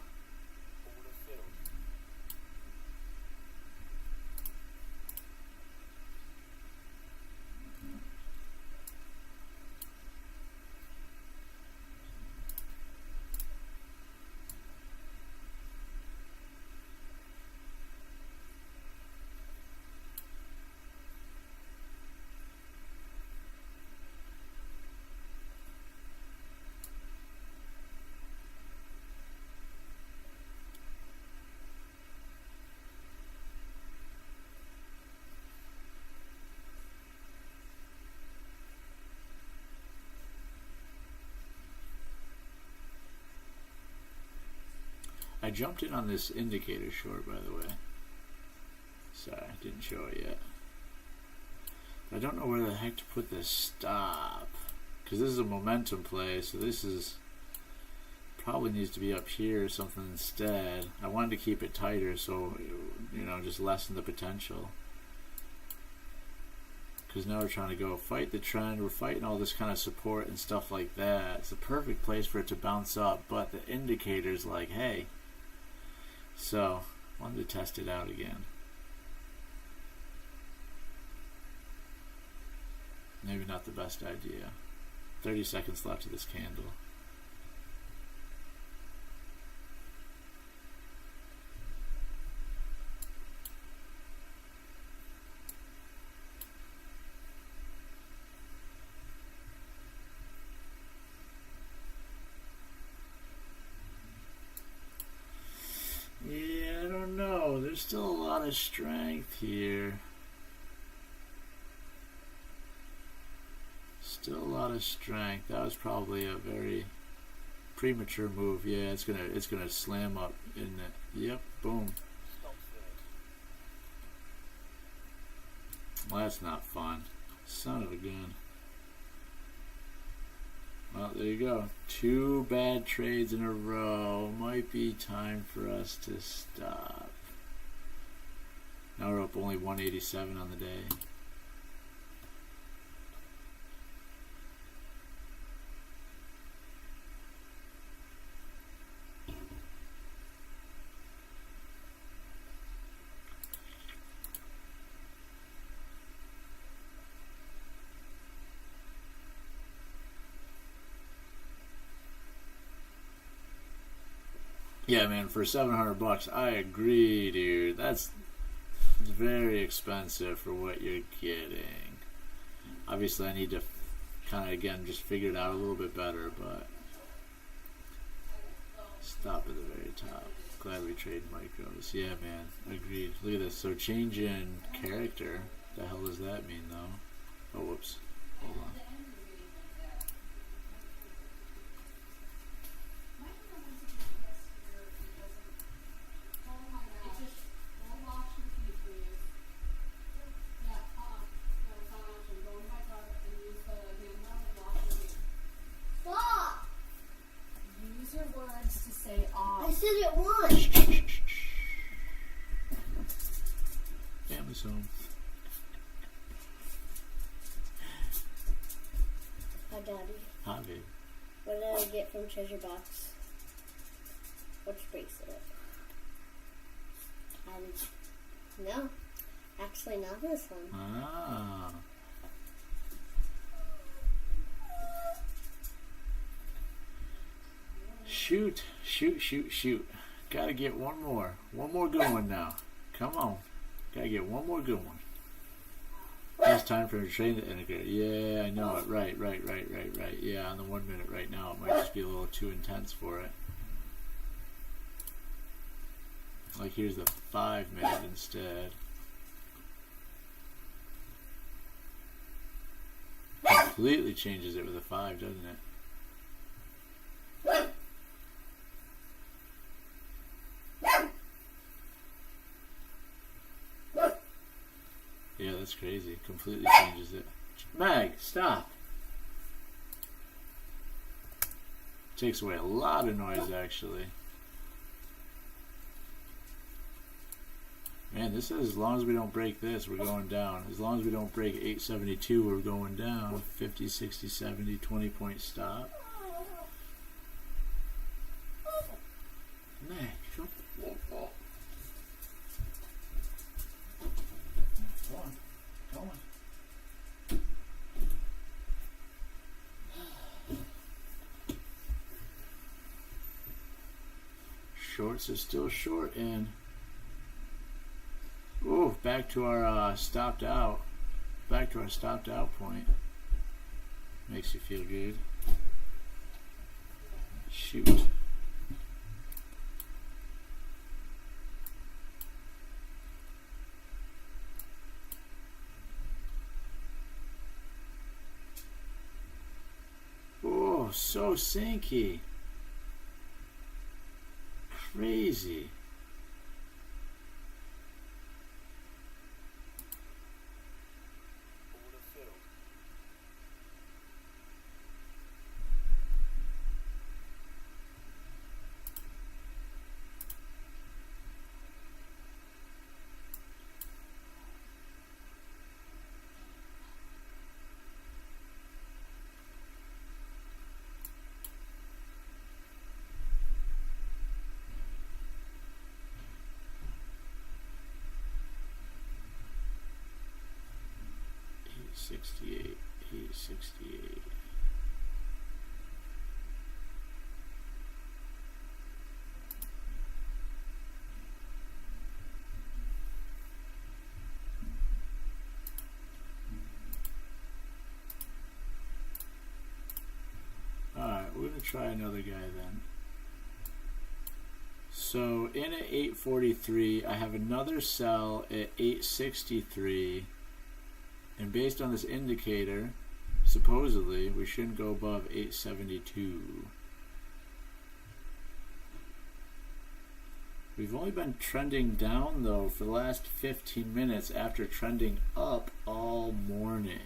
I jumped in on this indicator short, by the way. Sorry, I didn't show it yet. I don't know where the heck to put this stop, because this is a momentum play, so this is probably needs to be up here or something instead. I wanted to keep it tighter, so just lessen the potential. Because now we're trying to go fight the trend. We're fighting all this kind of support and stuff like that. It's a perfect place for it to bounce up, but the indicator's like, hey. So, I wanted to test it out again. Maybe not the best idea. 30 seconds left of this candle. Yeah, I don't know. There's still a lot of strength here. Still a lot of strength. That was probably a very premature move. Yeah, it's gonna slam up, isn't it? Yep, boom. Well, that's not fun. Son of a gun. Well, there you go. 2 bad trades in a row. Might be time for us to stop. Now we're up only 187 on the day. Yeah, man, for $700, I agree, dude. That's very expensive for what you're getting. Obviously, I need to kind of, again, just figure it out a little bit better, but stop at the very top. Glad we trade micros. Yeah, man, agreed. Look at this. So change in character. The hell does that mean, though? Oh, whoops. Hold on. Stop! Use your words to say off. I said it once. Family's home. Hi, Daddy. Hi, babe. What did I get from Treasure Box? Which bracelet? No. Actually, not this one. Ah. Shoot. Gotta get one more. One more good one now. Come on. Gotta get one more good one. It's time for a train to integrate. Yeah, I know it. Right. Yeah, on the 1 minute right now, it might just be a little too intense for it. Like, here's the 5 minute instead. Completely changes it with a 5, doesn't it? Yeah, that's crazy. Completely changes it. Mag, stop. Takes away a lot of noise, actually. Man, this says as long as we don't break this, we're going down. As long as we don't break 872, we're going down. 50, 60, 70, 20-point stop. Mag, shut the fuck up. Go on. Shorts are still short, and ooh, back to our stopped out. Back to our stopped out point. Makes you feel good. Shoot. Oh, so sinky. Crazy. $8.68. Alright, we're going to try another guy then. So in at 843, I have another sell at 863. And based on this indicator, supposedly, we shouldn't go above 872. We've only been trending down, though, for the last 15 minutes after trending up all morning.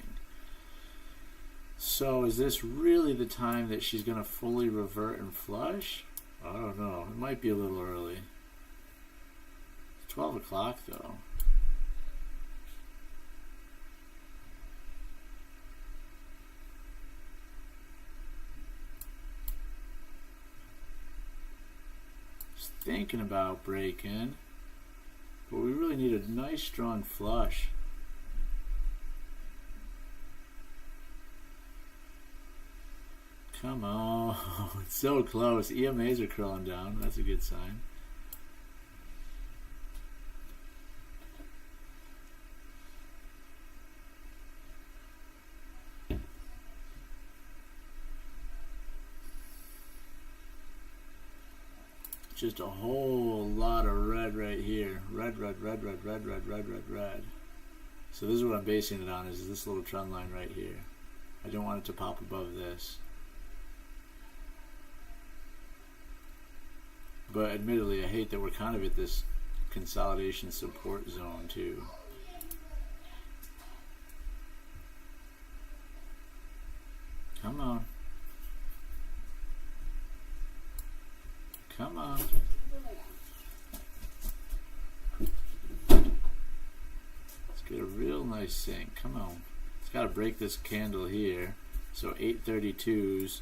So is this really the time that she's going to fully revert and flush? I don't know. It might be a little early. It's 12 o'clock though. Just thinking about breaking. But we really need a nice strong flush. Come on. It's so close. EMAs are curling down. That's a good sign. Just a whole lot of red right here. Red, red, red, red, red, red, red, red, red. So this is what I'm basing it on, is this little trend line right here. I don't want it to pop above this. But admittedly, I hate that we're kind of at this consolidation support zone too. Come on. Come on. Let's get a real nice sink. Come on. It's got to break this candle here. So 832s.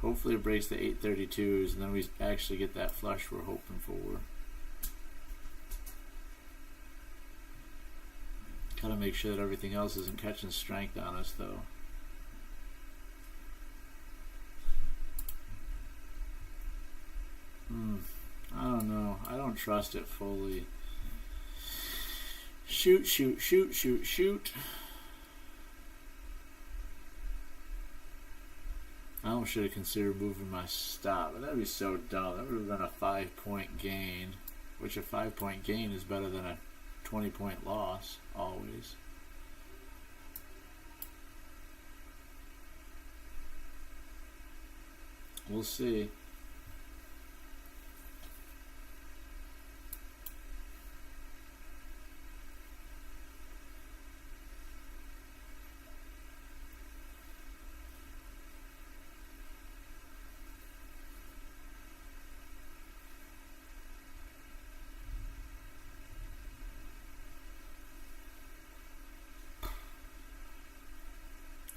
Hopefully it breaks the 832s and then we actually get that flush we're hoping for. Gotta make sure that everything else isn't catching strength on us though. I don't know. I don't trust it fully. Shoot, shoot, shoot, shoot, shoot. I almost should have considered moving my stop, but that'd be so dumb. That would have been a 5-point gain, which a 5-point gain is better than a 20-point loss, always. We'll see.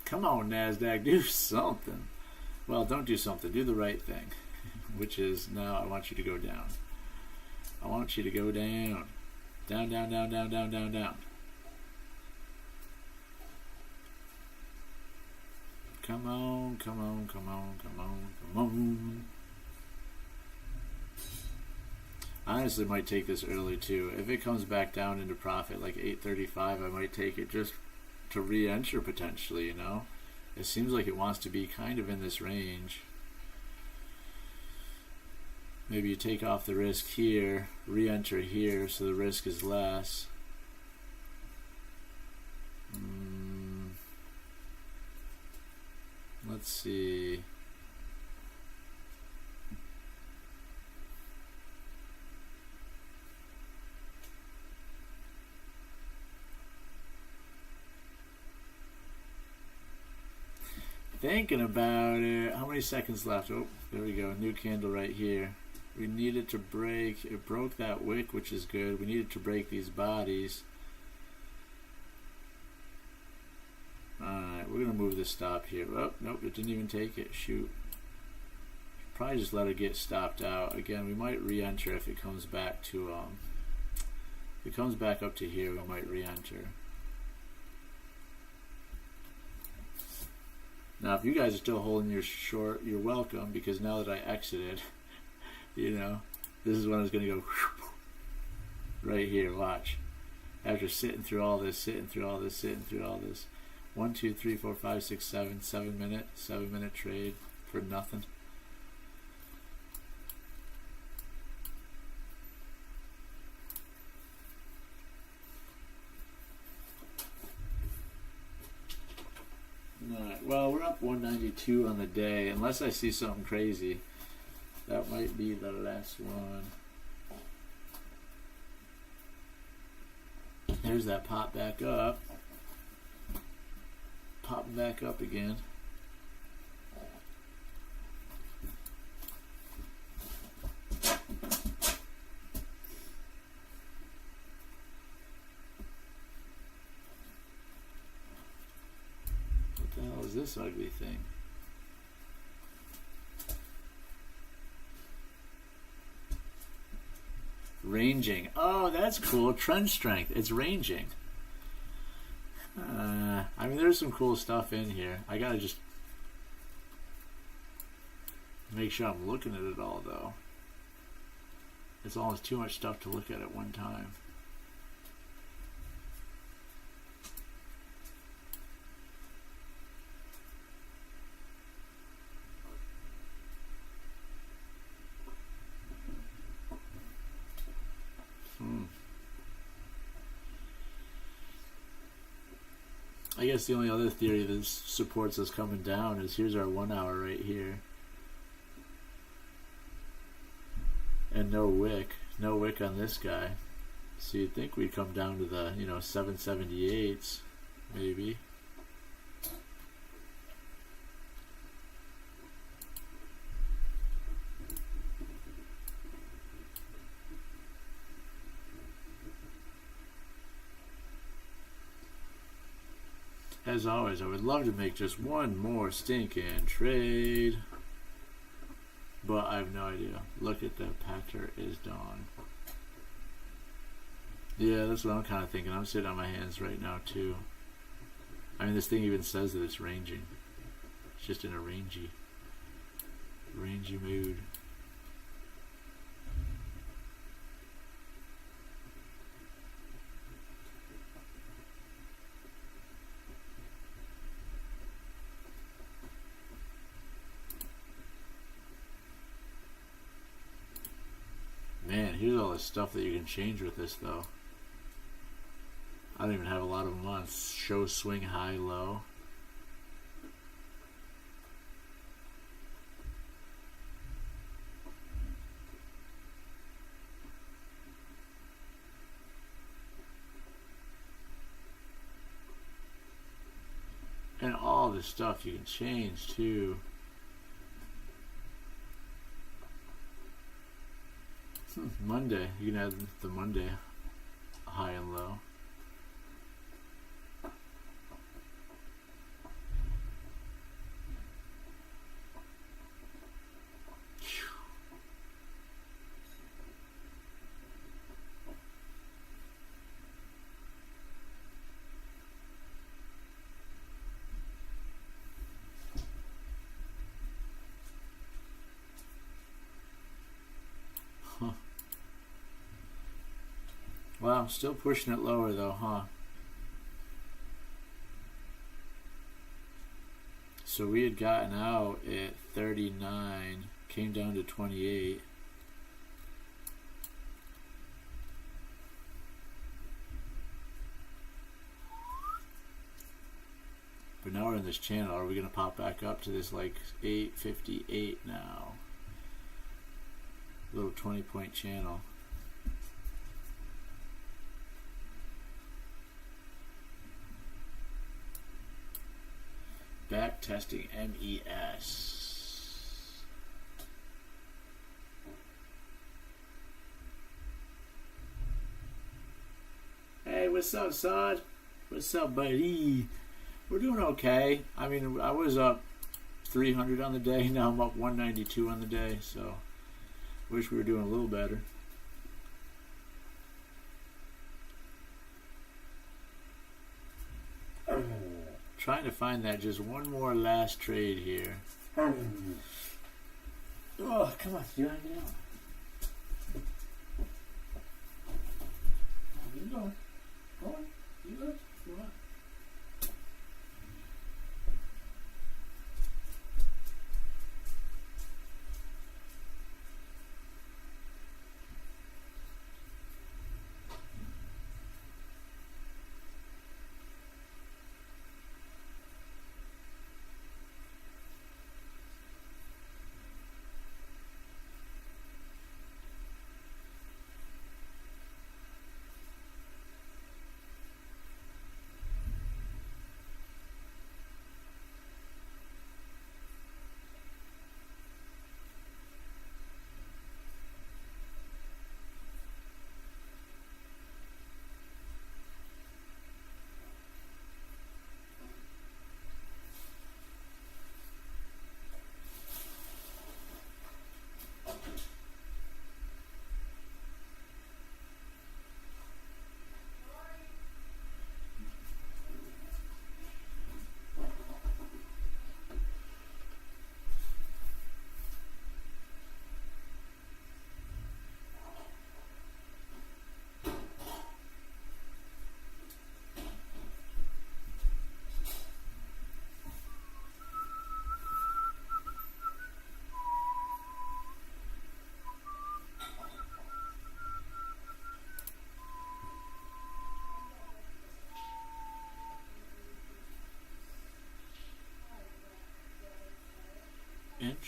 Come on, Nasdaq, do something. Well, don't do something. Do the right thing, which is now I want you to go down. I want you to go down. Down, down, down, down, down, down, down. Come on, come on, come on, come on, come on. I honestly might take this early too. If it comes back down into profit like 835, I might take it just to re-enter potentially, you know. It seems like it wants to be kind of in this range. Maybe you take off the risk here, re-enter here so the risk is less. Let's see. Thinking about it. How many seconds left? Oh, there we go. New candle right here. We needed to break. It broke that wick, which is good. We needed to break these bodies. Alright, we're going to move this stop here. Oh, nope, it didn't even take it. Shoot. Probably just let it get stopped out. Again, we might re-enter if it comes back to, if it comes back up to here, we might re-enter. Now, if you guys are still holding your short, you're welcome, because now that I exited, you know, this is when it's going to go right here. Watch. After sitting through all this, sitting through all this, sitting through all this. 1, 2, 3, 4, 5, 6, 7, 7-minute trade for nothing. Alright, well, we're up 192 on the day. Unless I see something crazy, that might be the last one. There's that pop back up. Popping back up again. this ugly thing? Ranging. Oh, that's cool. Trend strength. It's ranging. I mean, there's some cool stuff in here. I gotta just make sure I'm looking at it all, though. It's almost too much stuff to look at one time. I guess the only other theory that supports us coming down is here's our 1 hour right here. And no wick on this guy. So you'd think we'd come down to the, 778s, maybe. As always, I would love to make just one more stinking trade. But I have no idea. Look at the patter is done. Yeah, that's what I'm kind of thinking. I'm sitting on my hands right now, too. I mean, this thing even says that it's ranging. It's just in a rangy mood. Man, here's all the stuff that you can change with this, though. I don't even have a lot of them on. Show swing high, low. And all this stuff you can change, too. Monday, you can add the Monday high and low. Wow, still pushing it lower though, huh? So we had gotten out at 39, came down to 28. But now we're in this channel. Are we going to pop back up to this like 858 now? Little 20-point channel. Back testing MES. Hey, what's up, Sod? What's up, buddy? We're doing okay. I mean, I was up 300 on the day. Now I'm up 192 on the day. So, wish we were doing a little better. Trying to find that just one more last trade here. Oh, come on, you want to get out? You go. Go on. You go. Go on.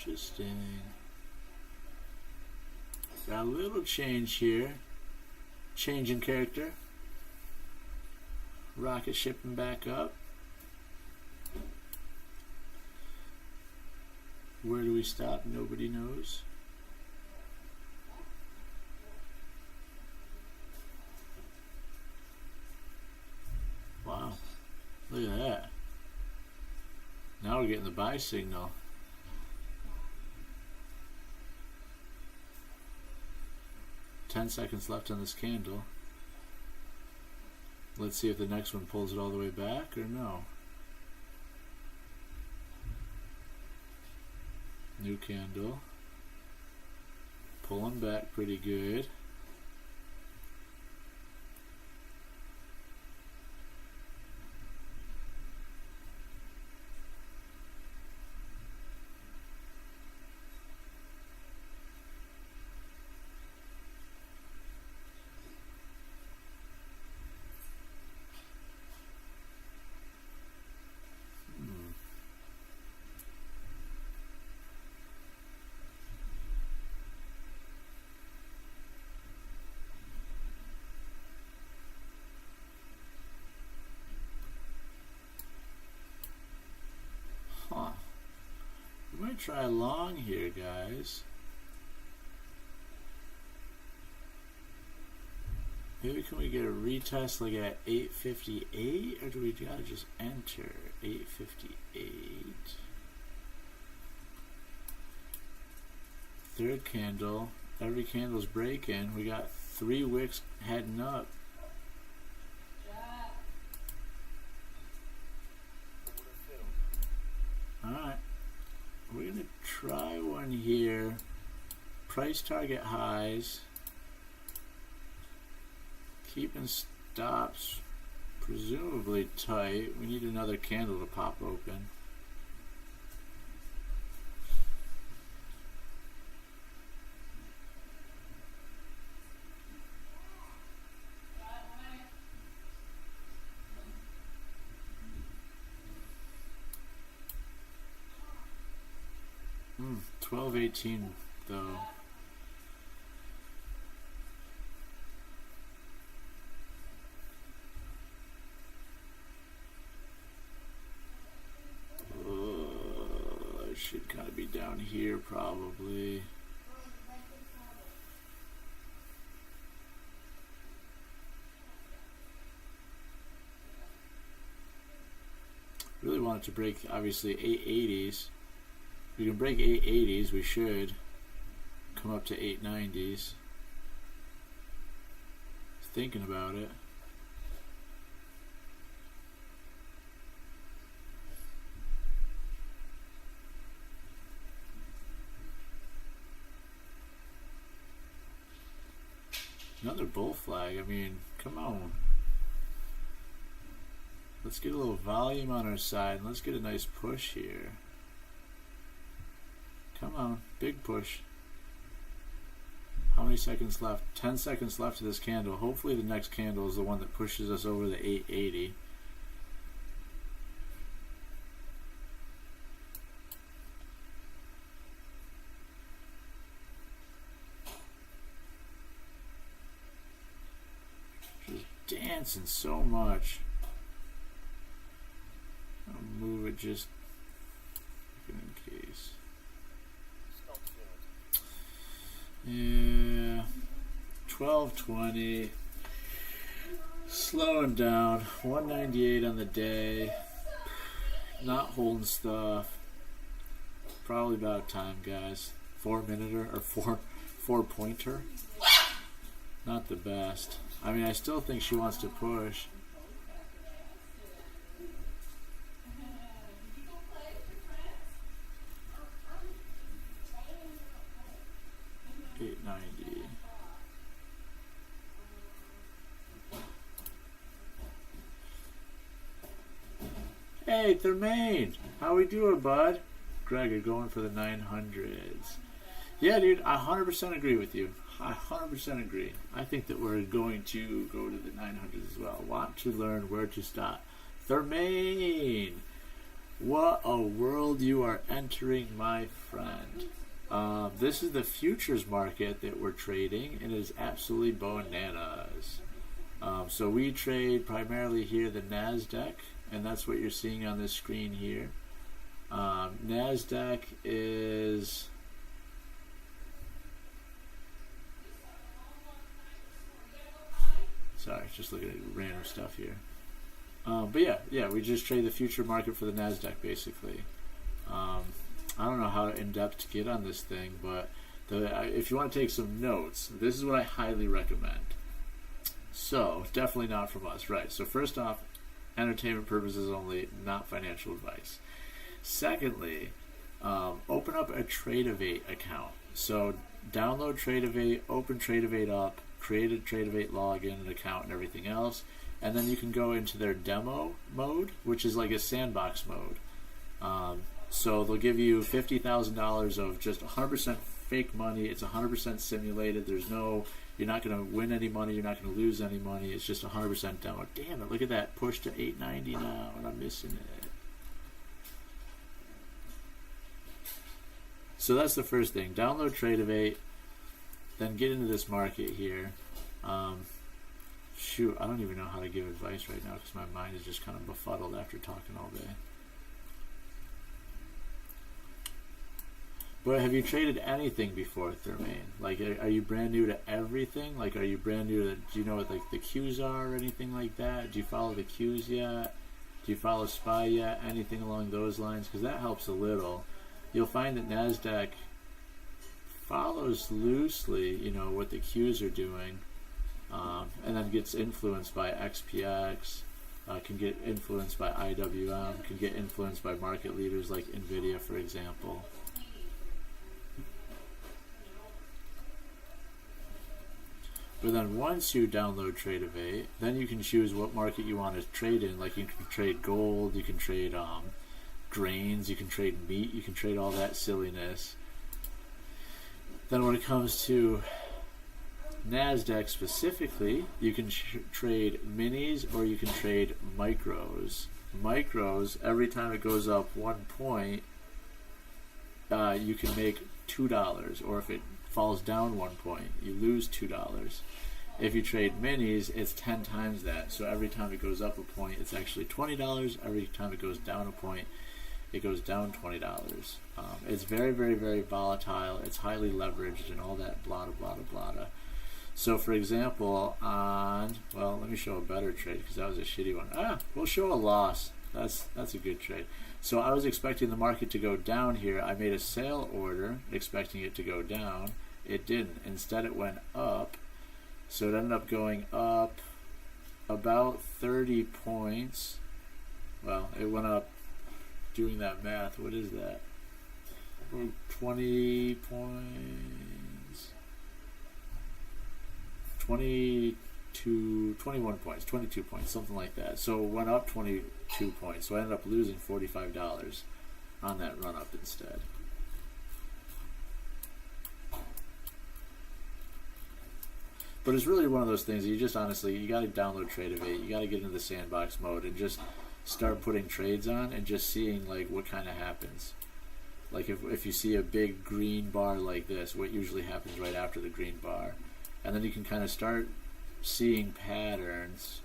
Interesting. Got a little change here. Change in character. Rocket shipping back up. Where do we stop? Nobody knows. Wow. Look at that. Now we're getting the buy signal. $10 left on this candle. Let's see if the next one pulls it all the way back or no. New candle. Pulling back pretty good. Huh. We might try long here, guys. Maybe can we get a retest like at 858, or do we gotta just enter 858? Third candle. Every candle's breaking. We got 3 wicks heading up. Alright, we're going to try one here. Price target highs. Keeping stops presumably tight. We need another candle to pop open. $12.18 though. It should kind of be down here probably. Really wanted to break obviously 880s. We can break 880s, we should come up to 890s. Thinking about it. Another bull flag, I mean, come on. Let's get a little volume on our side and let's get a nice push here. Come on, big push. How many seconds left? 10 seconds left of this candle. Hopefully the next candle is the one that pushes us over the 880. Just dancing so much. I'll move it just in case. Yeah, 12.20, slowing down, 198 on the day, not holding stuff, probably about time, guys. 4-minute or 4-pointer, not the best. I mean, I still think she wants to push. $8.90. Hey, Thermaine, how we doing, bud? Greg, you're going for the 900s. Yeah, dude, I 100% agree with you. I 100% agree. I think that we're going to go to the 900s as well. Want to learn where to stop. Thermaine, What a world you are entering, my friend. This is the futures market that we're trading, and it is absolutely bananas. So we trade primarily here the Nasdaq, and that's what you're seeing on this screen here. Nasdaq is sorry, just looking at random stuff here. But yeah, we just trade the future market for the Nasdaq basically. I don't know how in depth to get on this thing, but if you want to take some notes, this is what I highly recommend. So definitely not from us, right? So first off, entertainment purposes only, not financial advice. Secondly, open up a Tradeovate account. So download Tradeovate, open Tradeovate up, create a Tradeovate login and account and everything else, and then you can go into their demo mode, which is like a sandbox mode. So they'll give you $50,000 of just 100% fake money. It's 100% simulated. You're not going to win any money. You're not going to lose any money. It's just 100% demo. Damn it! Look at that, push to 890 now, and I'm missing it. So that's the first thing. Download Tradeovate, then get into this market here. Shoot, I don't even know how to give advice right now because my mind is just kind of befuddled after talking all day. But have you traded anything before, Thermaine? Like, are you brand new to everything? Like, are you brand new to, do you know what, like, the Qs are or anything like that? Do you follow the Qs yet? Do you follow SPY yet? Anything along those lines? Because that helps a little. You'll find that NASDAQ follows loosely, what the Qs are doing, and then gets influenced by XPX, can get influenced by IWM, can get influenced by market leaders like NVIDIA, for example. But then once you download Tradeovate, then you can choose what market you want to trade in. Like, you can trade gold, you can trade grains, you can trade meat, you can trade all that silliness. Then when it comes to NASDAQ specifically, you can trade minis or you can trade micros. Micros, every time it goes up 1 point, you can make $2, or if it falls down 1 point, you lose $2. If you trade minis, it's 10 times that. So every time it goes up a point, it's actually $20. Every time it goes down a point, it goes down $20. It's very, very, very volatile. It's highly leveraged and all that blah, blah, blah, blah. So for example, let me show a better trade because that was a shitty one. We'll show a loss. That's a good trade. So I was expecting the market to go down here. I made a sale order expecting it to go down. It didn't. Instead it went up. So it ended up going up about 30 points. Well, it went up, doing that math, what is that? 20 points. 21 points, 22 points, something like that. So it went up 22 points. So I ended up losing $45 on that run up instead. But it's really one of those things that you just honestly, you got to download Tradeovate, you got to get into the sandbox mode and just start putting trades on and just seeing like what kind of happens. Like if you see a big green bar like this, what usually happens right after the green bar. And then you can kind of start seeing patterns.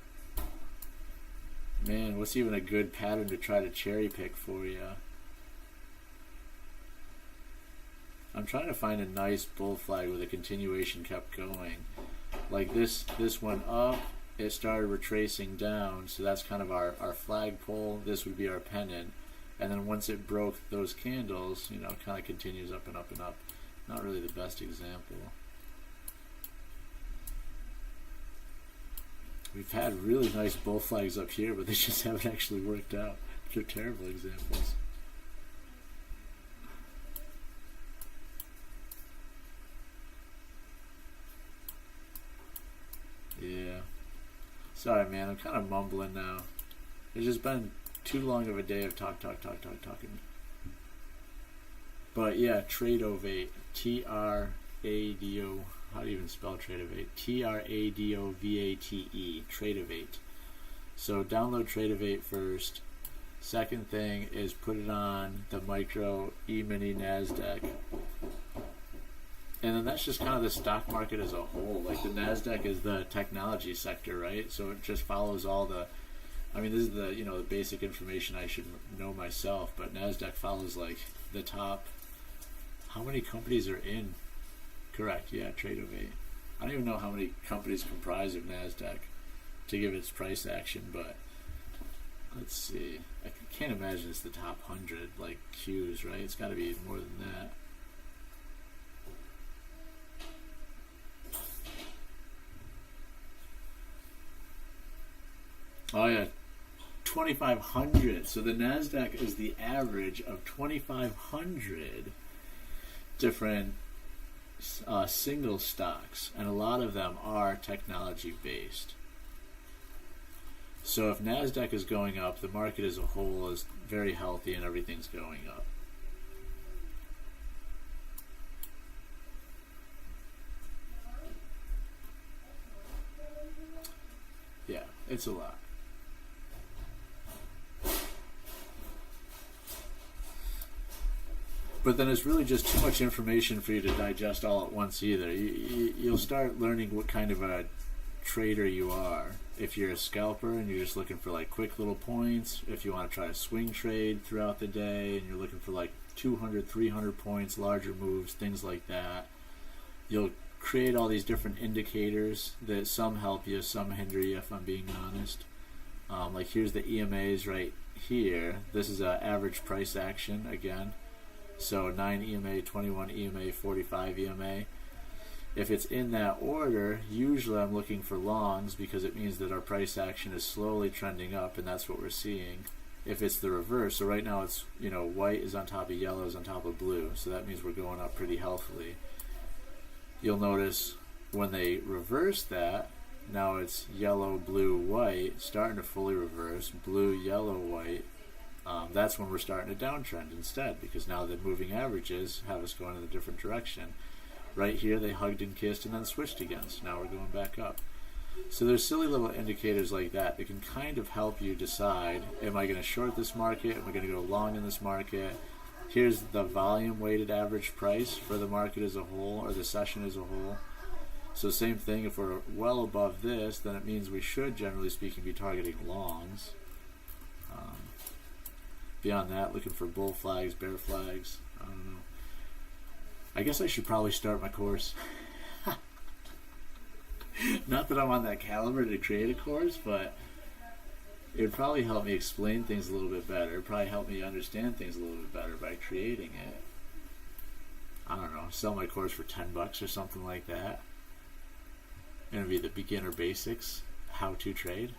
Man, what's even a good pattern to try to cherry pick for you? I'm trying to find a nice bull flag where the continuation kept going. Like this went up, it started retracing down, so that's kind of our flagpole. This would be our pennant. And then once it broke those candles, it kind of continues up and up and up. Not really the best example. We've had really nice bull flags up here, but they just haven't actually worked out. They're terrible examples. Yeah. Sorry, man. I'm kind of mumbling now. It's just been too long of a day of talking. But yeah, Tradeovate. Trado. How do you even spell Tradeovate? Tradovate. Tradeovate. So download Tradeovate first. Second thing is put it on the micro E-mini Nasdaq. And then that's just kind of the stock market as a whole. Like the Nasdaq is the technology sector, right? So it just follows all the, I mean, this is the, the basic information I should know myself, but Nasdaq follows like the top, how many companies are in? Correct, yeah, Trade of 8. I don't even know how many companies comprise of Nasdaq to give its price action, but let's see. I can't imagine it's the top 100 like Qs, right? It's got to be more than that. Oh yeah, 2,500. So the Nasdaq is the average of 2,500 different single stocks, and a lot of them are technology based. So if Nasdaq is going up, the market as a whole is very healthy and everything's going up. Yeah, it's a lot. But then it's really just too much information for you to digest all at once either. You'll start learning what kind of a trader you are. If you're a scalper and you're just looking for like quick little points, if you want to try to swing trade throughout the day and you're looking for like 200, 300 points, larger moves, things like that, you'll create all these different indicators that some help you, some hinder you, if I'm being honest. Like here's the EMAs right here. This is an average price action again. So 9 EMA, 21 EMA, 45 EMA. If it's in that order, usually I'm looking for longs because it means that our price action is slowly trending up, and that's what we're seeing. If it's the reverse, so right now it's, white is on top of yellow is on top of blue, so that means we're going up pretty healthily. You'll notice when they reverse that, now it's yellow, blue, white, starting to fully reverse, blue, yellow, white. That's when we're starting to downtrend instead, because now the moving averages have us going in a different direction. Right here they hugged and kissed and then switched again, so now we're going back up. So there's silly little indicators like that that can kind of help you decide, am I going to short this market, am I going to go long in this market? Here's the volume weighted average price for the market as a whole, or the session as a whole. So same thing, if we're well above this, then it means we should, generally speaking, be targeting longs. Beyond that, looking for bull flags, bear flags, I don't know. I guess I should probably start my course. Not that I'm on that caliber to create a course, but it would probably help me explain things a little bit better. It would probably help me understand things a little bit better by creating it. I don't know, sell my course for $10 or something like that. And it'd be the beginner basics, how to trade.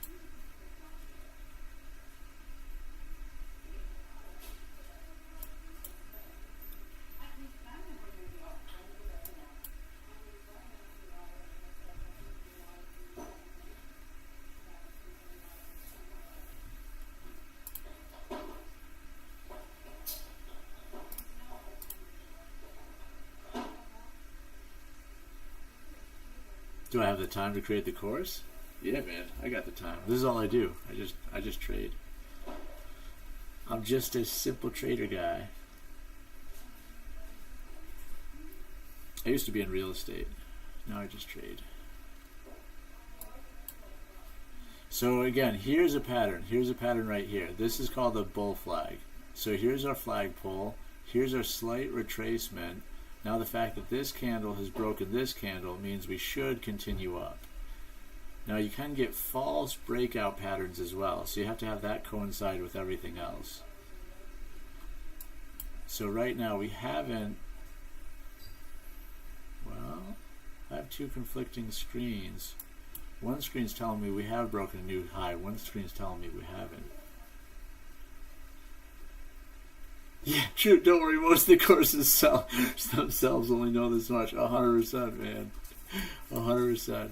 Do I have the time to create the course? Yeah, man, I got the time. This is all I do. I just trade. I'm just a simple trader guy. I used to be in real estate. Now I just trade. So again, here's a pattern. Here's a pattern right here. This is called a bull flag. So here's our flagpole. Here's our slight retracement. Now the fact that this candle has broken this candle means we should continue up. Now you can get false breakout patterns as well, so you have to have that coincide with everything else. So right now we haven't, well, I have two conflicting screens. One screen's telling me we have broken a new high, one screen's telling me we haven't. Yeah, true. Don't worry. Most of the courses themselves only know this much. 100%, man. 100%.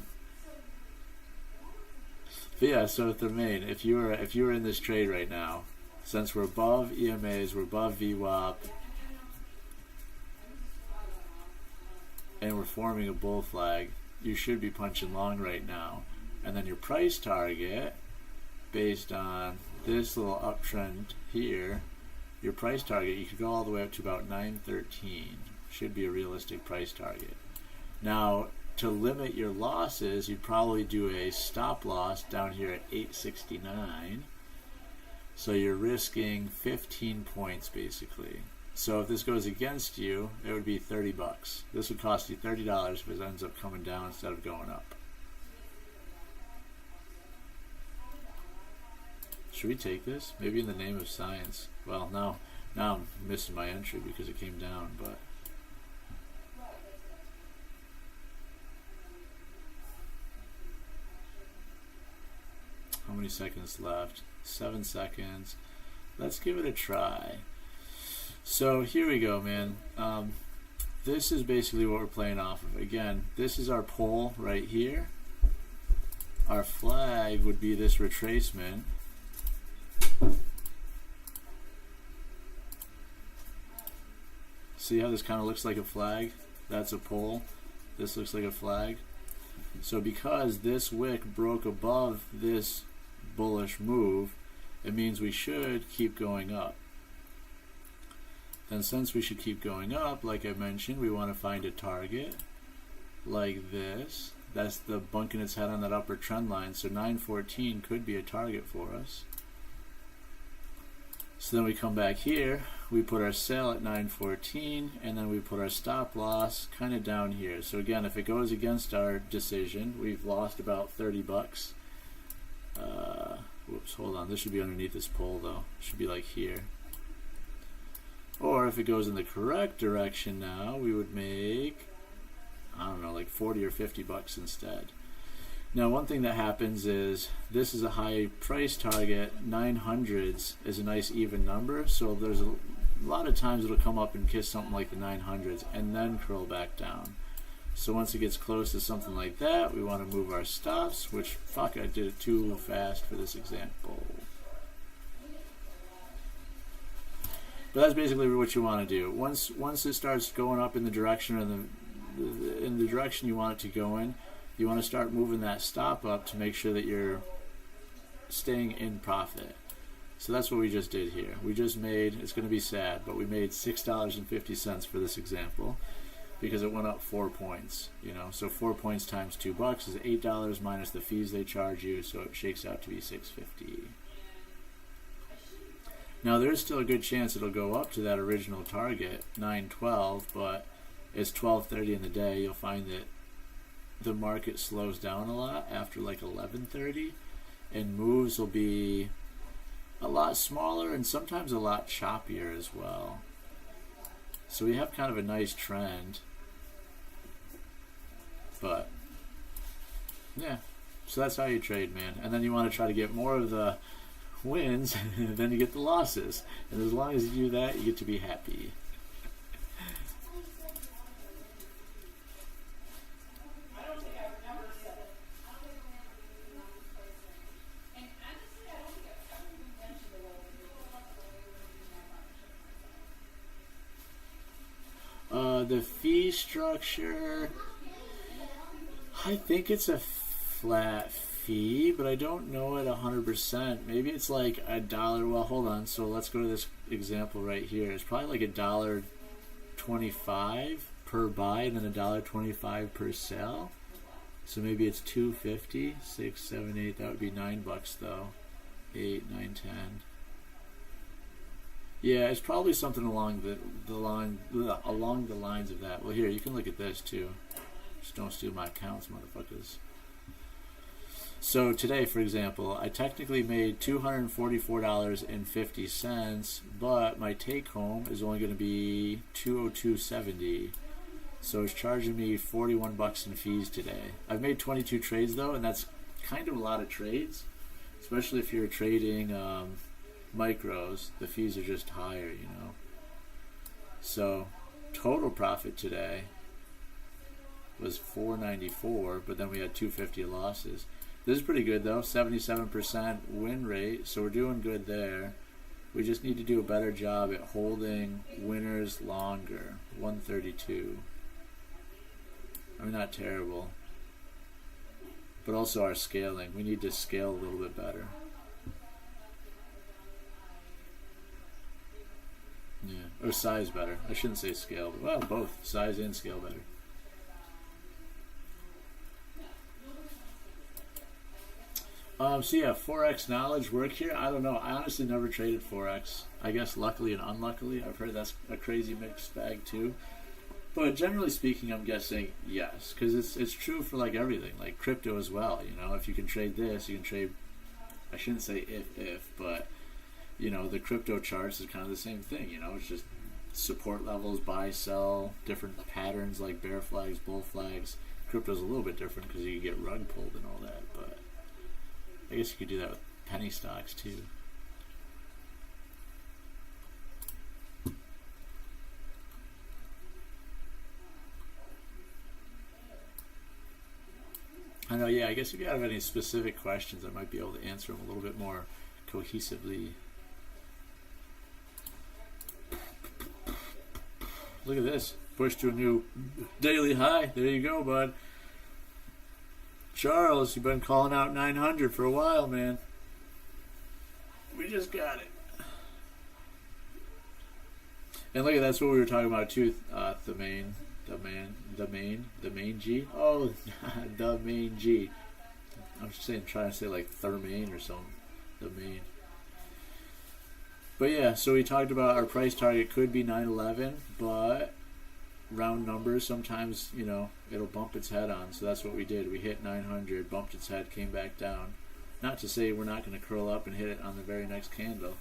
But yeah, so with the main, if you were in this trade right now, since we're above EMAs, we're above VWAP, and we're forming a bull flag, you should be punching long right now. And then your price target based on this little uptrend here, your price target, you could go all the way up to about 913. Should be a realistic price target. Now, to limit your losses, you'd probably do a stop loss down here at 869. So you're risking 15 points basically. So if this goes against you, it would be 30 bucks. This would cost you $30 if it ends up coming down instead of going up. Should we take this? Maybe in the name of science. Well, now I'm missing my entry because it came down, but how many seconds left? 7 seconds. Let's give it a try. So here we go, man. This is basically what we're playing off of. Again, this is our pole right here. Our flag would be this retracement. See how this kind of looks like a flag? That's a pole. This looks like a flag. So because this wick broke above this bullish move, it means we should keep going up. Then since we should keep going up, like I mentioned, we want to find a target like this. That's the bunking its head on that upper trend line. So 914 could be a target for us. So then we come back here, we put our sale at 914, and then we put our stop loss kind of down here. So again, if it goes against our decision, we've lost about 30 bucks. Whoops, hold on. This should be underneath this pole though. It should be like here. Or if it goes in the correct direction now, we would make, I don't know, like 40 or 50 bucks instead. Now, one thing that happens is this is a high price target. 900s is a nice even number. So there's a lot of times it'll come up and kiss something like the 900s and then curl back down. So once it gets close to something like that, we want to move our stops, which, fuck, I did it too fast for this example. But that's basically what you want to do. Once it starts going up in the direction in the direction you want it to go in, you want to start moving that stop up to make sure that you're staying in profit. So that's what we just did here. We just made, it's going to be sad, but we made $6.50 for this example because it went up 4 points. You know, so 4 points times $2 is $8 minus the fees they charge you, so it shakes out to be $6.50. Now there's still a good chance it'll go up to that original target, 912, but it's 12:30 in the day. You'll find that the market slows down a lot after like 11:30, and moves will be a lot smaller and sometimes a lot choppier as well. So we have kind of a nice trend, but yeah, so that's how you trade, man. And then you want to try to get more of the wins and then you get the losses, and as long as you do that, you get to be happy. The fee structure, I think it's a flat fee, but I don't know it 100%. Maybe it's like $1. Well, hold on. So let's go to this example right here. It's probably like $1.25 per buy and then $1.25 per sell. So maybe it's $2.50, 6, 7, 8. That would be $9 though. 8, 9, 10. Yeah, it's probably something along the lines of that. Well, here, you can look at this too. Just don't steal my accounts, motherfuckers. So today, for example, I technically made $244.50, but my take home is only going to be $202.70. So it's charging me 41 bucks in fees today. I've made 22 trades though, and that's kind of a lot of trades, especially if you're trading micros. The fees are just higher, you know. So total profit today was $494, but then we had $250 losses. This is pretty good though, 77% win rate, so we're doing good there. We just need to do a better job at holding winners longer. 132. I mean, not terrible, but also our scaling. We need to scale a little bit better. Or size better. I shouldn't say scale, but well, both. Size and scale better. So yeah, Forex knowledge work here. I don't know. I honestly never traded Forex. I guess luckily and unluckily. I've heard that's a crazy mixed bag too. But generally speaking, I'm guessing yes, because it's true for like everything, like crypto as well. You know, if you can trade this, you can trade. I shouldn't say if, but you know, the crypto charts is kind of the same thing. You know, it's just support levels, buy, sell, different patterns like bear flags, bull flags. Crypto's a little bit different because you can get rug pulled and all that, but I guess you could do that with penny stocks too. I know, yeah, I guess if you have any specific questions, I might be able to answer them a little bit more cohesively. Look at this. Pushed to a new daily high. There you go, bud. Charles, you've been calling out 900 for a while, man. We just got it. And look at that's what we were talking about too. The main G. Oh, the main G. I'm just trying to say like Thermain or something. The main. But yeah, so we talked about our price target could be 911, but round numbers sometimes, you know, it'll bump its head on. So that's what we did. We hit 900, bumped its head, came back down. Not to say we're not going to curl up and hit it on the very next candle,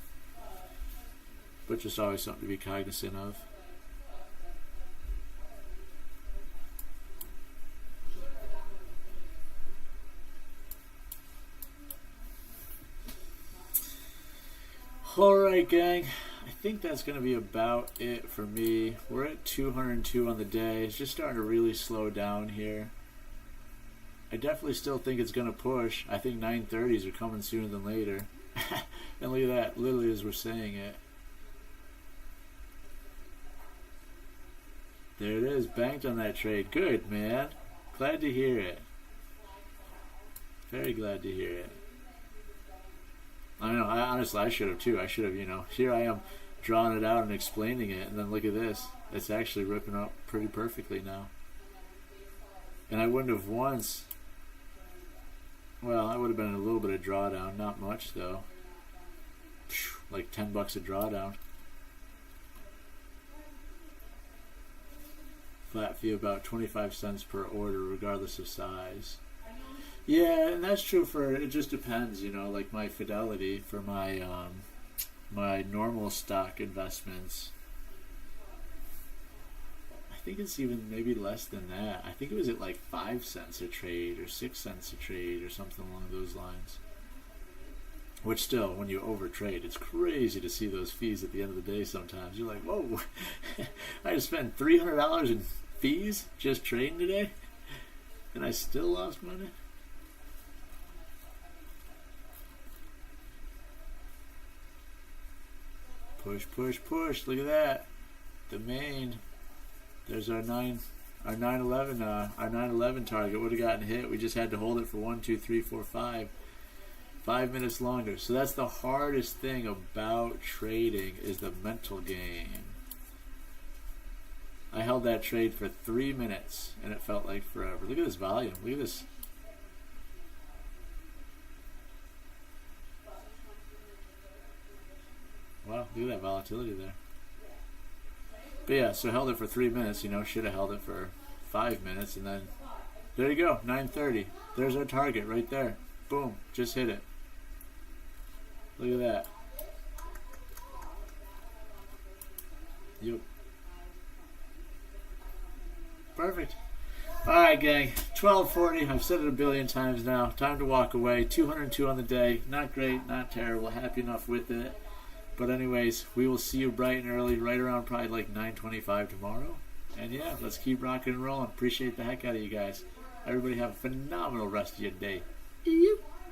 but just always something to be cognizant of. Alright, gang, I think that's going to be about it for me. We're at 202 on the day. It's just starting to really slow down here. I definitely still think it's going to push. I think 930s are coming sooner than later. And look at that, literally as we're saying it. There it is, banked on that trade. Good, man. Glad to hear it. Very glad to hear it. I know, honestly, I should have too. I should have, you know, here I am drawing it out and explaining it, and then look at this. It's actually ripping up pretty perfectly now. And I wouldn't have once, well, I would have been a little bit of drawdown, not much though. Like $10 a drawdown. Flat fee about 25 cents per order, regardless of size. Yeah, and that's true for, it just depends, you know, like my Fidelity for my my normal stock investments. I think it's even maybe less than that. I think it was at like 5 cents a trade or 6 cents a trade or something along those lines. Which still, when you overtrade, it's crazy to see those fees at the end of the day sometimes. You're like, whoa, I just spent $300 in fees just trading today, and I still lost money? Push, push, push. Look at that. The main. There's our 911 target. Would have gotten hit. We just had to hold it for 1, 2, 3, 4, 5. 5 minutes longer. So that's the hardest thing about trading is the mental game. I held that trade for 3 minutes and it felt like forever. Look at this volume. Look at this. Wow, look at that volatility there. But yeah, so held it for 3 minutes, you know, should have held it for 5 minutes, and then there you go, 9:30. There's our target right there. Boom, just hit it. Look at that. Yep. Perfect. Alright, gang, 12:40. I've said it a billion times now. Time to walk away. 202 on the day. Not great, not terrible. Happy enough with it. But anyways, we will see you bright and early, right around probably like 9:25 tomorrow. And yeah, let's keep rocking and rolling. Appreciate the heck out of you guys. Everybody have a phenomenal rest of your day. Yep.